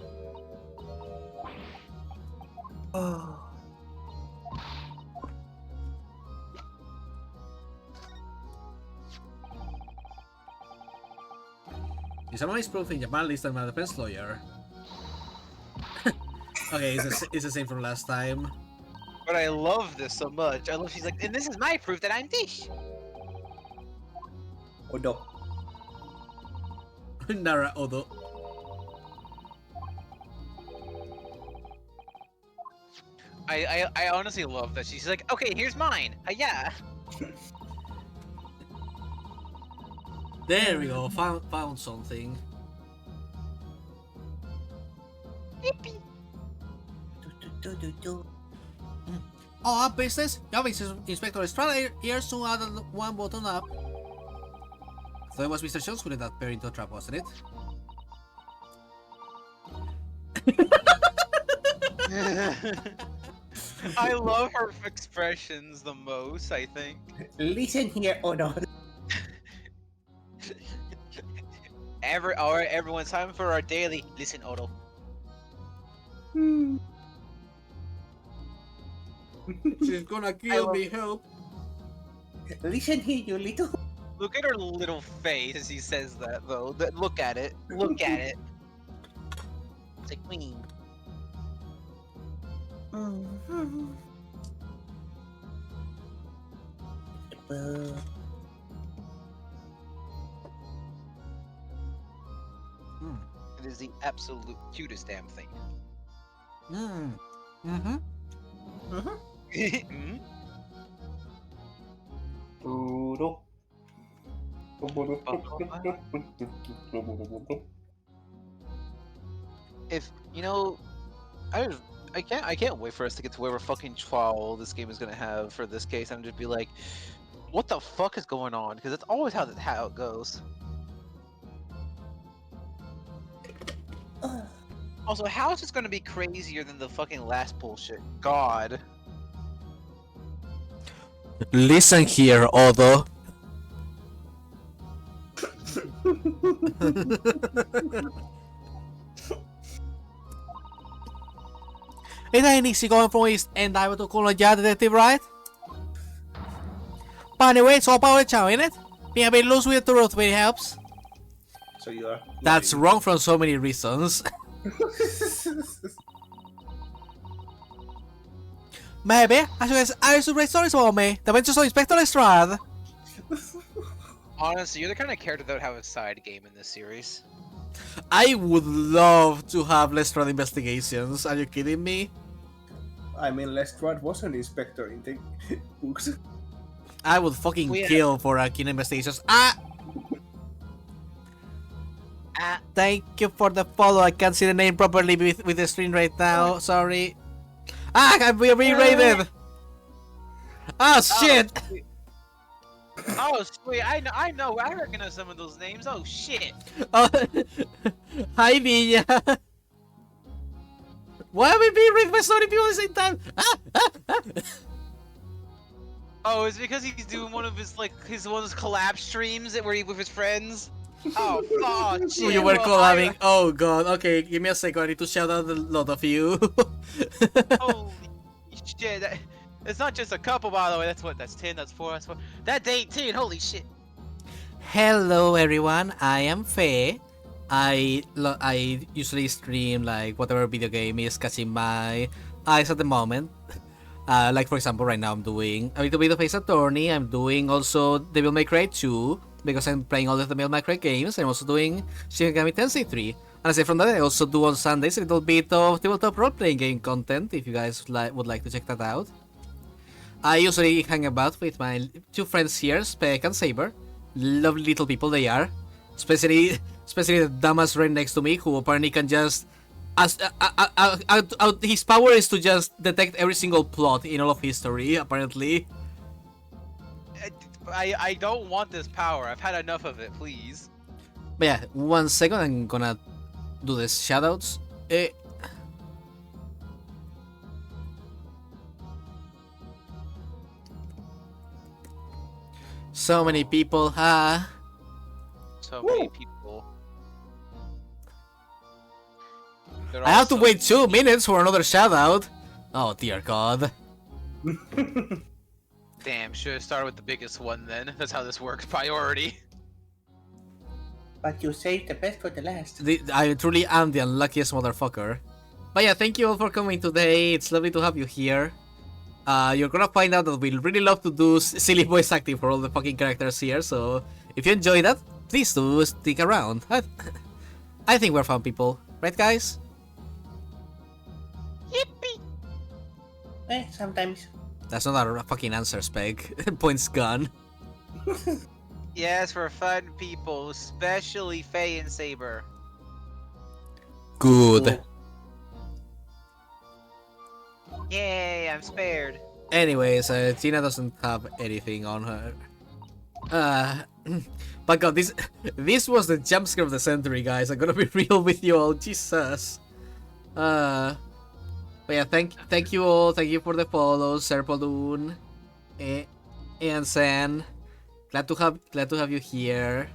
Oh. If someone is proof in Japan, list my defense lawyer. Okay, it's the same from last time. But I love this so much. I love she's like, and this is my proof that I'm Dish. Odo. Nara Odo. I honestly love that she's like, okay, here's mine. Yeah. There we go, found something. Yippee. Oh, up business? Young Inspector Estrada here soon added one button up. So it was Mr. Jones who let that pair into a trap, wasn't it? I love her expressions the most, I think. Listen here, Odo. Alright, everyone, time for our daily listen, Odo. She's gonna kill me, help. Listen here, you little. Look at her little face as he says that, though. Look at it. Look at it. It's like, queen. It is the absolute cutest damn thing. Mhm. Odo. If you know, I can't wait for us to get to whatever fucking trial this game is gonna have for this case. I'm just be like, what the fuck is going on? Because that's always how it goes. Also, how is this gonna be crazier than the fucking last bullshit? God. Listen here, Odo. It ain't easy going from East and I to call a detective, right? But anyway, it's all about the chow, ain't it? Being a bit loose with the truth when it helps. So you are. That's wrong for so many reasons. Maybe I should write stories about me. The Adventures of Inspector Lestrade. Honestly, you're the kind of character that would have a side game in this series. I would love to have Lestrade investigations. Are you kidding me? I mean, Lestrade was an inspector in the books. I would fucking We- kill for keen investigations. Thank you for the follow. I can't see the name properly with the screen right now. Sorry. I'm being raided. Oh shit. Oh, sweet. I know. I recognize some of those names. Oh, shit. Oh, hi, Nina. Why am I being raided by so many people at the same time? Oh, it's because he's doing one of his, like, one of his collab streams where he with his friends. Oh, fuck, shit. You were well, collabing. Oh god. Okay, give me a second. I need to shout out a lot of you. Holy shit. It's not just a couple, by the way. That's 10, that's 4, that's 4. That's 18. Holy shit. Hello everyone, I am Faye. I usually stream like whatever video game is catching my eyes at the moment. Like for example, right now I'm doing a little bit of Ace Attorney. I'm doing also Devil May Cry 2 because I'm playing all of the Devil May Cry games. I'm also doing Shin Megami Tensei 3. And aside from that, I also do on Sundays a little bit of tabletop role-playing game content. If you guys would like to check that out. I usually hang about with my two friends here, Spec and Saber. Lovely little people they are. Especially the dumbass right next to me, who apparently can just... his power is to just detect every single plot in all of history, apparently. I don't want this power. I've had enough of it, please. But yeah, 1 second, I'm gonna do the shoutouts. So many people, So many people. I have to wait 2 minutes for another shoutout. Oh dear god. Damn, should have started with the biggest one then. That's how this works. Priority. But you saved the best for the last. I truly am the unluckiest motherfucker. But yeah, thank you all for coming today. It's lovely to have you here. You're gonna find out that we really love to do silly voice acting for all the fucking characters here, so if you enjoy that, please do stick around. I think we're fun people, right guys? Yippee! Sometimes. That's not a fucking answer, Speg. Points gone. Yes, for fun people, especially Faye and Saber. Good. Yay, I'm spared. Anyways, Tina doesn't have anything on her. But god, this was the jump scare of the century, guys. I'm gonna be real with you all. Jesus. But yeah, thank you all. Thank you for the follows, Serpaldoon, and Sen. Glad to have you here.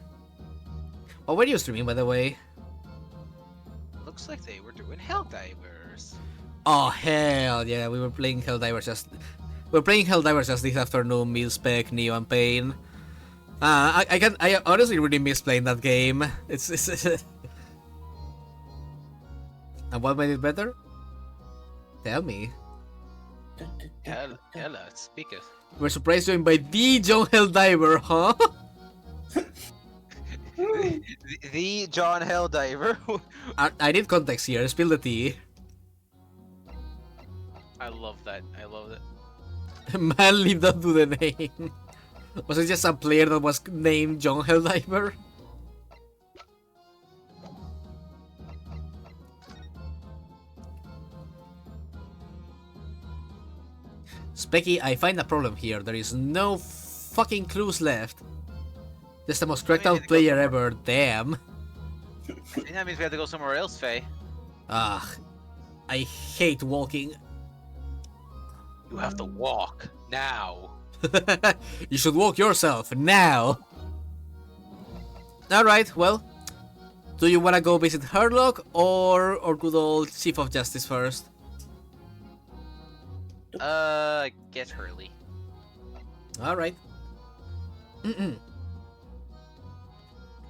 What were you streaming, by the way? Looks like they were doing Helldivers. Oh hell yeah, we were playing Helldivers just this afternoon. Me, Spec, Neo, and Pain. I honestly really miss playing that game. It's And what made it better? Tell me. Hella, speaketh. We're surprised joined by the John Helldiver, huh? The John Helldiver. I need context here. Spill the tea. I love that. I love it. Man lived up to the name. Was it just a player that was named John Helldiver? Specky, I find a problem here. There is no fucking clues left. Just the most cracked I mean, out they go player somewhere. ever, damn. I think that means we have to go somewhere else, Faye. Ugh. I hate walking. You have to walk now. You should walk yourself, now! Alright, well. Do you wanna go visit Herlock or good old Chief of Justice first? Get Hurley. Alright.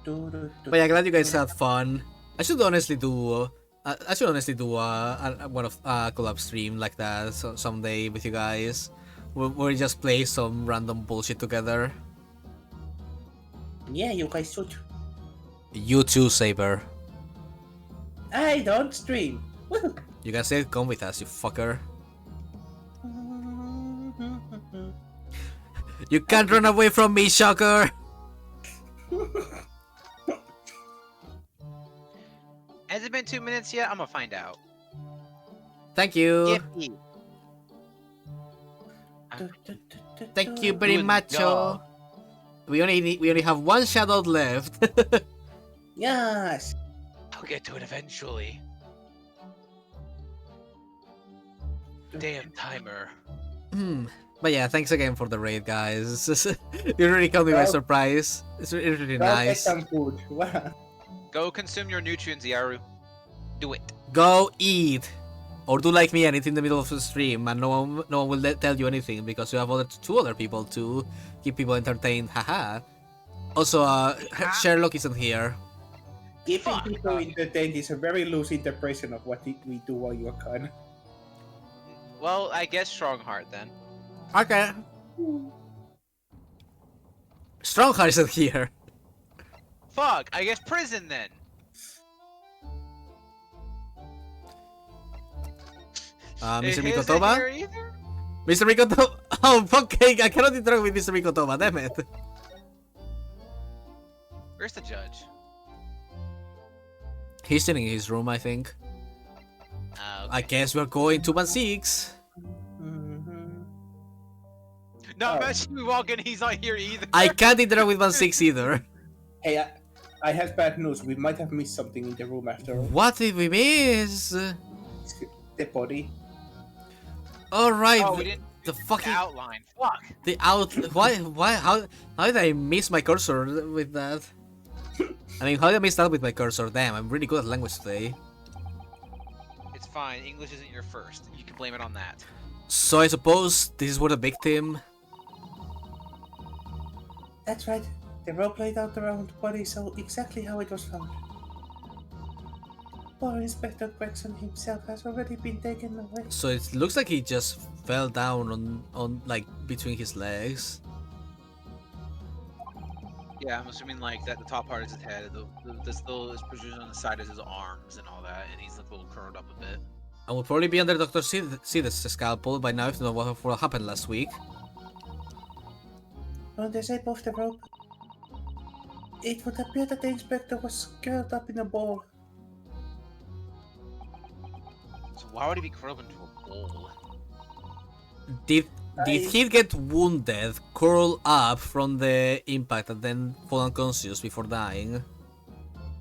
But yeah, glad you guys had fun. I should honestly do. One of collab stream like that someday with you guys, where we just play some random bullshit together. Yeah, you guys should. You too, Saber. I don't stream. Woohoo. You can say come with us, you fucker. You can't run away from me, shocker. Has it been 2 minutes yet? I'm gonna find out. Thank you. Yippee. Thank you very Good much. job. We only have one shadow left. Yes. I'll get to it eventually. Damn timer. But yeah, thanks again for the raid, guys. You really caught me by Go. surprise. It's really Go get nice. some food. Wow. Go consume your nutrients, Yaru. Do it. Go eat, or do like me and eat in the middle of the stream, and no one will tell you anything because you have two other people to keep people entertained. Haha. Also, Sherlock isn't here. Keeping Fuck. people entertained is a very loose interpretation of what we do while you're gone. Well, I guess Strongheart then. Okay. Strongheart isn't here. Fuck, I guess prison then. Mr. Isn't Mikotoba? here either? Mr. Mikotoba? Oh, fuck, I cannot interact with Mr. Mikotoba, damn it. Where's the judge? He's sitting in his room, I think. Okay. I guess we're going to 1-6. No, Oh. imagine we walk in, he's not here either. I can't interact with 1-6 either. Hey, I have bad news. We might have missed something in the room after all. What did we miss? The body. Alright, Oh, we didn't the do fucking... outline. Fuck. The out... Why, how did I miss my cursor with that? I mean, how did I miss that with my cursor? Damn, I'm really good at language today. It's fine. English isn't your first. You can blame it on that. So I suppose this is where the victim... That's right. The rope laid out around the body, so exactly how it was found. Poor Inspector Gregson himself has already been taken away. So it looks like he just fell down on like, between his legs. Yeah, I'm assuming like that the top part is his head, the still is protrusion on the side is his arms and all that, and he's like a little curled up a bit. I would probably be under Dr. Sid's scalpel by now if you know what happened last week. On the shape of the rope, it would appear that the inspector was curled up in a ball. So why would he be curled into a bowl? Did he get wounded, curl up from the impact, and then fall unconscious before dying?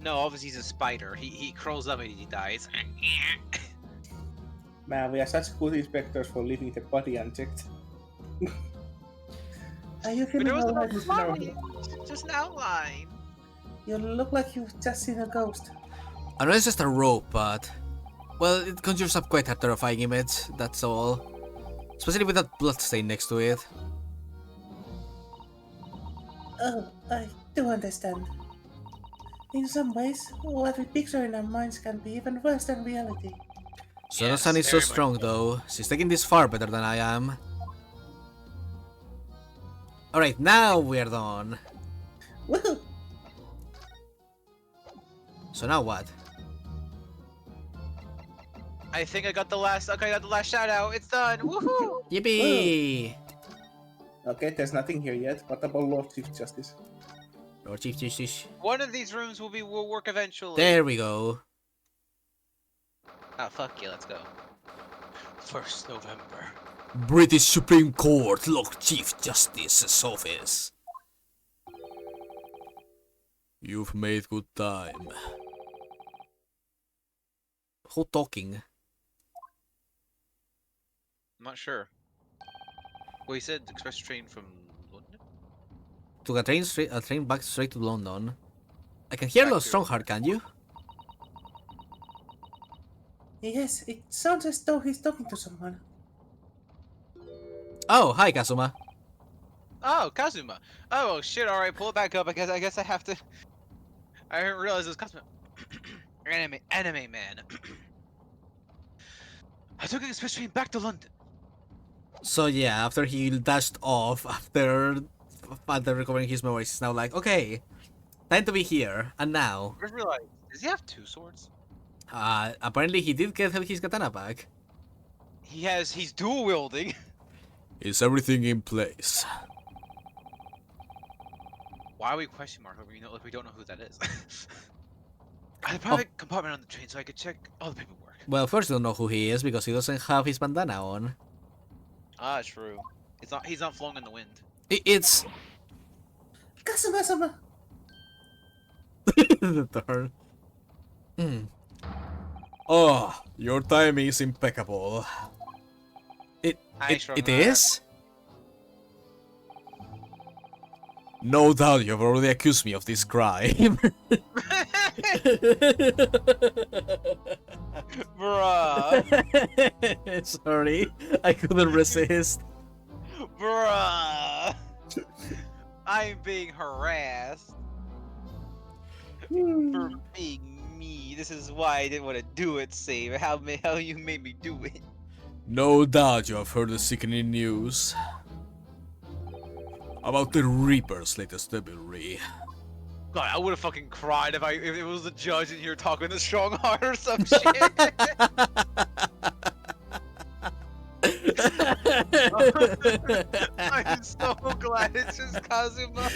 No, obviously he's a spider. He curls up and he dies. Man, we are such good inspectors for leaving the body unchecked. Are you But feeling it was alright, no Mr. funny. Naruto? Just an outline. You look like you've just seen a ghost. I know it's just a rope, but... Well, it conjures up quite a terrifying image, that's all. Especially with that blood stain next to it. Oh, I do understand. In some ways, what we picture in our minds can be even worse than reality. Sono-san is so very much strong, though. She's taking this far better than I am. Alright, now we're done. Woohoo! So now what? I think I got the last. Okay, I got the last shout out. It's done. Woohoo! Yippee! Okay, there's nothing here yet. What about Lord Chief Justice? Lord Chief Justice. One of these rooms will work eventually. There we go. Oh fuck yeah, let's go. 1st November. British Supreme Court, Lord Chief Justice's office. You've made good time. Who talking? I'm not sure. Well, he said express train from London. Took a train back straight to London. I can hear Back Lord to- Strongheart, can you? Yes, it sounds as though he's talking to someone. Oh, hi Kazuma. Oh, Kazuma. Oh shit! All right, pull it back up. I guess I have to. I didn't realize it was Kazuma. anime man. I took an express train back to London. So yeah, after he dashed off after recovering his memories, he's now like, okay, time to be here. And now, I just realized. Does he have two swords? apparently he did get his katana back. He's dual wielding. Is everything in place? Why are we question mark? Like we don't know who that is. I have a private compartment on the train so I could check all the paperwork. Well, first you don't know who he is because he doesn't have his bandana on. Ah, true. He's not flowing in the wind. It's Kazuma-sama! the turn. Oh, your timing is impeccable. It is? No doubt you've already accused me of this crime. Bruh. Sorry, I couldn't resist. Bruh. I'm being harassed Hmm. for being me. This is why I didn't want to do it, Save. How you made me do it. No doubt you have heard the sickening news about the Reaper's latest devilry. God, I would have fucking cried if it was the judge in here talking to Strongheart or some shit. I'm so glad it's just Kazuma.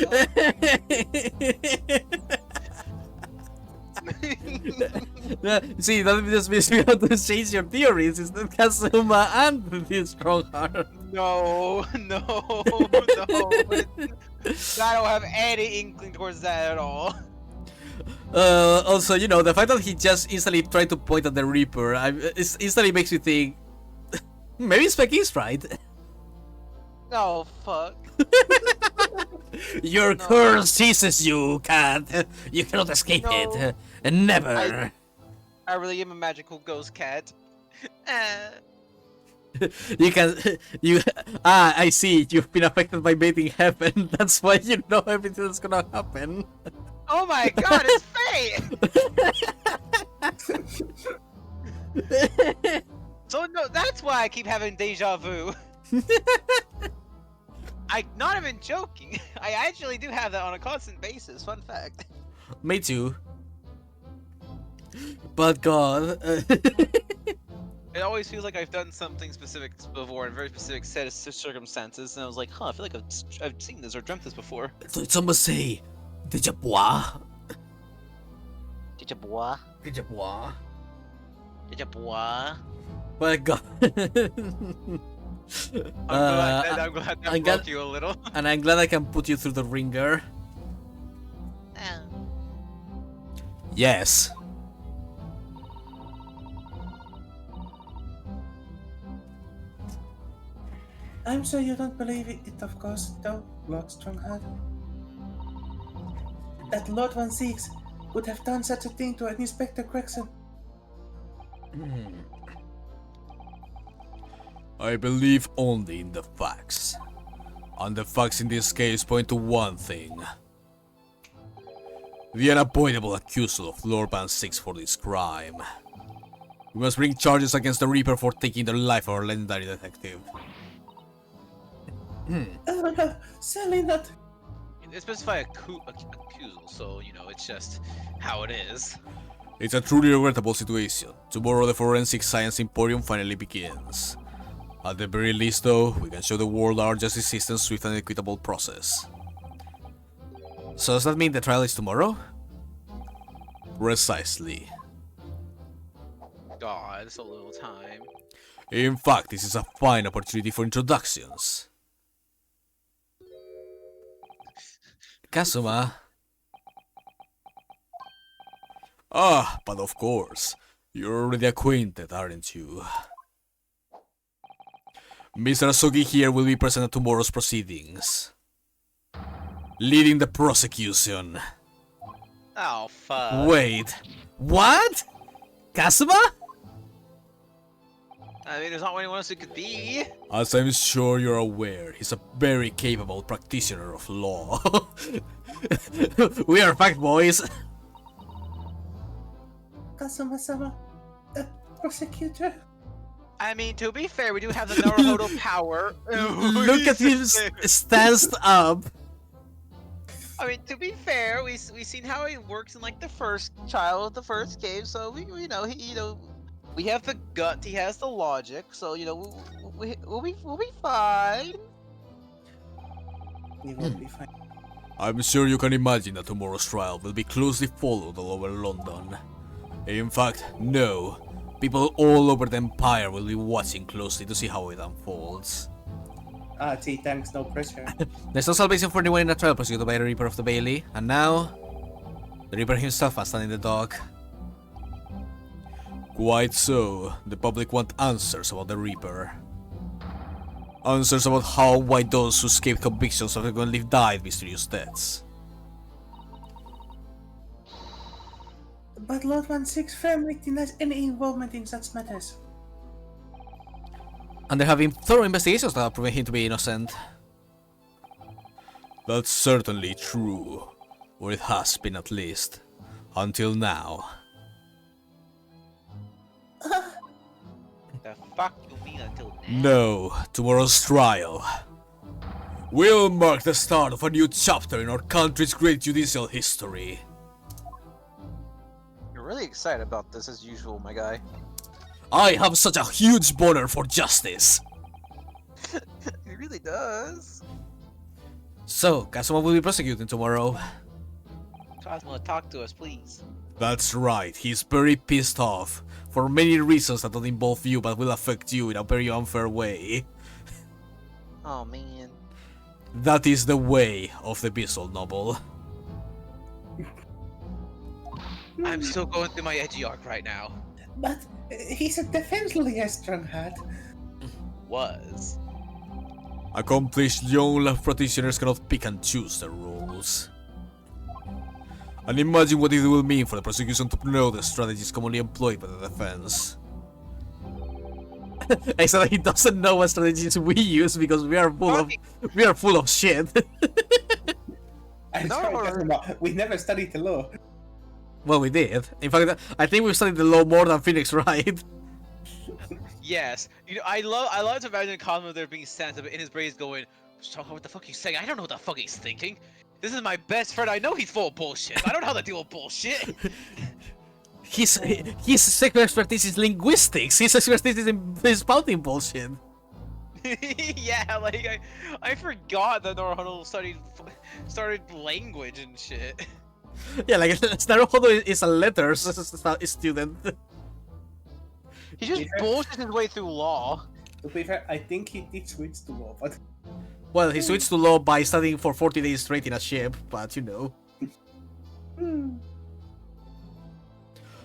See, that just means we have to change your theories. It's not Kazuma and the Strongheart. No. I don't have any inkling towards that at all. Also, you know, the fact that he just instantly tried to point at the Reaper, it instantly makes me think, maybe Spec is right. Oh, fuck. Your No. curse seizes you, cat. You cannot escape No. it. Never. I really am a magical ghost cat. You can. I see. You've been affected by mating heaven. That's why you know everything that's gonna happen. Oh my god, it's fate! So no, that's why I keep having deja vu. I'm not even joking. I actually do have that on a constant basis. Fun fact. Me too. But God. It always feels like I've done something specific before in a very specific set of circumstances, and I was like, huh, I feel like I've seen this or dreamt this before. So did someone say déjà vu? Déjà vu? Déjà vu? Déjà vu? My God. I'm glad that I'm broke glad- you a little. And I'm glad I can put you through the ringer. Yes. I'm sure you don't believe it, of course, though, Lord Strongheart. That Lord Van Six would have done such a thing to an Inspector Gregson. I believe only in the facts. And the facts in this case point to one thing. The unavoidable accusal of Lord Van Six for this crime. We must bring charges against the Reaper for taking the life of our legendary detective. Oh no, certainly not. It specify accusal, so you know it's just how it is. It's a truly regrettable situation. Tomorrow the Forensic Science Emporium finally begins. At the very least though, we can show the world our justice system's swift and equitable process. So does that mean the trial is tomorrow? Precisely. God, so little time. In fact, this is a fine opportunity for introductions. Kazuma. Ah, but of course. You're already acquainted, aren't you? Mr. Asogi here will be present at tomorrow's proceedings. Leading the prosecution. Oh fuck. Wait, what? Kazuma? I mean, there's not anyone else it could be. As I'm sure you're aware, he's a very capable practitioner of law. We are fact boys. Kazuma-sama, the prosecutor. I mean, to be fair, we do have the Naruhodo power. Look at him stands up. I mean, to be fair, we seen how he works in like the first child, the first game. So we know we have the gut. He has the logic. So we'll be fine. We will be fine. I'm sure you can imagine that tomorrow's trial will be closely followed all over London. In fact, no. People all over the Empire will be watching closely to see how it unfolds. Ah, gee, thanks, no pressure. There's no salvation for anyone in a trial prosecuted by the Reaper of the Bailey, and now, the Reaper himself must stand in the dock. Quite so. The public want answers about the Reaper. Answers about how, why those who escaped convictions of the gun live died mysterious deaths. But Lord 1-6 firmly denies any involvement in such matters. And there have been thorough investigations that have proven him to be innocent. That's certainly true. Or it has been at least. Until now. The fuck you mean until now? No, tomorrow's trial will mark the start of a new chapter in our country's great judicial history. You're really excited about this as usual, my guy. I have such a huge boner for justice. He really does. So, Kazuma will be prosecuting tomorrow. Cosmo, talk to us, please. That's right, he's very pissed off. For many reasons that don't involve you but will affect you in a very unfair way. Oh man. That is the way of the Bissell novel. I'm still going through my edgy arc right now. But he's a defensively a strong hat. Was. Accomplished young love practitioners cannot pick and choose their roles. And imagine what it will mean for the prosecution to know the strategies commonly employed by the defense. Except he doesn't know what strategies we use because we are full of shit. I'm No, sorry, or- Kazuma, we never studied the law. Well, we did. In fact, I think we've studied the law more than Phoenix, right? Yes. I love to imagine Cosmo there being sensitive in his brain is going, what the fuck he's saying? I don't know what the fuck he's thinking. This is my best friend. I know he's full of bullshit. I don't know how to deal with bullshit. His secret expertise is linguistics. His expertise is in spouting bullshit. Yeah, like I forgot that Naruhodo started language and shit. Yeah, like Naruhodo is a letters student. He just bullshit his way through law. To be fair, I think he did switch to law, but... Well, he switched to law by studying for 40 days straight in a ship, but you know.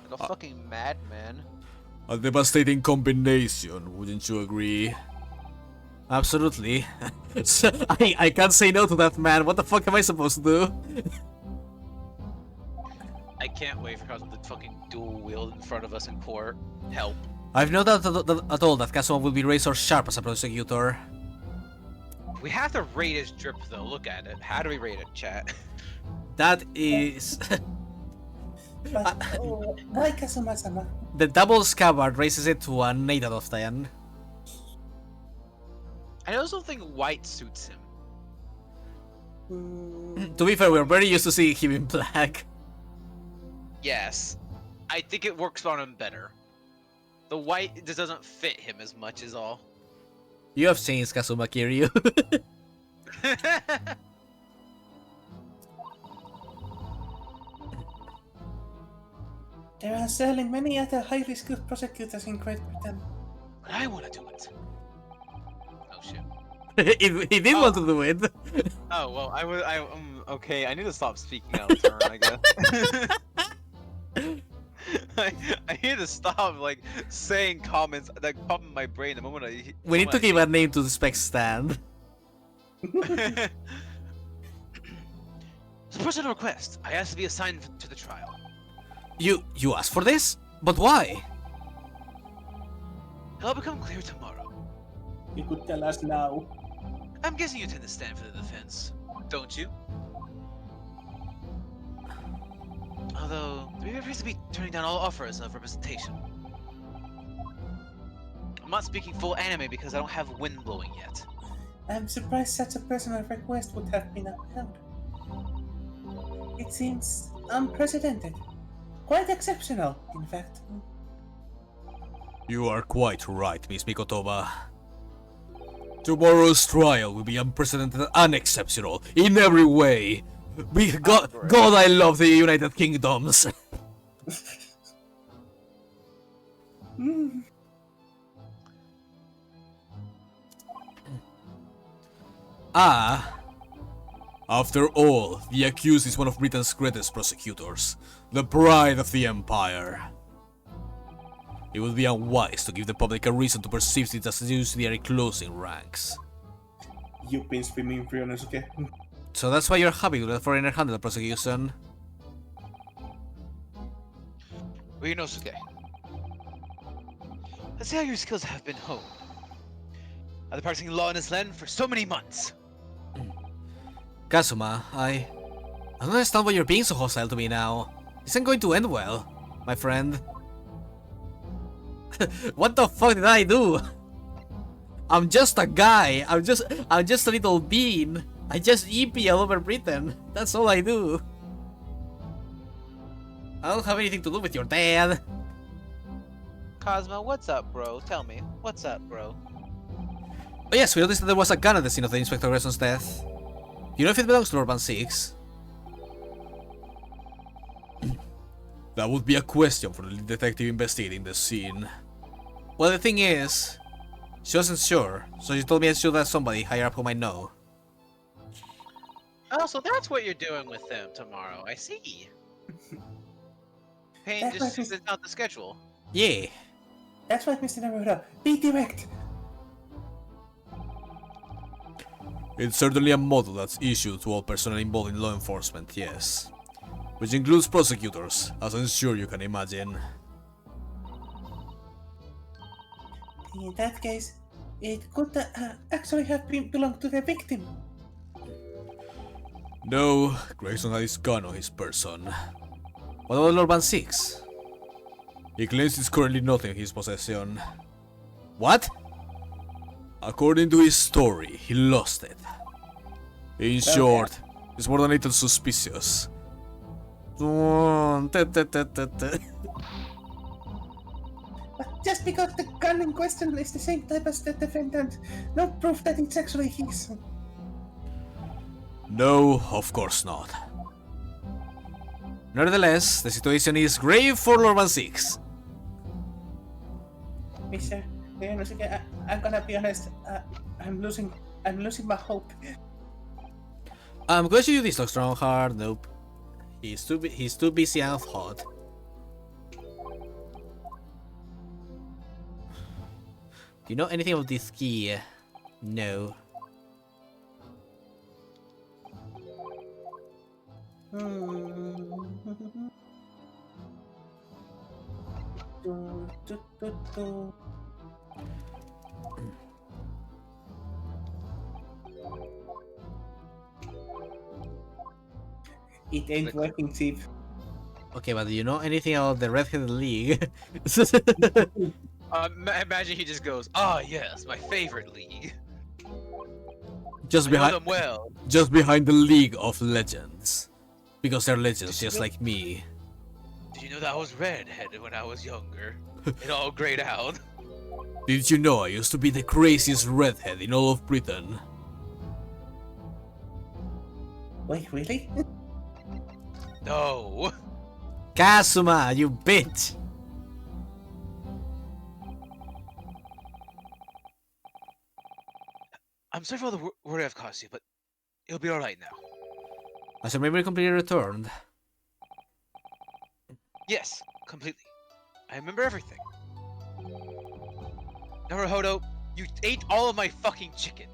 Like a fucking madman. A devastating combination, wouldn't you agree? Absolutely. I can't say no to that man. What the fuck am I supposed to do? I can't wait for Cosmo to fucking dual wield in front of us in court. Help. I've no doubt at all that Kazuma will be razor sharp as a prosecutor. We have to rate his drip though. Look at it. How do we rate it, chat? That is... But, why Kazuma-sama? The double scabbard raises it to an 8 out of 10. I also think white suits him. To be fair, we're very used to seeing him in black. Yes. I think it works on him better. The white just doesn't fit him as much as all. You have changed, Kazuma Kiryu. There are certainly many other highly skilled prosecutors in Great Britain. but I want to do it. Oh shit. he did want to do it. Oh well, okay. I need to stop speaking out of turn, I guess. I need to stop like saying comments that pop in my brain the moment I. We need to give a name to the spec stand. As a personal request, I asked to be assigned to the trial. You asked for this? But why? It'll become clear tomorrow. You could tell us now. I'm guessing you tend to stand for the defense, don't you? Although, there appears to be turning down all offers of representation. I'm not speaking full anime because I don't have wind blowing yet. I'm surprised such a personal request would have been upheld. It seems unprecedented. Quite exceptional, in fact. You are quite right, Miss Mikotoba. Tomorrow's trial will be unprecedented and unexceptional in every way. God, I love the United Kingdoms. After all, the accused is one of Britain's greatest prosecutors, the pride of the Empire. It would be unwise to give the public a reason to perceive it as judiciary closing ranks. You've been swimming free, Ryonosuke. So that's why you're happy to let a foreigner handle the prosecution? Ryonosuke, let's see how your skills have been honed. I've been practicing law in this land for so many months. Kazuma, I don't understand why you're being so hostile to me now. This isn't going to end well, my friend. What the fuck did I do? I'm just a guy. I'm just a little bean. I just EP all over Britain. That's all I do. I don't have anything to do with your dad. Cosmo, what's up, bro? Tell me, what's up, bro? Oh yes, we noticed that there was a gun at the scene of the Inspector Grayson's death. Do you know if it belongs to Urban 6? That would be a question for the lead detective investigating the scene. Well, the thing is, she wasn't sure, so she told me I should ask somebody higher up whom I know. Oh, so that's what you're doing with them tomorrow. I see. Payne That's just what sent out the schedule. Yeah. That's right, Mr. Naruto. Be direct. It's certainly a motto that's issued to all personnel involved in law enforcement, yes. Which includes prosecutors, as I'm sure you can imagine. In that case, it could actually have belonged to the victim. No, Grayson had his gun on his person. What about Urban 6? He claims it's currently not in his possession. What? According to his story, he lost it. In short, it's more than a little suspicious. But just because the gun in question is the same type as the defendant, no proof that it's actually his. No, of course not. Nevertheless, the situation is grave for Urban 6. Mr. Ryonosuke, I'm gonna be honest. I'm losing my hope. Question you this, Lock Strongheart? Nope. He's too busy and hot. Do you know anything about this key? No. It ain't working, Chief. Okay, but do you know anything about the Red-Headed League? Imagine he just goes, "Ah, yes, my favorite league. just I know behind, them well." just behind the League of Legends, because they're legends just like me. Did you know that I was redheaded when I was younger? It all grayed out. Did you know I used to be the craziest redhead in all of Britain? Wait, really? No. Kazuma, you bitch! I'm sorry for all the worry I've caused you, but it'll be alright now. Has your memory completely returned? Yes, completely. I remember everything. Naruhodo, you ate all of my fucking chicken.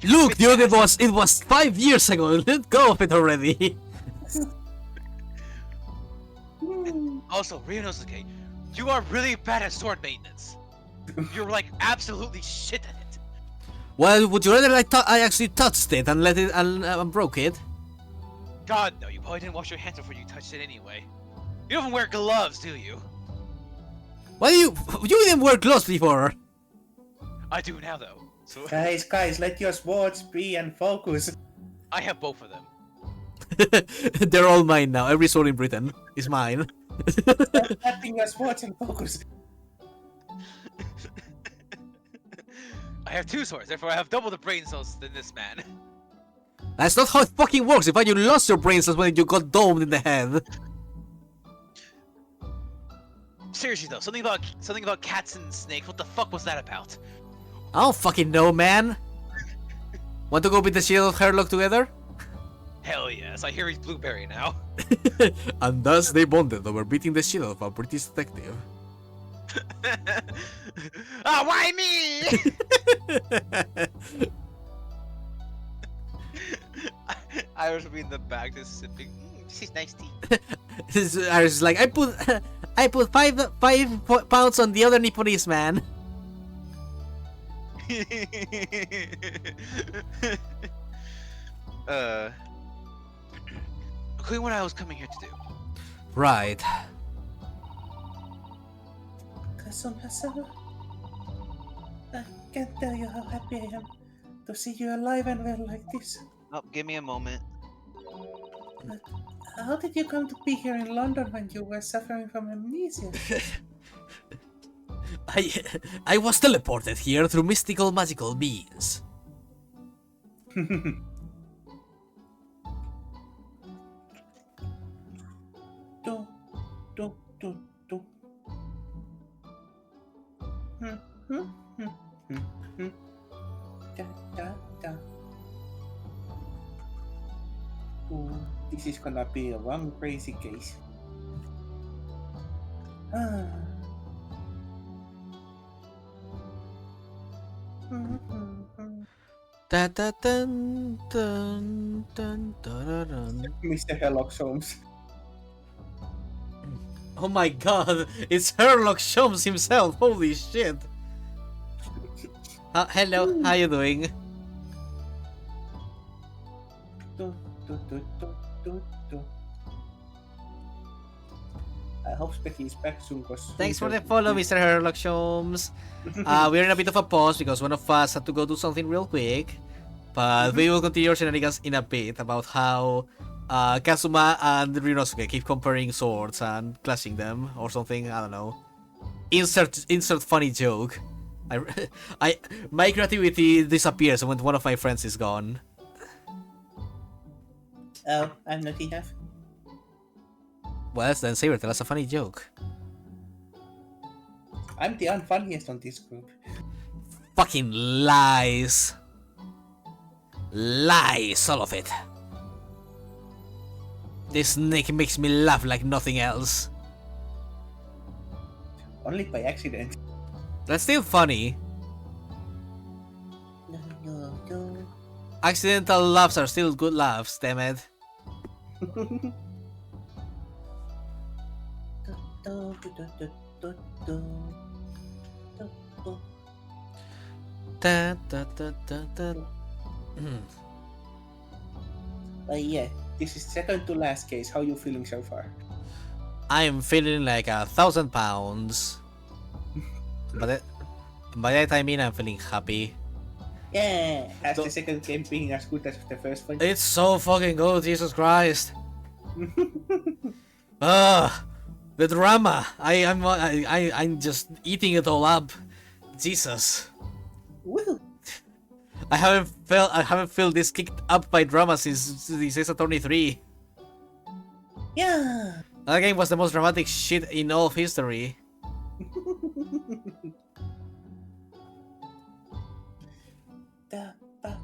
You Look, bitch dude, ass. it was 5 years ago. Let go of it already. Also, Ryunosuke, you are really bad at sword maintenance. You're like absolutely shit at it. Well, would you rather I actually touched it and let it and broke it? God, no, you probably didn't wash your hands before you touched it anyway. You don't even wear gloves, do you? Why you didn't wear gloves before? I do now, though. So Guys, let your swords be and focus. I have both of them. They're all mine now. Every sword in Britain is mine. Letting your swords and focus. I have 2 swords, therefore I have double the brain cells than this man. That's not how it fucking works. If you lost your brain cells when you got domed in the head. Seriously though, something about cats and snakes. What the fuck was that about? I don't fucking know, man. Want to go beat the shit out of Herlock together? Hell yes, I hear he's blueberry now. And thus they bonded over beating the shit out of a British detective. Ah, why me? I was in the back just sipping. This is nice tea. I was like, I put 5 pounds on the other Nipponese man. Including what I was coming here to do. Right. Kazuma-sama, I can't tell you how happy I am to see you alive and well like this. Oh, give me a moment. How did you come to be here in London when you were suffering from amnesia? I was teleported here through mystical magical means. do, do, do, do. Da, da, da. Ooh, this is gonna be a one crazy case. Ah. Da da dun dun dun da dun. Mr. Sherlock Holmes. Oh my god, it's Herlock Sholmes himself, holy shit. Hello, how you doing? Do, do, do, do, do, do. I hope Specky is back soon. Thanks for the follow, Mr. Herlock Sholmes. We're in a bit of a pause because one of us had to go do something real quick. But we will continue our shenanigans in a bit about how Kazuma and Ryunosuke keep comparing swords and clashing them or something, I don't know. Insert funny joke. My creativity disappears when one of my friends is gone. Oh, I'm not enough. Well, then Saber, tell us a funny joke. I'm the unfunniest on this group. Fucking lies. Lies, all of it. This Nick makes me laugh like nothing else. Only by accident. That's still funny. No, no, no. Accidental laughs are still good laughs, damn it. Da, da, da, da, da. Yeah, this is second to last case. How you feeling so far? I'm feeling like 1,000 pounds. But by that I mean I'm feeling happy. Yeah, has the second game being as good as the first one? It's so fucking good, Jesus Christ. The drama. I'm just eating it all up. Jesus. Woo! I haven't felt this kicked up by drama since this Ep.23. Yeah. That game was the most dramatic shit in all of history. Da, ba,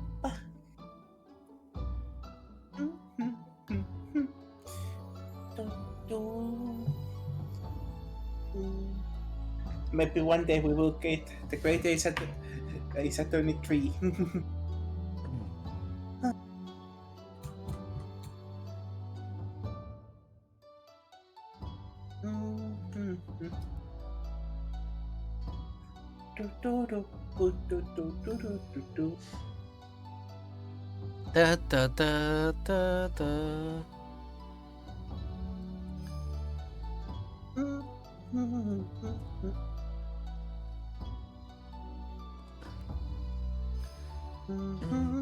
maybe one day we will get the great Ace Attorney 3. Da, da, da, da, da.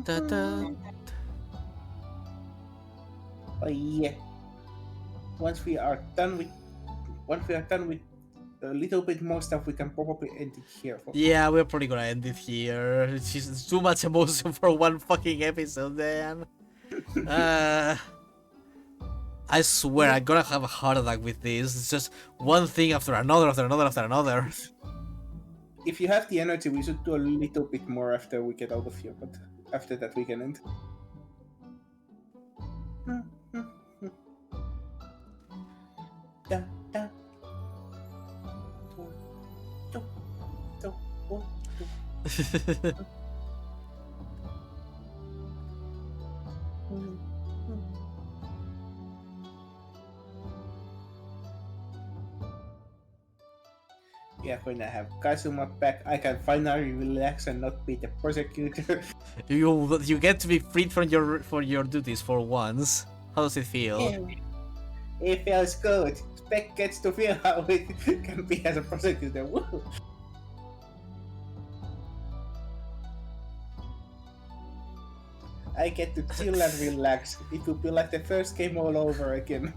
Da, da. Oh yeah. Once we are done with a little bit more stuff, we can probably end it here. Yeah, we're probably gonna end it here. It's just too much emotion for one fucking episode, man. I swear I'm gonna have a heart attack with this. It's just one thing after another, after another, after another. If you have the energy, we should do a little bit more after we get out of here, but after that we can end. Da, da. Do, do, do, do. Yeah, when I have Kazuma back, I can finally relax and not be the prosecutor. you get to be freed from your duties for once. How does it feel? Yeah. It feels good. Spec gets to feel how it can be as a prosecutor. Woo. I get to chill and relax. It will be like the first game all over again.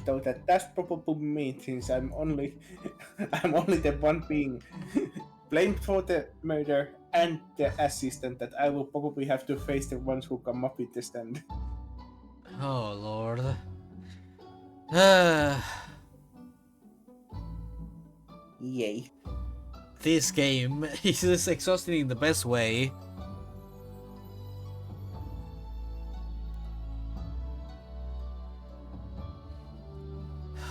Though that does probably mean, since I'm only the one being blamed for the murder and the assistant, that I will probably have to face the ones who come up with the stand. Oh lord. Yay. This game is exhausting in the best way.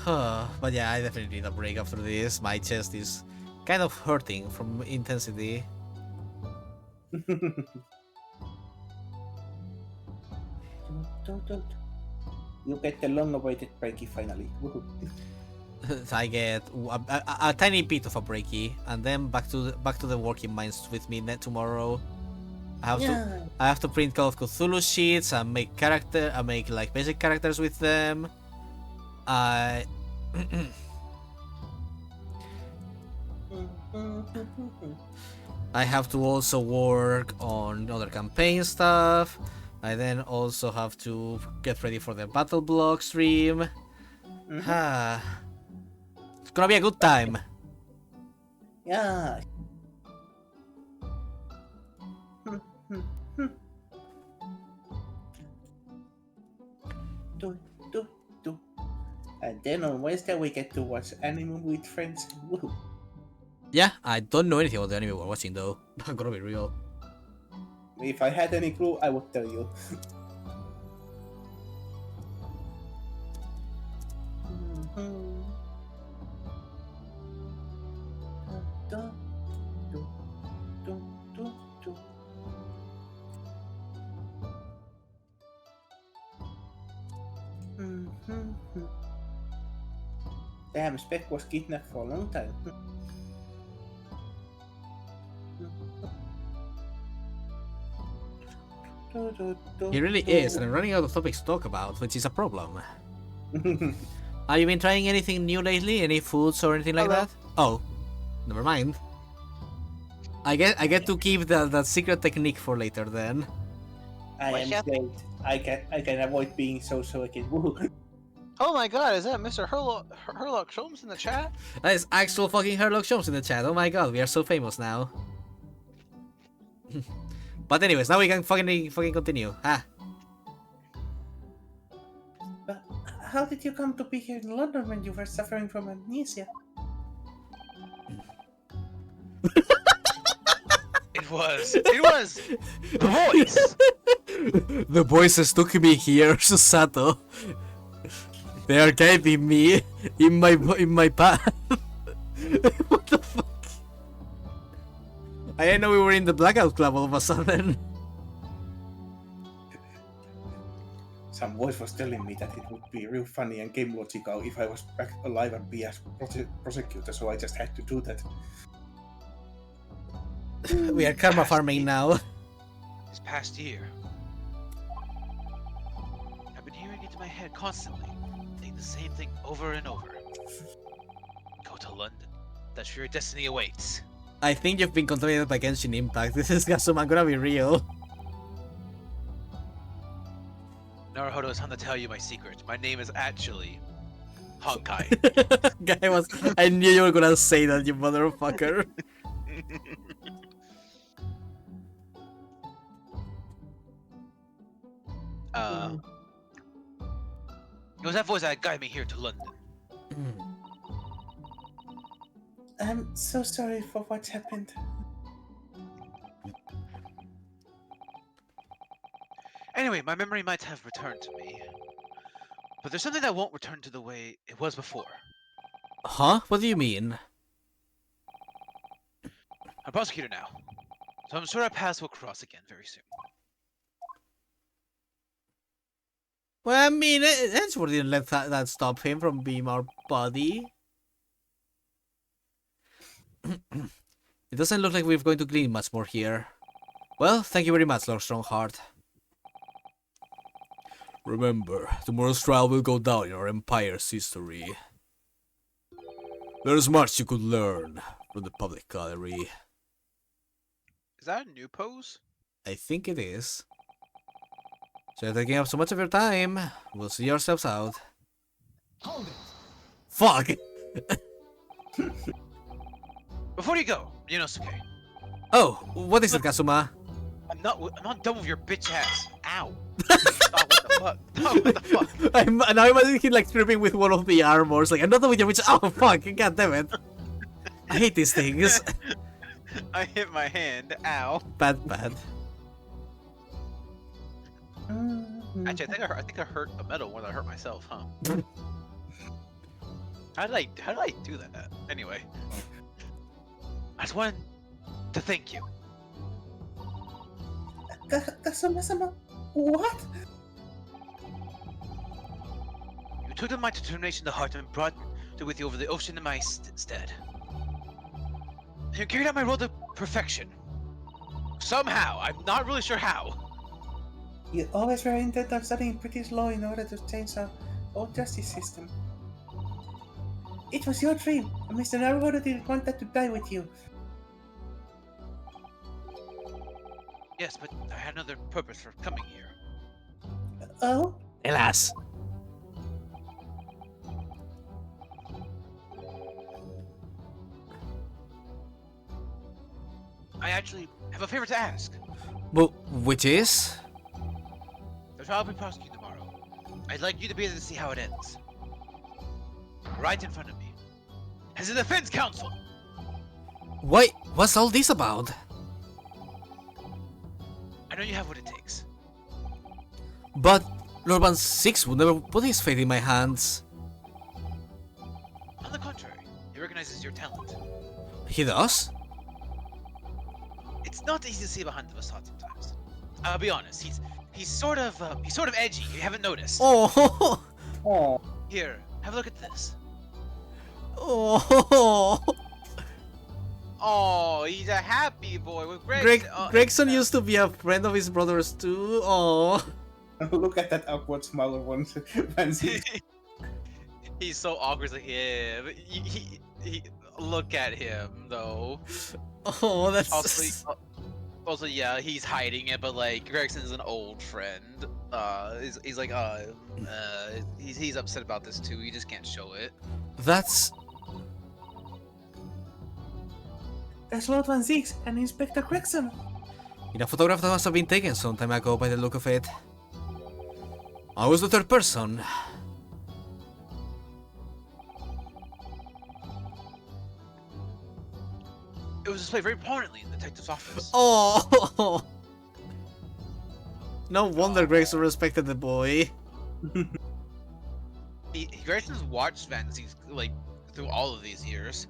But yeah, I definitely need a break after this. My chest is kind of hurting from intensity. You get the long-awaited breaky finally. Woohoo. I get a tiny bit of a breaky, and then back to the working minds with me tomorrow. I have to print Call of Cthulhu sheets and make like basic characters with them. I have to also work on other campaign stuff. I then also have to get ready for the Battle Block stream. It's gonna be a good time. Yeah. And then on Wednesday we get to watch anime with friends. Woohoo. Yeah, I don't know anything about the anime we're watching though. I'm gonna be real. If I had any clue, I would tell you. Damn, Spec was kidnapped for a long time. He really is, and I'm running out of topics to talk about, which is a problem. Have you been trying anything new lately? Any foods or anything like that? Oh, never mind. I get to keep that secret technique for later then. I am saved. I can avoid being so again. Woohoo. Oh my god, is that Mr. Herlock Sholmes in the chat? That is actual fucking Herlock Sholmes in the chat. Oh my god, we are so famous now. But anyways, now we can fucking continue. But how did you come to be here in London when you were suffering from amnesia? was. It was the voice. The voices took me here, Susato. They are guiding me in my path. What the fuck? I didn't know we were in the Blackout Club all of a sudden. Some voice was telling me that it would be real funny and game logical if I was back alive and be as prosecutor, so I just had to do that. We are karma farming now. This past year, I've been hearing it in my head constantly, saying the same thing over and over. Go to London. That's where your destiny awaits. I think you've been contaminated by Genshin Impact. This is Gasuma gonna be real. Naruhodo is time to tell you my secret. My name is actually Honkai. I knew you were gonna say that, you motherfucker. It was that voice that guided me here to London. I'm so sorry for what happened. Anyway, my memory might have returned to me. But there's something that won't return to the way it was before. Huh? What do you mean? I'm a prosecutor now. So I'm sure our paths will cross again very soon. Well, I mean, Edgeworth didn't let that stop him from being our buddy. It doesn't look like we're going to glean much more here. Well, thank you very much, Lord Strongheart. Remember, tomorrow's trial will go down in our Empire's history. There's much you could learn from the public gallery. Is that a new pose? I think it is. So you're taking up so much of your time. We'll see ourselves out. Hold it. Fuck! Before you go, Yonosuke, Oh, what is it, Kazuma? I'm not done with your bitch ass. Ow. Stop, what the fuck? No, what the fuck? Now I'm imagining him like tripping with one of the armors. Like, I'm not done with your witch. Oh, fuck. God damn it. I hate these things. I hit my hand. Ow. Bad, bad. Actually, I think I hurt a metal more than I hurt myself, huh? How did I do that? Anyway, I just wanted to thank you. Kasuma-sama, what? You took my determination to heart and brought it with you over the ocean in my stead. You carried out my role to perfection. Somehow, I'm not really sure how. You always were intent on studying British law in order to change our old justice system. It was your dream, and Mr. Naruhodo didn't want that to die with you. Yes, but I had another purpose for coming here. Oh? Alas. I actually have a favor to ask. Well, which is? The trial will be prosecuted tomorrow. I'd like you to be able to see how it ends. Right in front of me. As a defense counsel! Wait, what's all this about? I know you have what it takes. But Lord Van Six would never put his fate in my hands. On the contrary, he recognizes your talent. He does? It's not easy to see behind the facade sometimes. I'll be honest, he's sort of edgy. You haven't noticed. Oh, Oh. Here, have a look at this. oh. oh, he's a happy boy with Gregson. Gregson used to be a friend of his brother's too. Oh. Look at that awkward smile of one fancy. He's so awkward. Like, yeah, but he look at him though. Oh, that's Also, yeah, he's hiding it, but like Gregson's an old friend. He's like, he's upset about this too. He just can't show it. that's That's Lord Van Zix and Inspector Gregson. in a photograph that must have been taken some time ago by the look of it. I was the third person. It was displayed very prominently in the detective's office. Oh! No wonder Grayson respected the boy. Grayson's watched fantasies like through all of these years.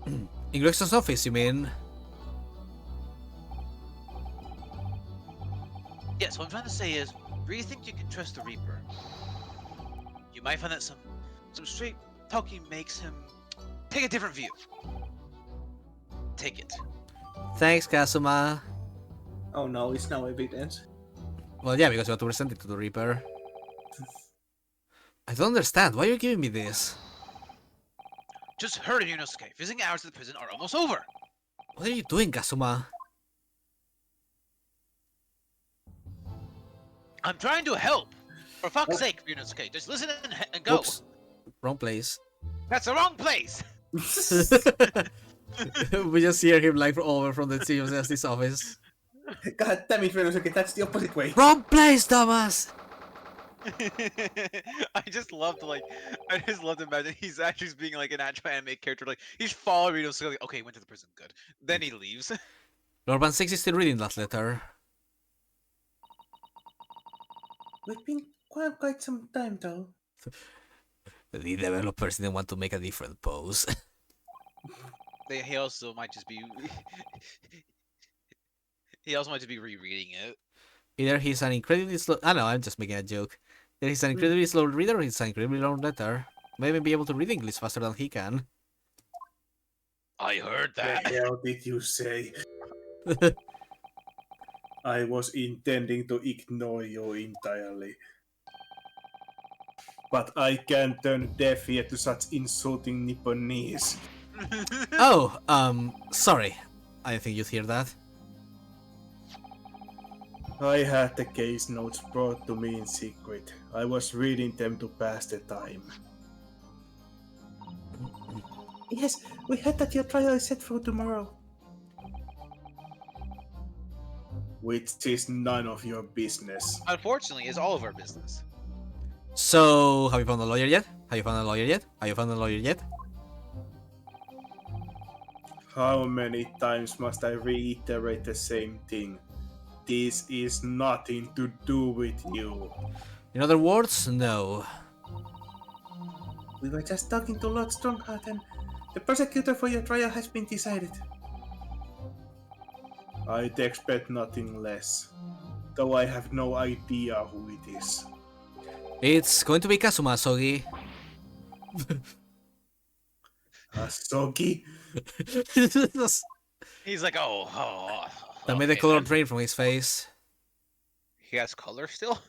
In Grayson's office, you mean? Yes, what I'm trying to say is, do you think you can trust the Reaper? You might find that some straight talking makes him take a different view. Take it. Thanks, Kazuma. Oh no, it's now evidence. Well, yeah, because you have to present it to the Reaper. I don't understand. Why are you giving me this? Just heard of Yunosuke. Visiting hours at the prison are almost over. What are you doing, Kazuma? I'm trying to help. For fuck's sake, Yunosuke, just listen and go. Oops. Wrong place. That's the wrong place. We just hear him like over from the Chief of Justice office. God damn it, Renosuke, that's the opposite way. Wrong place, Thomas! I just love to imagine he's actually being like an actual anime character. Like he's following Yunosuke. Like, okay, he went to the prison. Good. Then he leaves. Lord Van 6 is still reading that letter. We've been quite some time though. The developers didn't want to make a different pose. He also might just be. He also might just be rereading it. Either he's an incredibly slow... I know, I'm just making a joke. Either he's an incredibly slow reader or he's an incredibly long letter. Maybe be able to read English faster than he can. I heard The that. hell did you say? I was intending to ignore you entirely. But I can't turn deaf ear to such insulting Nipponese. Oh, sorry. I didn't think you'd hear that. I had the case notes brought to me in secret. I was reading them to pass the time. Yes, we heard that your trial is set for tomorrow. Which is none of your business. Unfortunately, it's all of our business. So, have you found a lawyer yet? Have you found a lawyer yet? Have you found a lawyer yet? How many times must I reiterate the same thing? This is nothing to do with you. In other words, no. We were just talking to Lord Strongheart and the prosecutor for your trial has been decided. I'd expect nothing less, though I have no idea who it is. It's going to be Kazuma, Sogi. Asogi? He's like, oh. That made the okay color then. drain from his face. He has color still.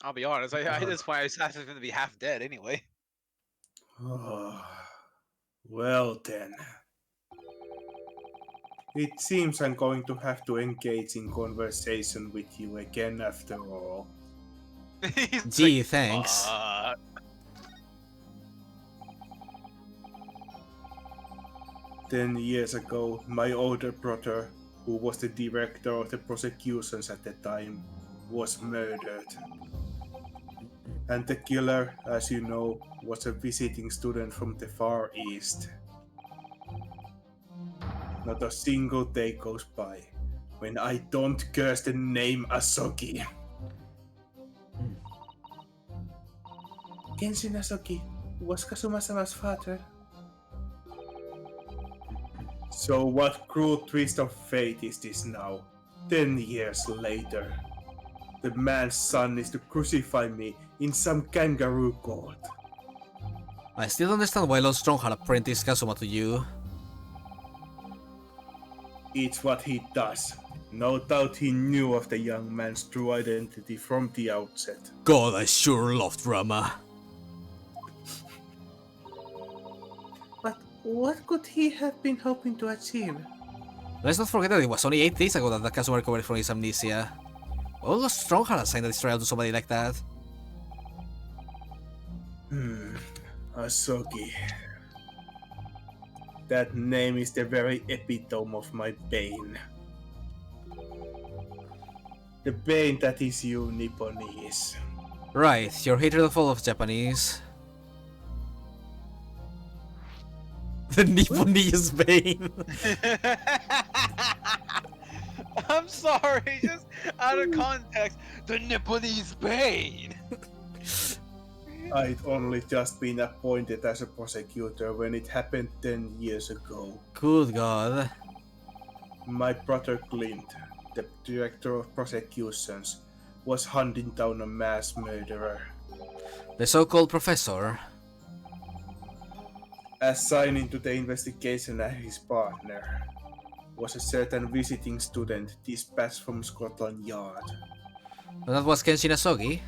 I'll be honest. At this point, I just have him to be half dead anyway. Well then. It seems I'm going to have to engage in conversation with you again after all. He's Gee, like, thanks. 10 years ago, my older brother, who was the director of the prosecutions at the time, was murdered. And the killer, as you know, was a visiting student from the Far East. Not a single day goes by when I don't curse the name Asogi. Kenshin Asogi was Kazuma-sama's father. So what cruel twist of fate is this now? 10 years later. The man's son is to crucify me in some kangaroo court. I still don't understand why Lord Strongheart apprenticed Kazuma to you. It's what he does. No doubt he knew of the young man's true identity from the outset. God, I sure love drama. But what could he have been hoping to achieve? Let's not forget that it was only 8 days ago that Kazuma recovered from his amnesia. All Lord Strongheart assigned this trial to somebody like that. Asogi. That name is the very epitome of my pain. The pain that is you, Nipponese. Right, your hatred of all of Japanese. The Nipponese Bane. I'm sorry, just out of context. The Nipponese Bane. I'd only just been appointed as a prosecutor when it happened 10 years ago. Good God. My brother Clint, the director of prosecutions, was hunting down a mass murderer. The so-called professor. Assigning to the investigation as his partner was a certain visiting student dispatched from Scotland Yard. That was Kenshi Nasogi.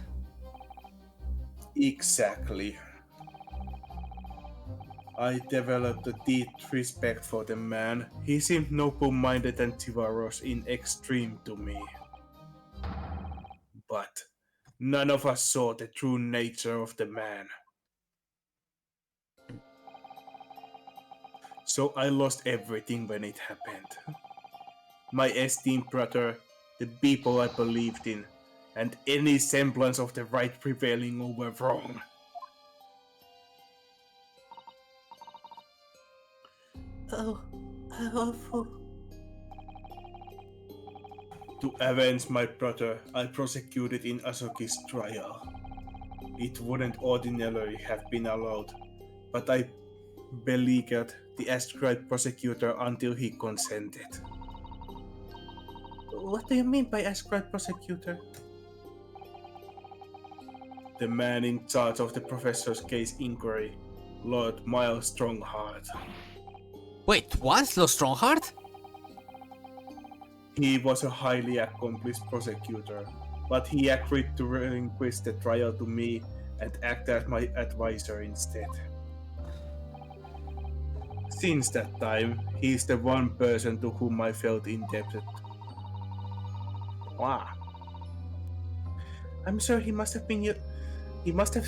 Exactly. I developed a deep respect for the man. He seemed noble-minded and chivalrous in extreme to me. But none of us saw the true nature of the man. So I lost everything when it happened. My esteemed brother, the people I believed in, and any semblance of the right prevailing over wrong. Oh, how awful. To avenge my brother, I prosecuted in Asoki's trial. It wouldn't ordinarily have been allowed, but I beleaguered the ascribed prosecutor until he consented. What do you mean by ascribed prosecutor? The man in charge of the professor's case inquiry, Lord Miles Strongheart. Wait, what? Lo Strongheart? He was a highly accomplished prosecutor, but he agreed to relinquish the trial to me and act as my advisor instead. Since that time, he is the one person to whom I felt indebted. Wow. I'm sure he must have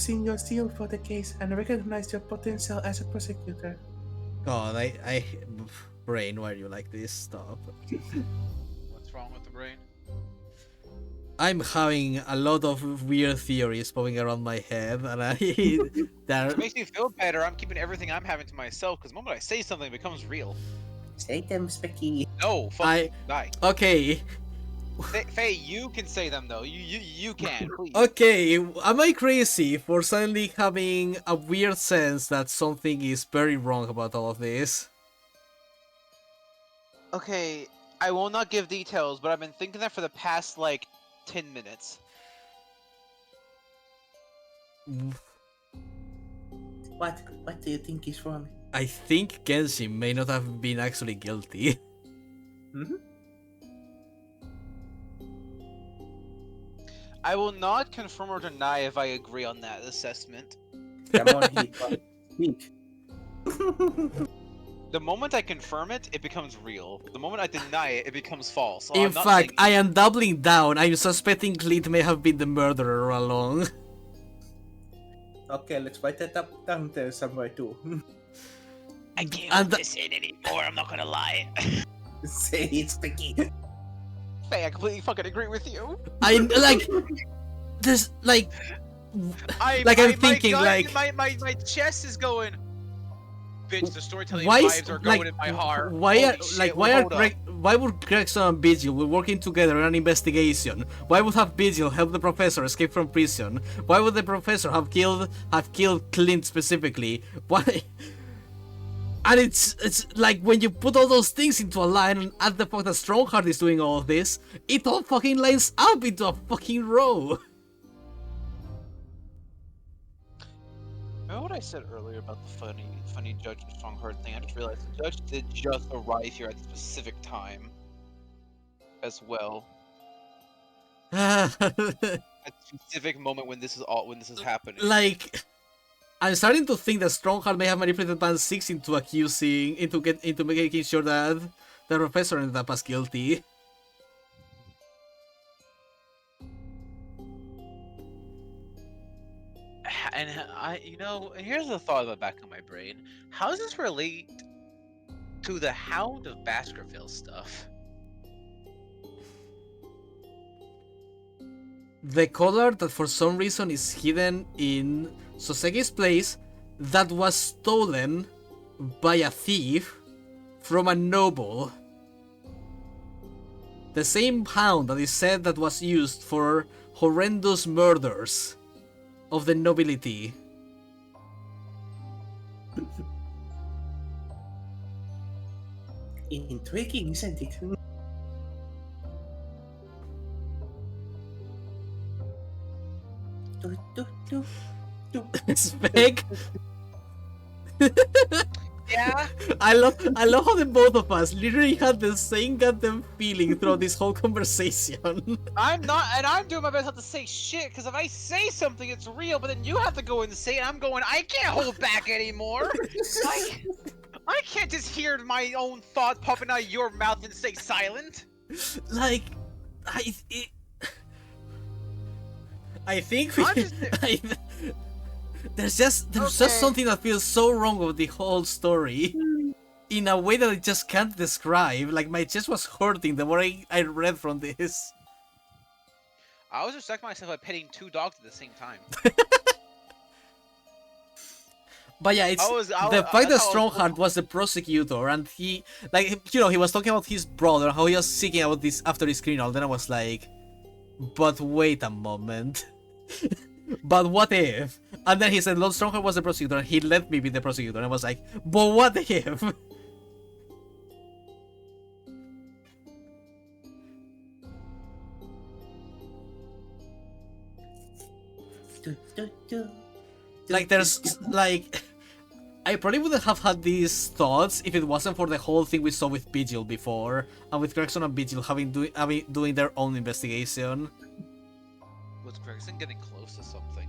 seen your zeal for the case and recognized your potential as a prosecutor. God, Brain, why are you like this? Stop. What's wrong with the brain? I'm having a lot of weird theories popping around my head, and It makes me feel better. I'm keeping everything I'm having to myself because the moment I say something, it becomes real. Say them, Specky. No, fuck, die. Okay, Faye, you can say them though. You can, please. okay. Am I crazy for suddenly having a weird sense that something is very wrong about all of this? Okay, I will not give details, but I've been thinking that for the past like 10 minutes. What do you think is wrong? I think Kenshi may not have been actually guilty. I will not confirm or deny if I agree on that assessment. Come on, speak. The moment I confirm it, it becomes real. The moment I deny it, it becomes false. So In I'm not fact, saying- I am doubling down. I'm suspecting Clint may have been the murderer all along. Okay, let's write that up down there somewhere too. I can't And hold this in anymore. I'm not gonna lie. Say it, Specky. Faye, I completely fucking agree with you. I like this, like I'm thinking, like, my chest is going. Bitch, the storytelling why is vibes are going like in my heart. why are Holy shit, like why are hold up. why would Gregson and Vigil were working together in an investigation? Why would have Vigil help the professor escape from prison? Why would the professor have killed Clint specifically? Why? And it's like when you put all those things into a line and add the fact that Strongheart is doing all of this, it all fucking lines up into a fucking row. Remember what I said earlier about the funny Judge and Strongheart thing? I just realized the Judge did just arrive here at a specific time, as well. At a specific moment when this is happening. Like, I'm starting to think that Strongheart may have manipulated Band 6 into making sure that the professor ended up as guilty. And here's the thought in the back of my brain: how does this relate to the Hound of Baskerville stuff? The collar that for some reason is hidden in Sosegi's place that was stolen by a thief from a noble. The same hound that is said that was used for horrendous murders of the nobility. Intriguing, isn't it? Do, do, do, do. Spec. Yeah. I love how the both of us literally had the same goddamn feeling throughout this whole conversation. I'm not, and I'm doing my best not to say shit, because if I say something, it's real, but then you have to go and say it, I'm going, I can't hold back anymore! I can't just hear my own thoughts popping out of your mouth and stay silent! Like, I think I'm just- there's just Okay. something that feels so wrong with the whole story in a way that I just can't describe. Like, my chest was hurting the more I read from this. I was respecting myself by petting 2 dogs at the same time. But yeah, it's the fact that that's how I was- Strongheart was the prosecutor, and he, like, you know, he was talking about his brother, how he was seeking out this after his criminal. Then I was like, but wait a moment. But what if? And then he said Lord Strongheart was the prosecutor, and he let me be the prosecutor. And I was like, but what if? Do, do, do. Like, there's, like, I probably wouldn't have had these thoughts if it wasn't for the whole thing we saw with Vigil before, and with Gregson and Vigil doing their own investigation. Was Gregson getting close to something?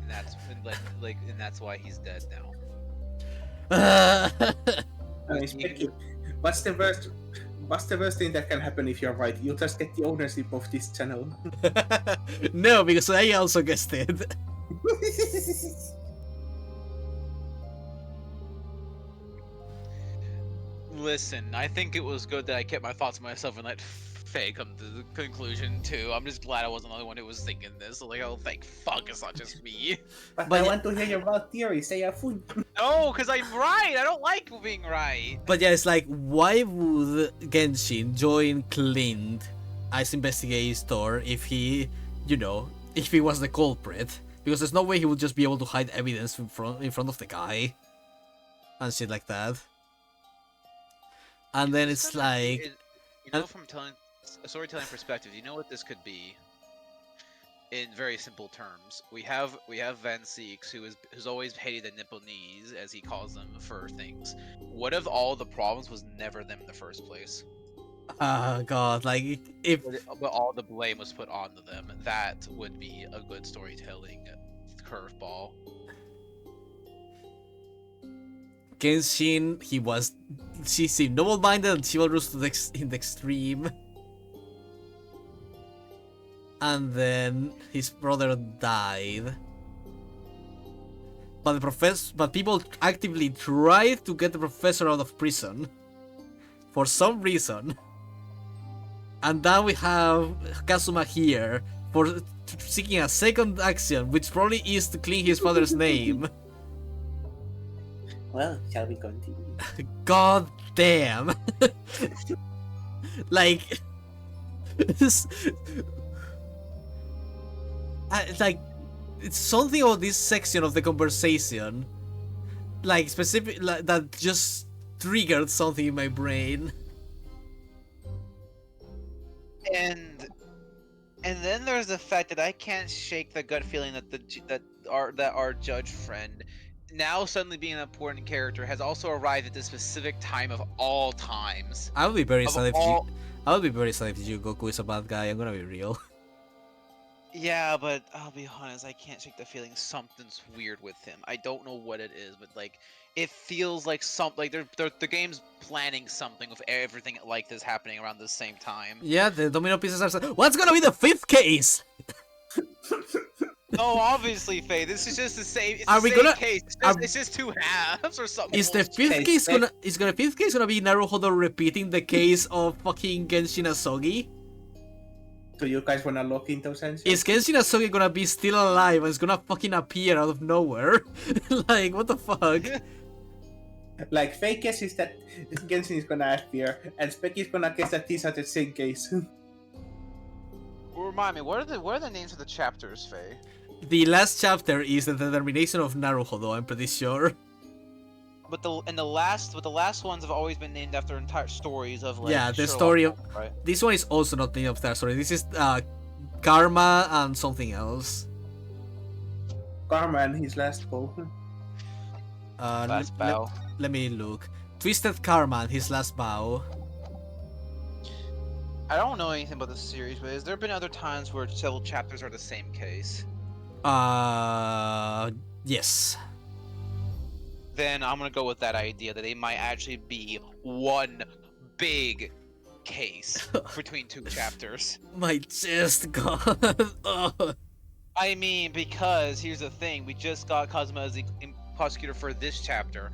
And that's, and that's why he's dead now. What's the worst? What's the worst thing that can happen if you're right? You just get the ownership of this channel. No, because I also guessed it. Listen, I think it was good that I kept my thoughts to myself and let Faye come to the conclusion too. I'm just glad I wasn't the only one who was thinking this. Like, oh, thank fuck, it's not just me. But But I yeah- want to hear your wild theories. Say a fun. No, because I'm right. I don't like being right. But yeah, it's like, why would Genshin join Clint as investigator if he, you know, if he was the culprit? Because there's no way he would just be able to hide evidence in front of the guy and shit like that. And then it's like, You know, from telling a storytelling perspective, you know what this could be. In very simple terms, we have Van Seeks, who's always hated the Nipponese, as he calls them, for things. What if all the problems was never them in the first place? oh god, like, if But all the blame was put onto them. That would be a good storytelling curveball. Genshin, she seemed noble-minded and chivalrous in the extreme. And then his brother died. But people actively tried to get the professor out of prison. For some reason. And now we have Kazuma here for seeking a second action, which probably is to clean his father's name. Well, shall we continue? God damn. Like, this, like, it's something about this section of the conversation, like, specific, like, that just triggered something in my brain. And then there's the fact that I can't shake the gut feeling that our judge friend, now suddenly being an important character, has also arrived at this specific time of all times. I would be very Of sad if all- I would be very sad if Goku is a bad guy. I'm gonna be real. Yeah, but I'll be honest, I can't shake the feeling something's weird with him. I don't know what it is, but like, it feels like the game's planning something with everything like this happening around the same time. Yeah, the domino pieces are. What's gonna be the fifth case? No, obviously, Faye, this is just the same. It's Are the we same gonna- case. are- It's just 2 halves or something. Is the bullshit. fifth Case, case case. fifth case gonna be Naruhodo repeating the case of fucking Genshin Asogi? Do you guys wanna look into those answers? Is Genshin Asogi gonna be still alive and it's gonna fucking appear out of nowhere? Like, what the fuck? Like, fake guess is that Genshin is gonna appear, and Spec is gonna guess that these are the same case. Remind me, what are the names of the chapters, Faye? The last chapter is the determination of Naruhodo, I'm pretty sure. But the last ones have always been named after entire stories of like Yeah, the Sherlock story of... Holmes, right? This one is also not named after that story. This is Karma and something else. Karma and his last bow. Last bow. Let me look. Twisted Karma and his last bow. I don't know anything about this series, but has there been other times where several chapters are the same case? Yes. Then I'm gonna go with that idea that they might actually be one big case between two chapters. My chest, God. Oh. I mean, because here's the thing: we just got Kazuma as the prosecutor for this chapter.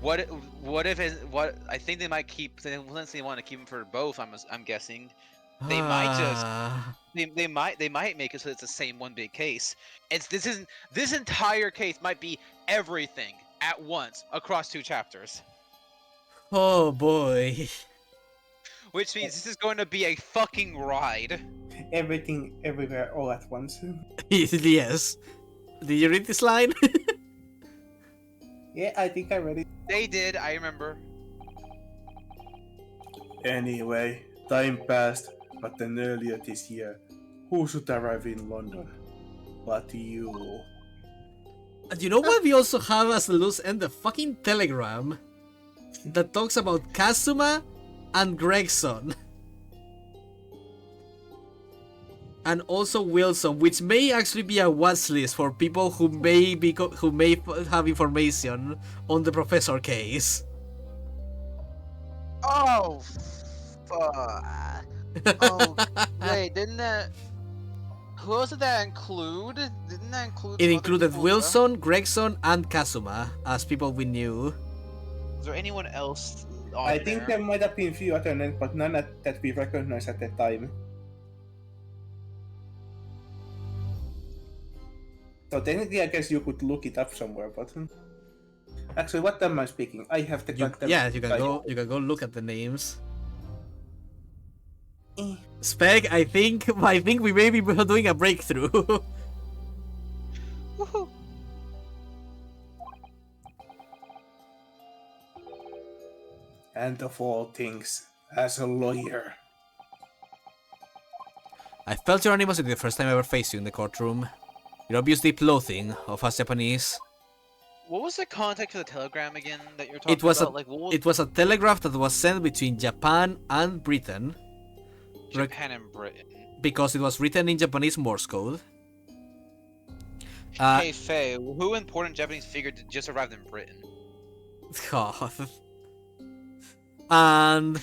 What if what I think they might keep unless they want to keep him for both. I'm guessing they might just they might make it so it's the same one big case. This entire case might be everything at once across two chapters, Oh boy. which means this is going to be a fucking ride. Everything, everywhere, all at once. Yes. Did you read this line? Yeah, I think I read it. They did, I remember. Anyway, time passed, but then earlier this year, who should arrive in London? But you. And you know what we also have as the loose end? The fucking telegram that talks about Kazuma and Gregson. And also Wilson, which may actually be a watch list for people who may have information on the professor case. Oh, fuck. Oh, wait, didn't that... Who else did that include? Didn't that include It some other included people as well? Wilson, Gregson, and Kazuma as people we knew. Was there anyone else on I think there? there might have been a few other names, but none that we recognized at the time. So technically, I guess you could look it up somewhere, but actually, what am I speaking? I have the goddamn. You can go look at the names. Eh. Spec, I think we may be doing a breakthrough. Woohoo! And of all things, as a lawyer. I felt your animosity the first time I ever faced you in the courtroom. Your obvious deep loathing of us Japanese. What was the context of the telegram again that you're talking It was about? a Like, what was it was a telegraph that was sent between Japan and Britain Japan and Britain? because it was written in Japanese Morse code. Hey, Faye, who important Japanese figure did just arrived in Britain? God. And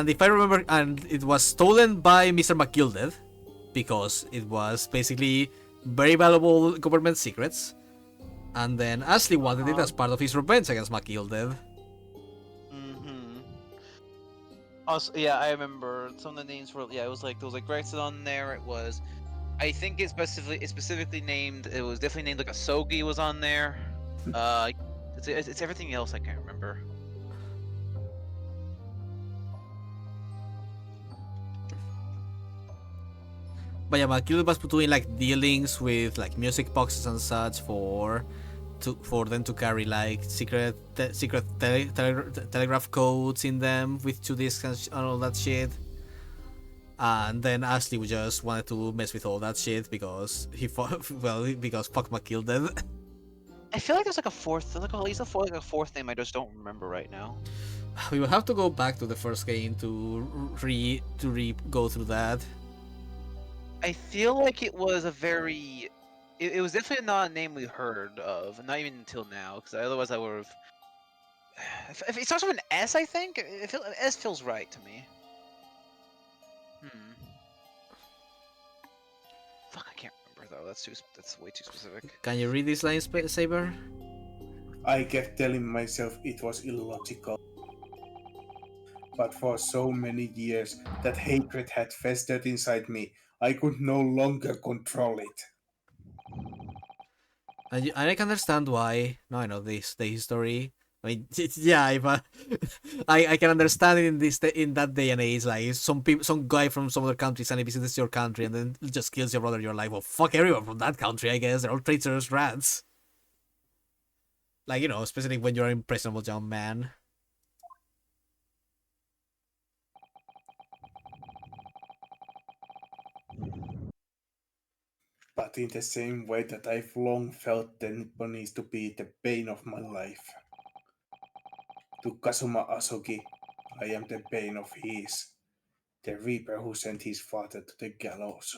if I remember, and it was stolen by Mr. McGilded because it was basically very valuable government secrets. And then Ashley wanted it as part of his revenge against McGilded. Mm-hmm. Also, yeah, I remember some of the names were, yeah, it was like, there was like Gregson on there, it was, I think it specifically named, it was definitely named like Asogi was on there. It's everything else I can't remember. But yeah, McGilded was doing like dealings with like music boxes and such for them to carry like secret telegraph codes in them with 2 discs and all that shit. And then Ashley just wanted to mess with all that shit because because fuck McGilded. I feel like there's like a fourth, like at least a fourth name I just don't remember right now. We will have to go back to the first game to go through that. I feel like it was a very, it was definitely not a name we heard of, not even until now, because otherwise I would have. If it starts with an S, I think S feels right to me. Fuck, I can't remember though. That's way too specific. Can you read this line, Saber? I kept telling myself it was illogical. But for so many years, that hatred had festered inside me. I could no longer control it. And I can understand why. Now I know the history. I mean, yeah, if I can understand it in in that day and age. Like some people, some guy from some other countries, and he visits your country and then just kills your brother. You're like, well, fuck everyone from that country. I guess they're all traitorous rats. Like especially when you're an impressionable young man. But in the same way that I've long felt the Nipponese to be the bane of my life. To Kazuma Asogi, I am the bane of his, the reaper who sent his father to the gallows.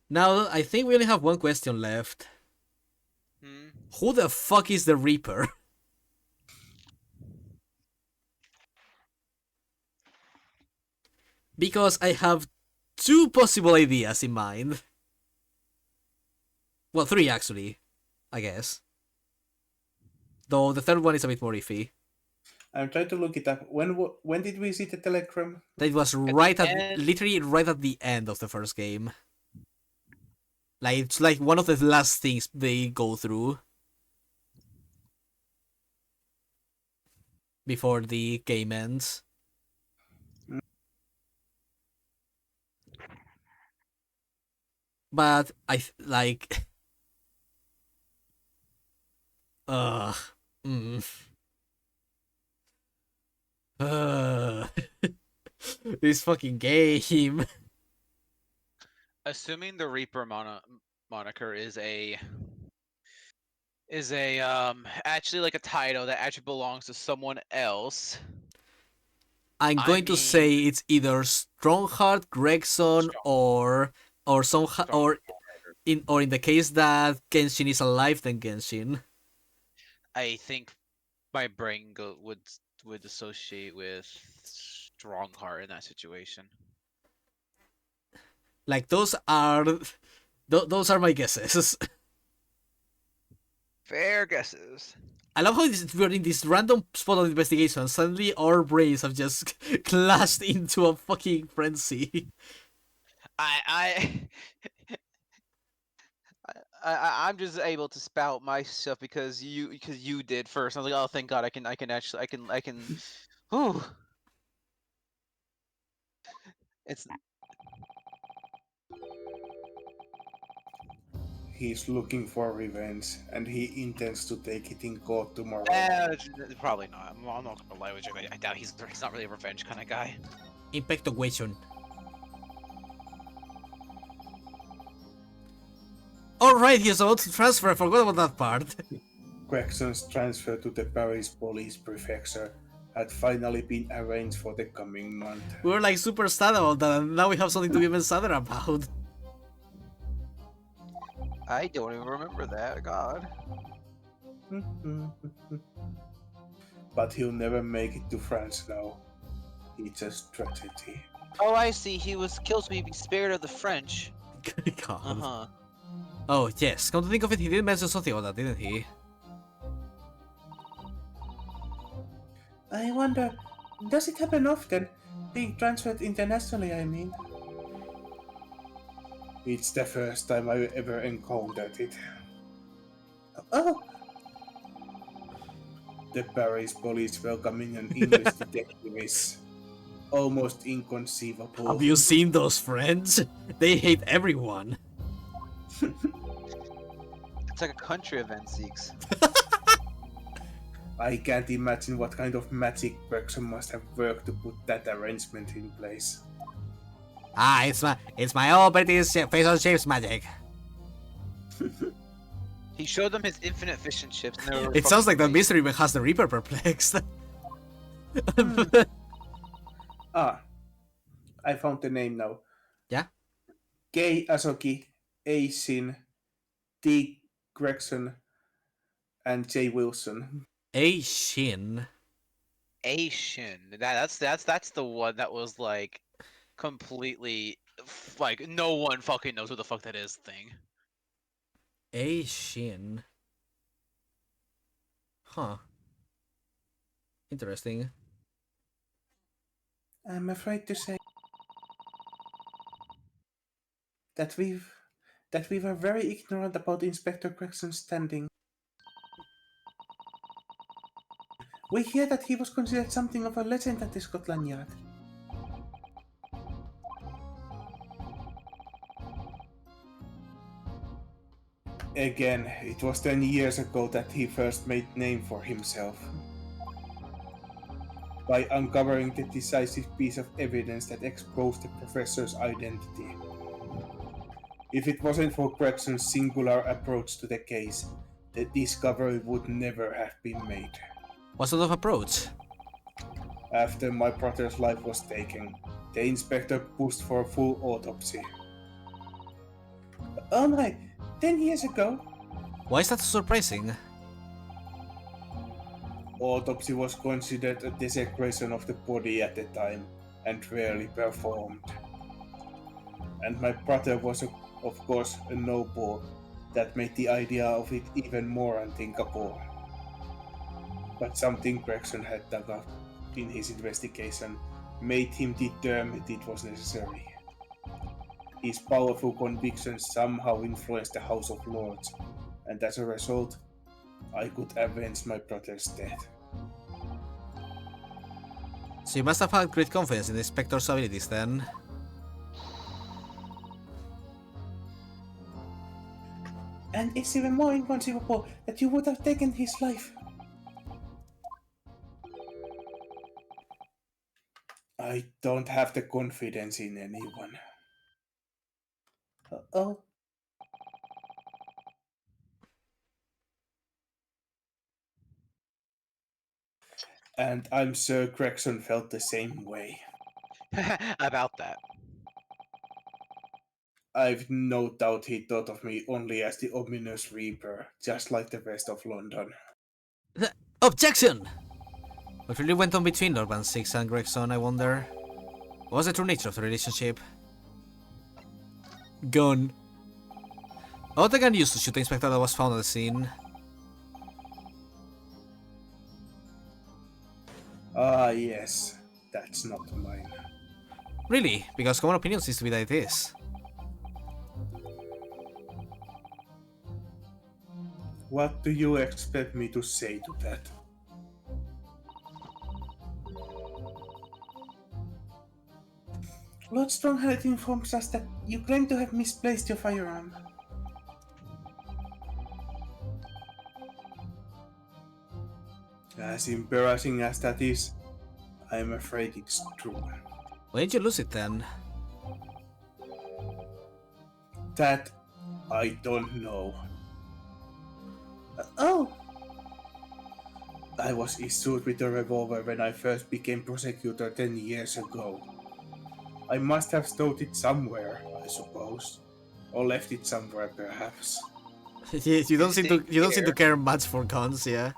Now I think we only have one question left. Hmm? Who the fuck is the Reaper? Because I have two possible ideas in mind. Well, three actually, I guess. Though the third one is a bit more iffy. I'm trying to look it up. When did we see the telegram? That was At the right at end, literally right at the end of the first game. Like it's like one of the last things they go through before the game ends. But like uh mm, uh this fucking game. assuming the Reaper moniker is a actually like a title that actually belongs to someone else. I'm I going to mean, say it's either Strongheart, Gregson, strong, or some strong. or in the case that Genshin is alive, then Genshin. I think my brain would associate with Strongheart in that situation. Like those are my guesses. Fair guesses. I love how we're in this random spot of investigation. Suddenly, our brains have just clashed into a fucking frenzy. I I'm just able to spout my stuff because you did first. I was like, oh, thank God, I can actually I can. Whew. It's He's looking for revenge, and he intends to take it in court tomorrow. probably not. I'm not gonna lie with you. I doubt he's not really a revenge kind of guy. Impactuation. Alright, he's about to transfer. I forgot about that part. Gregson's transfer to the Paris police prefecture had finally been arranged for the coming month. We were like super sad about that, and now we have something to be even sadder about. I don't even remember that. God. But he'll never make it to France now. It's a tragedy. Oh, I see. He was killed to be spared of the French. God. Uh huh. Oh, yes. Come to think of it, he did mention something about that, didn't he? I wonder, does it happen often? Being transferred internationally, I mean. It's the first time I ever encountered it. Oh, The Paris police welcoming an English detective is almost inconceivable. Have you seen those friends? They hate everyone. It's like a country event, Zeeks. I can't imagine what kind of magic person must have worked to put that arrangement in place. Ah, it's my old British facial shapes magic. He showed them his infinite fish and chips. And they were It sounds like that fucking mystery man has the Reaper perplexed. Ah, I found the name now. Yeah? K. Asoki, A. Shin, T. Gregson, and J. Wilson. A Shin. Asian. That's the one that was like completely like no one fucking knows who the fuck that is thing. A Shin. Huh. Interesting. I'm afraid to say that we were very ignorant about Inspector Gregson's standing. We hear that he was considered something of a legend at the Scotland Yard. Again, it was 10 years ago that he first made name for himself by uncovering the decisive piece of evidence that exposed the professor's identity. If it wasn't for Gregson's singular approach to the case, the discovery would never have been made. What sort of approach? After my brother's life was taken, the inspector pushed for a full autopsy. Oh my, 10 years ago? Why is that so surprising? Autopsy was considered a desecration of the body at the time and rarely performed. And my brother was, of course, a noble. That made the idea of it even more unthinkable. But something Gregson had dug up in his investigation made him determined it was necessary. His powerful convictions somehow influenced the House of Lords, and as a result, I could avenge my brother's death. So you must have had great confidence in the Inspector's abilities then. And it's even more inconceivable that you would have taken his life. I don't have the confidence in anyone. Oh, And I'm sure Gregson felt the same way. About that. I've no doubt he thought of me only as the ominous Reaper, just like the rest of London. Objection! What really went on between Lord Van Six and Gregson, I wonder? What was the true nature of the relationship? Gun. What the gun used to shoot the inspector that was found at the scene? Ah, yes, that's not mine. Really? Because common opinion seems to be that it is. What do you expect me to say to that? Lord Stronghead informs us that you claim to have misplaced your firearm. As embarrassing as that is, I'm afraid it's true. Why did you lose it then? That I don't know. Oh, I was issued with a revolver when I first became prosecutor 10 years ago. I must have stowed it somewhere, I suppose. Or left it somewhere, perhaps. You don't seem to Here. care much for guns, yeah.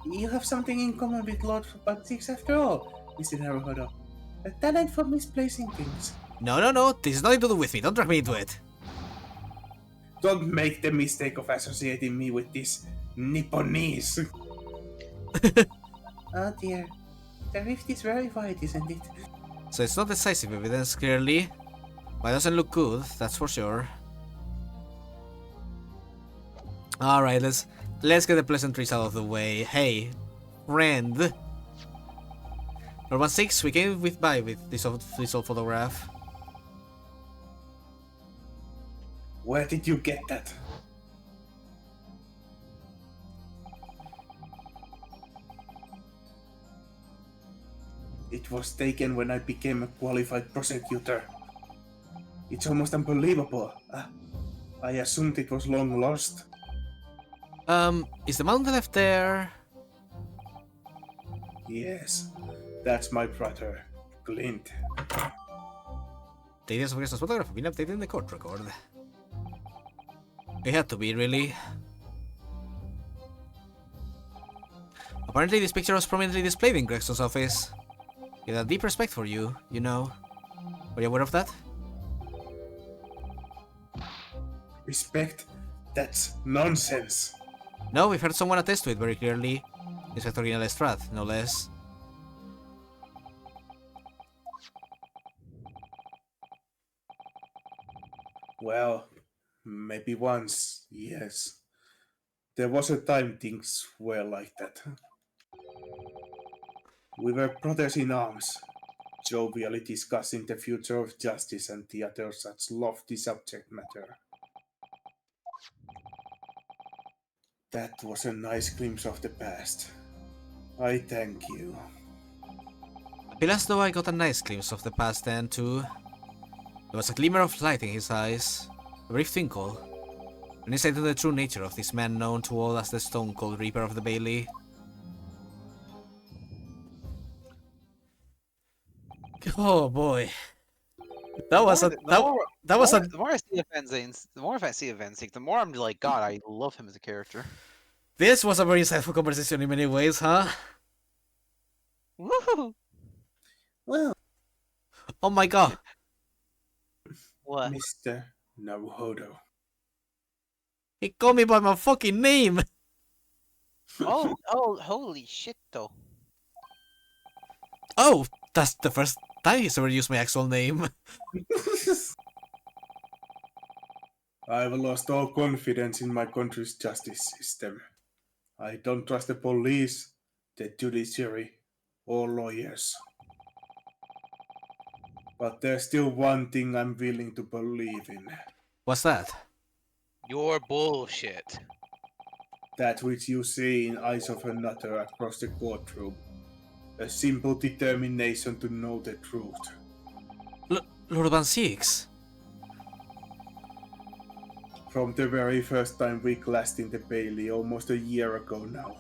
you have something in common with Lord Van Six after all, Mr. Naruhodo. A talent for misplacing things. No, this has nothing to do with me, don't drag me into it. Don't make the mistake of associating me with this Nipponese. Oh dear. The rift is very wide, isn't it? So it's not decisive evidence, clearly. But it doesn't look good, that's for sure. Alright, let's get the pleasantries out of the way. Hey, friend. Lord Van Six, we came by with this old photograph. Where did you get that? It was taken when I became a qualified prosecutor. It's almost unbelievable. I assumed it was long lost. Is the mountain left there? Yes, that's my brother, Clint. The details of Greson's photograph have been updated in the court record. It had to be, really. Apparently this picture was prominently displayed in Gregson's office. He had a deep respect for you, you know. Were you aware of that? Respect? That's nonsense. No, we've heard someone attest to it very clearly. Inspector Ginal Lestrade, no less. Well, maybe once, yes. There was a time things were like that. We were brothers in arms, jovially discussing the future of justice and the other such lofty subject matter. That was a nice glimpse of the past. I thank you. I feel as though I got a nice glimpse of the past then too. There was a glimmer of light in his eyes, a brief twinkle, an insight into the true nature of this man known to all as the Stone Cold Reaper of the Bailey. Oh boy. That was a that was a the more I see of Van Zane, the more I'm like, God, I love him as a character. this was a very insightful conversation in many ways, huh? Woohoo! Well, Oh my god. What? Mr. Naruhodo. He called me by my fucking name. Oh, holy shit, though. Oh, that's the first time he's ever used my actual name. I've lost all confidence in my country's justice system. I don't trust the police, the judiciary, or lawyers. But there's still one thing I'm willing to believe in. What's that? Your bullshit. That which you see in eyes of another across the courtroom. A simple determination to know the truth. Lord Van Six. From the very first time we clashed in the Bailey almost a year ago now.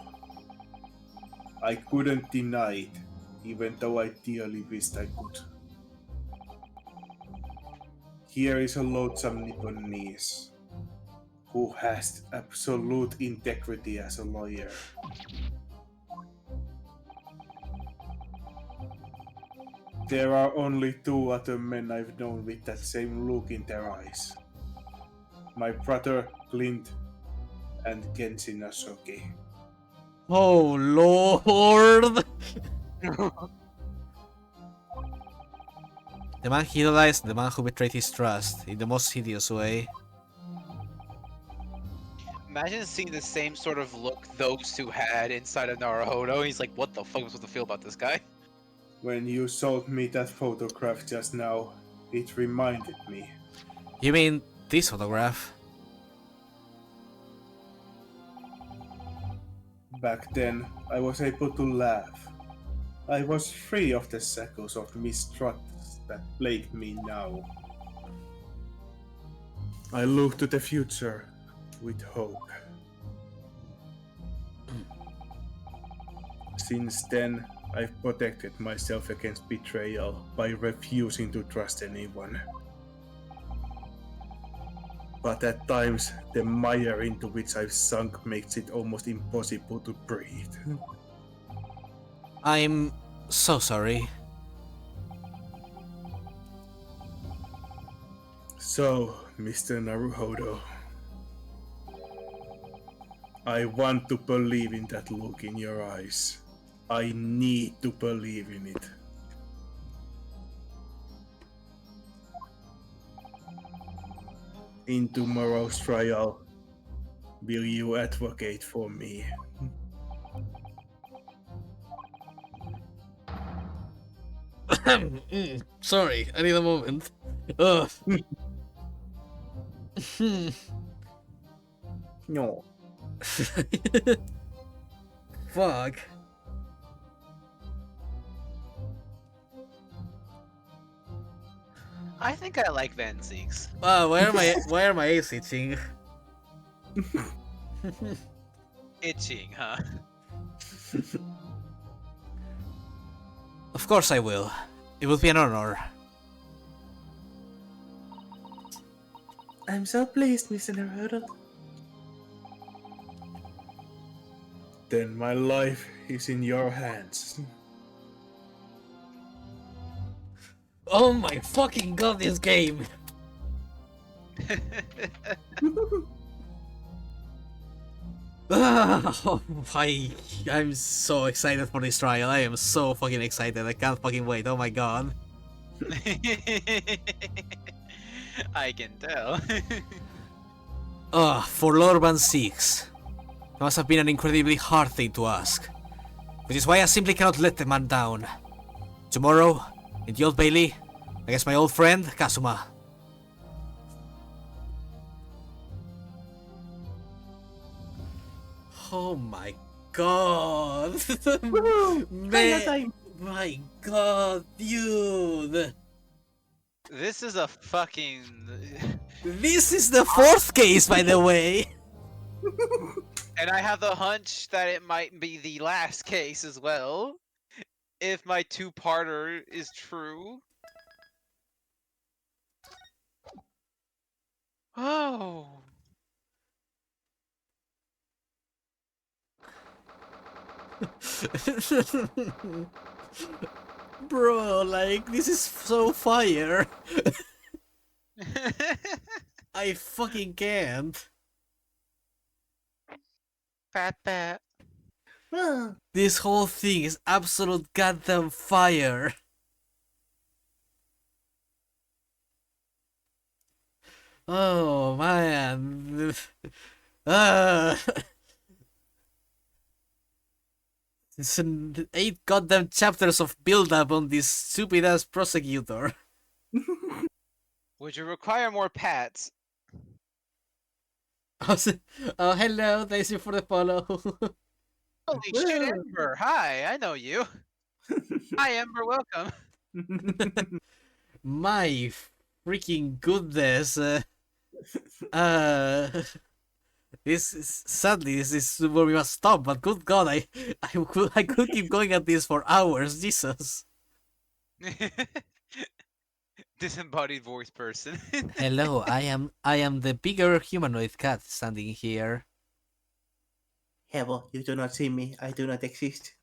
I couldn't deny it, even though I dearly wished I could. Here is a loathsome Nipponese who has absolute integrity as a lawyer. There are only two other men I've known with that same look in their eyes. My brother Clint and Genshin Asoki. Oh lord! The man he idolized, the man who betrayed his trust in the most hideous way. Imagine seeing the same sort of look those two had inside of Naruhodo. He's like, what the fuck am I supposed to feel about this guy? When you showed me that photograph just now, it reminded me. You mean this photograph? Back then, I was able to laugh. I was free of the shackles of mistrust that plague me now. I look to the future with hope. Since then, I've protected myself against betrayal by refusing to trust anyone. But at times, the mire into which I've sunk makes it almost impossible to breathe. I'm so sorry. So, Mr. Naruhodo, I want to believe in that look in your eyes. I need to believe in it. In tomorrow's trial, will you advocate for me? Sorry, I need a moment. Ugh. No. Fuck. I think I like Van Zeeks. Why are my eyes itching? Itching, huh? Of course I will. It would be an honor. I'm so pleased, Mr. Naruto. Then my life is in your hands. Oh my fucking god, this game! I'm so excited for this trial. I am so fucking excited. I can't fucking wait. Oh my god. I can tell. For Lord Van Six. It must have been an incredibly hard thing to ask. Which is why I simply cannot let the man down. Tomorrow, in the Old Bailey, against my old friend, Kazuma. Oh my god! Woo! Trailer Man, time! my god, dude! This is a fucking. This is the fourth case, by the way! And I have the hunch that it might be the last case as well. If my two-parter is true. Oh. Bro, like, this is so fire! I fucking can't. Fat. Ah, This whole thing is absolute goddamn fire. Oh man. Ah. It's 8 goddamn chapters of build up on this stupid ass prosecutor. Would you require more pats? Oh, hello, thank you for the follow. Holy Woo. shit, Ember! Hi, I know you. Hi, Ember. Welcome. My freaking goodness. Uh, this is sadly this is where we must stop. But good God, I could keep going at this for hours. Jesus. Disembodied voice person. Hello, I am the bigger humanoid cat standing here. Yeah, well, you do not see me. I do not exist.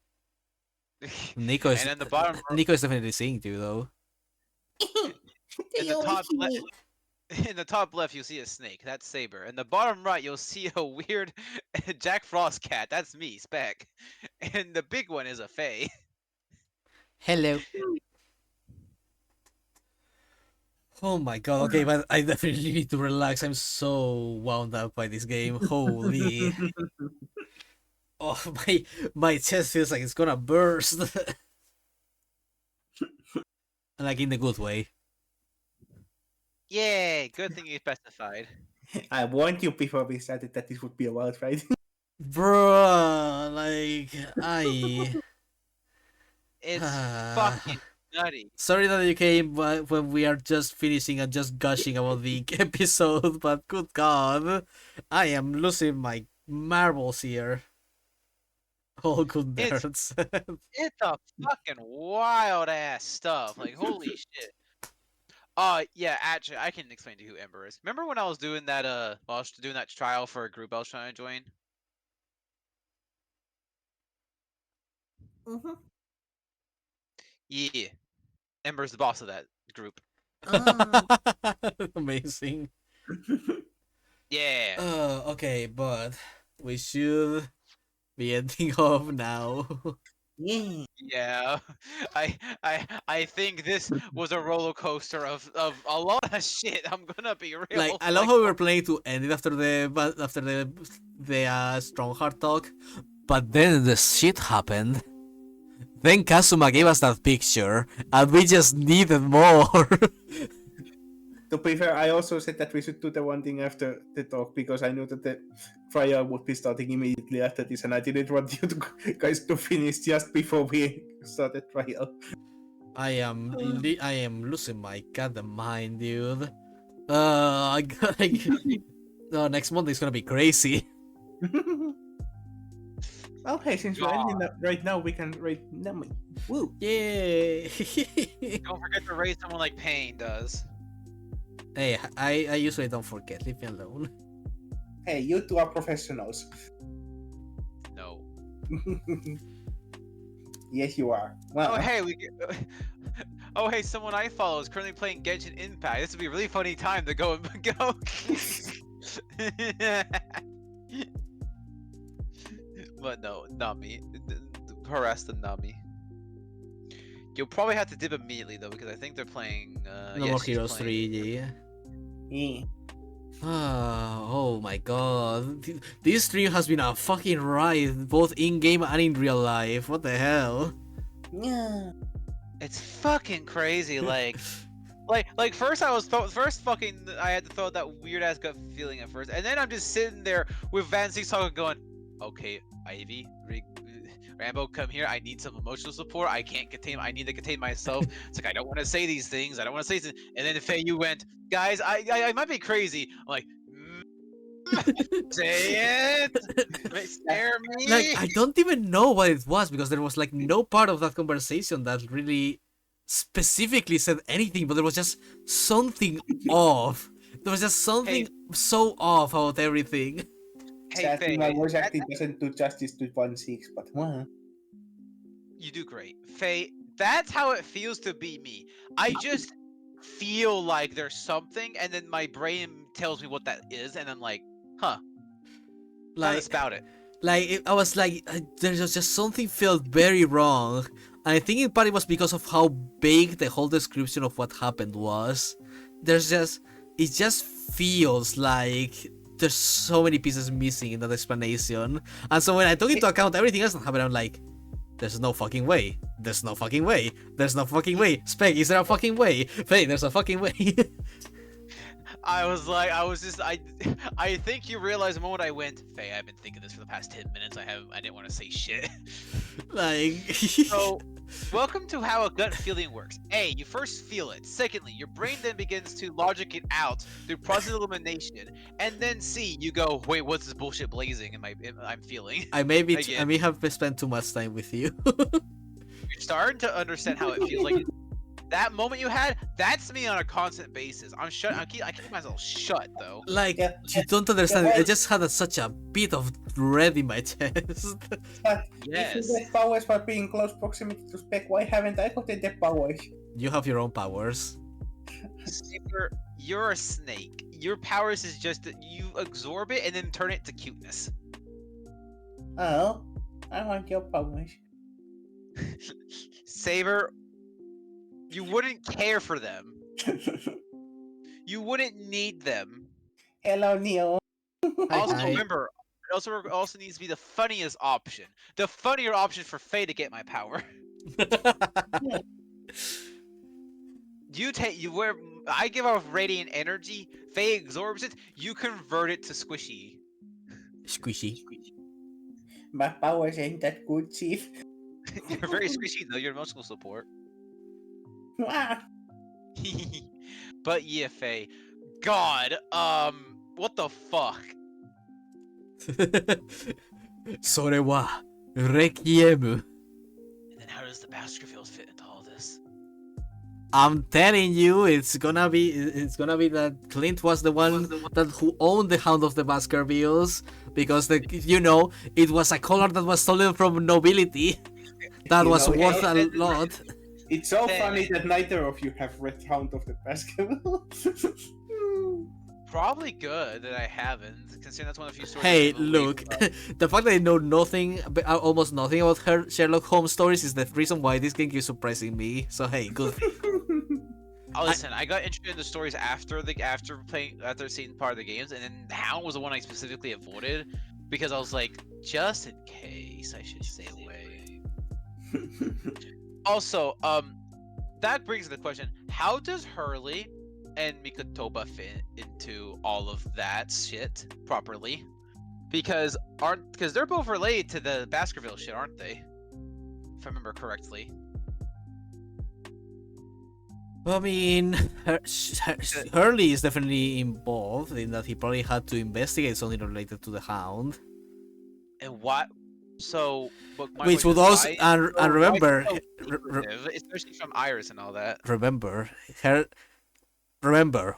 Nico is And in the bottom, Nico is definitely seeing you though. in the top left, in the top left, you'll see a snake. That's Saber. In the bottom right, you'll see a weird Jack Frost cat. That's me, Spec. And the big one is a Fae. Hello. Oh my god, okay, but I definitely need to relax. I'm so wound up by this game. Holy. Oh, my chest feels like it's gonna burst. Like in the good way. Yay! Good thing you specified. I warned you before we started that this would be a wild ride. Bruh, like, It's Ah. fucking nutty. Sorry that you came when we are just finishing and just gushing about the episode, but good god, I am losing my marbles here. All good It's nerds. it's a fucking wild ass stuff. Like holy shit. Yeah, actually I can explain to you who Ember is. Remember when I was doing that while I was doing that trial for a group I was trying to join? Mm-hmm. Yeah. Ember's the boss of that group. Amazing. Yeah. Okay, but we should be ending off now. Yeah. Yeah. I think this was a roller coaster of a lot of shit. I'm gonna be real. Like, I love how we were planning to end it after the Strongheart talk, but then the shit happened. Then Kazuma gave us that picture, and we just needed more. To be fair, I also said that we should do the one thing after the talk because I knew that the trial would be starting immediately after this, and I didn't want you to guys to finish just before we start the trial. I am losing my goddamn mind, dude. Next Monday is gonna be crazy. Okay, since we're ending up right now, we can rate Nami. Woo! Yay! Don't forget to raise someone like Pain does. Hey, I usually don't forget. Leave me alone. Hey, you two are professionals. No. Yes, you are. Well, Oh hey, oh hey, someone I follow is currently playing Genshin Impact. This would be a really funny time to go and go. But no, Nami. Harass the Nami. You'll probably have to dip immediately though, because I think they're playing. No yeah, more she's Heroes playing- 3, yeah. yeah. Oh my god. This stream has been a fucking ride, both in game and in real life. What the hell? Yeah. It's fucking crazy. Like first first fucking I had to throw that weird ass gut feeling at first, and then I'm just sitting there with Van Six talking, going, "Okay, Ivy, Rambo, come here. I need some emotional support. I can't contain. I need to contain myself. It's like I don't want to say these things. I don't want to say this." And then Faye, you went, "Guys, I might be crazy." I'm like, "Say it, scare Like, me." I don't even know what it was because there was like no part of that conversation that really specifically said anything, but there was just something off. There was just something so off about everything. Hey Sadly, Faye, my voice acting doesn't do justice to 1/6, but well. you do great. Faye, that's how it feels to be me. I just feel like there's something, and then my brain tells me what that is, and I'm like, huh, tell us Like, about it. I was like, there was just something felt very wrong, and I think in part it was because of how vague the whole description of what happened was. It just feels like there's so many pieces missing in that explanation, and so when I took into account everything else that happened, I'm like, there's no fucking way. There's no fucking way. There's no fucking way. Spec, is there a fucking way? Faye, there's a fucking way. I think you realized the moment I went, Faye, I've been thinking this for the past 10 minutes. I didn't want to say shit. Like, So, welcome to how a gut feeling works. A, you first feel it. Secondly, your brain then begins to logic it out through process of elimination. And then C, you go, wait, what's this bullshit blazing I'm feeling? I Again. may have spent too much time with you. You're starting to understand how it feels. Like that moment you had, that's me on a constant basis. I keep myself shut though. Like, Yeah, you don't understand. yeah, I just had such a bit of dread in my chest. But if Yes. you get powers for being close proximity to Spec, why haven't I gotten the powers? You have your own powers. You're a snake. Your powers is just that you absorb it and then turn it to cuteness. Oh, I want your powers. Saber, you wouldn't care for them. You wouldn't need them. Hello, Neo. Hi, Also, hi. remember, it also needs to be the funniest option. The funnier option for Faye to get my power. I give off radiant energy. Faye absorbs it. You convert it to squishy. Squishy. My powers ain't that good, Chief. You're very squishy though. You're emotional support. Ah, But yeah, Faye. God, what the fuck? それは、レキエム。 And then how does the Baskervilles fit into all this? I'm telling you, it's gonna be that Clint was the one who owned the Hound of the Baskervilles because it was a color that was stolen from nobility that You was know, worth hey, a lot. it's so Hey. funny that neither of you have read Hound of the Baskerville. Probably good that I haven't, considering that's one of the few stories. Hey, I came away look, from. the fact that I know nothing, almost nothing about her Sherlock Holmes stories is the reason why this game keeps surprising me. So hey, good. Oh, listen, I got interested in the stories after seeing part of the games, and then Hound was the one I specifically avoided because I was like, just in case, I should stay away. Also, that brings the question: how does Hurley and Mikotoba fit into all of that shit properly? Because they're both related to the Baskerville shit, aren't they? If I remember correctly. I mean, Hurley is definitely involved in that he probably had to investigate something related to the Hound. And what? So, but my Which question would is, also, why- and why is it remember, so secretive, especially from Iris and all that. remember,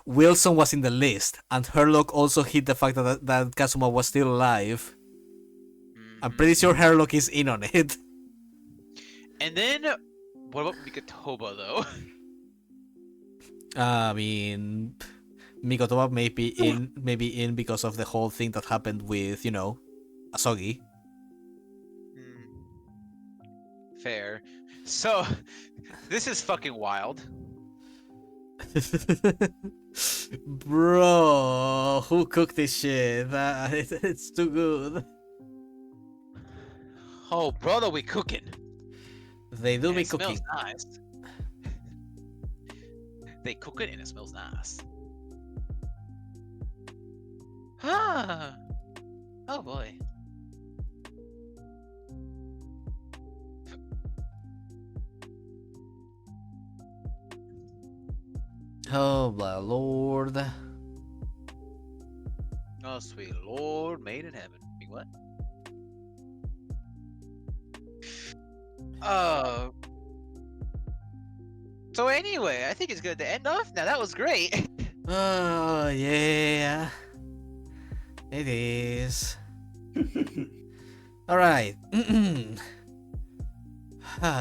Wilson was in the list, and Herlock also hid the fact that Kazuma was still alive. I'm pretty sure Herlock is in on it. And then, what about Mikotoba though? I mean, Mikotoba may be in because of the whole thing that happened with, Asogi. Fair. So, this is fucking wild. Bro, who cooked this shit? It's too good. Oh, brother, we cooking. They do And be it smells cooking. nice. They cook it and it smells nice. Ah. Oh boy. Oh my lord. Oh sweet Lord, made in heaven. Wait, what? Uh. So anyway, I think it's good to end off now. That was great. Oh yeah. It is. Alright.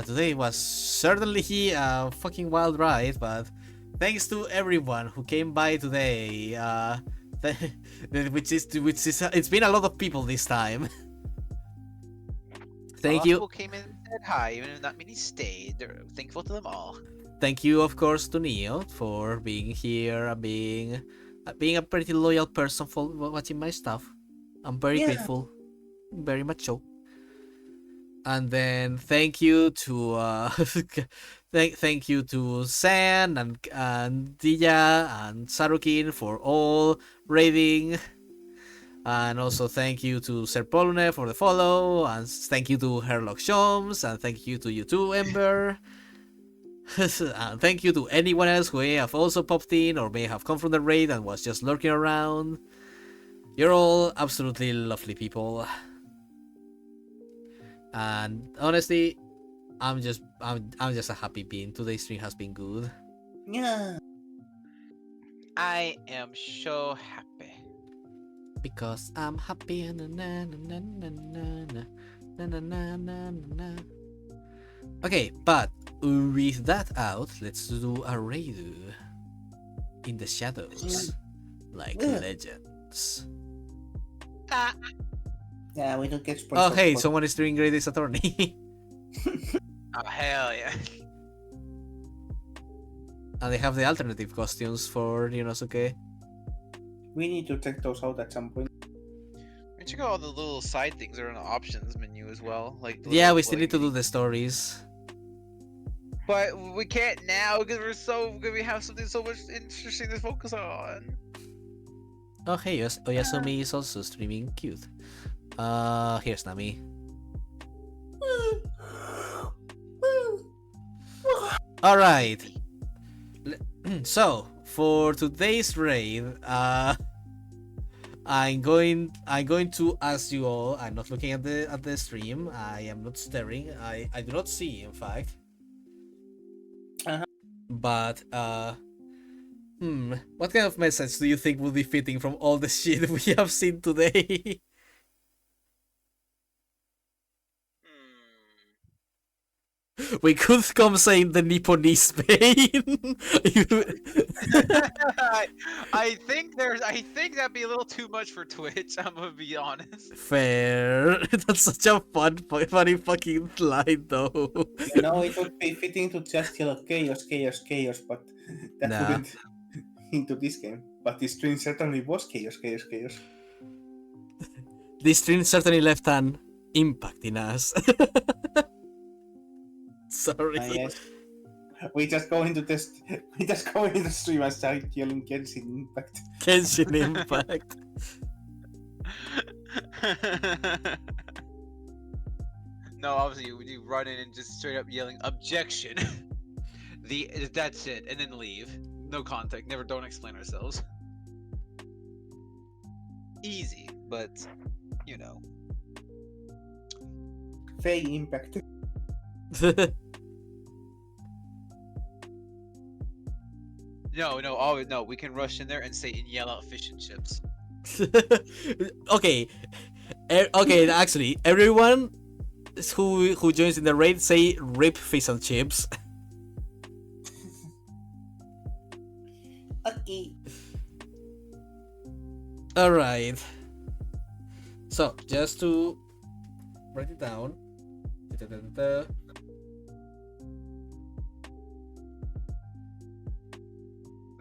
Today was certainly a fucking wild ride, but thanks to everyone who came by today. Which is it's been a lot of people this time. Thank you. People came in and said hi, even if not many stayed. They're thankful to them all. Thank you, of course, to Neo for being here and being a pretty loyal person for watching my stuff. I'm very grateful, very much so. And then thank you to thank you to San and Dija and Sarukin for all raiding. And also thank you to Serpolne for the follow, and thank you to Herlock Shoms, and thank you to you too, Ember. And thank you to anyone else who may have also popped in or may have come from the raid and was just lurking around. You're all absolutely lovely people. And honestly, I'm just a happy being. Today's stream has been good. Yeah. I am so happy. Because I'm happy. Na, na, na, na, na, na, na, na, na, na, na. Okay, but with that out, let's do a raid in the shadows, like legends. Ah. Yeah, we don't get Oh sponsored. hey, for- someone is doing Great Ace Attorney. Oh hell yeah. And they have the alternative costumes for Ryunosuke. We need to check those out at some point. And check out all the little side things that are in the options menu as well. Like the Yeah, little, we still like, need to do mini- the stories. But we can't now because we have something so much interesting to focus on. Oh hey, Oyasumi is also streaming. Cute. Here's Nami. Alright. So, for today's raid, I'm going to ask you all. I'm not looking at the stream. I am not staring. I do not see, in fact. But what kind of message do you think will be fitting from all the shit we have seen today? We could come saying the Nipponese pain. I think that'd be a little too much for Twitch. I'm gonna be honest. Fair. That's such a funny fucking line, though. You know, it would be fitting to just yell chaos, chaos, chaos, but that Nah. wouldn't into this game. But this stream certainly was chaos, chaos, chaos. This stream certainly left an impact in us. Sorry. Yes. We just go into the stream and start yelling Genshin Impact. Genshin Impact. No, obviously you run in and just straight up yelling objection. That's it, and then leave. No context. Never. Don't explain ourselves. Easy, but you know. Fey Impact. No. We can rush in there and say and yell out fish and chips. Okay. Okay, actually, everyone who joins in the raid say rip fish and chips. Okay. Alright. So, just to write it down.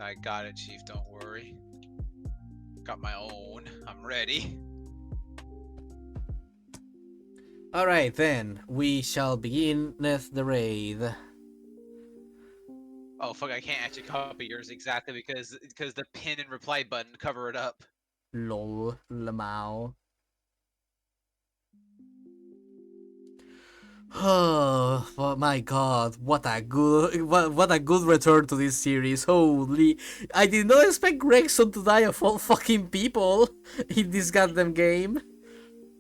I got it, Chief. Don't worry. Got my own. I'm ready. Alright then, we shall begin the raid. Oh fuck! I can't actually copy yours exactly because the pin and reply button cover it up. Lol, lamau. Oh my god, what a good return to this series. Holy, I did not expect Gregson to die of all fucking people in this goddamn game.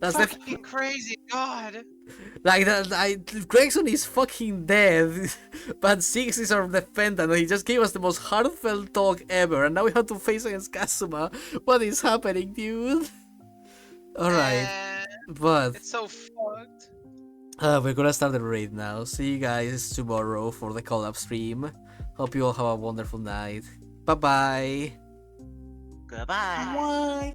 That's the Fucking crazy, God. like that. Gregson is fucking dead, but Six is our defendant, and he just gave us the most heartfelt talk ever, and now we have to face against Kazuma. What is happening, dude? All right, but It's so fucked. we're gonna start the raid now. See you guys tomorrow for the collab stream. Hope you all have a wonderful night. Bye bye. Goodbye. Why?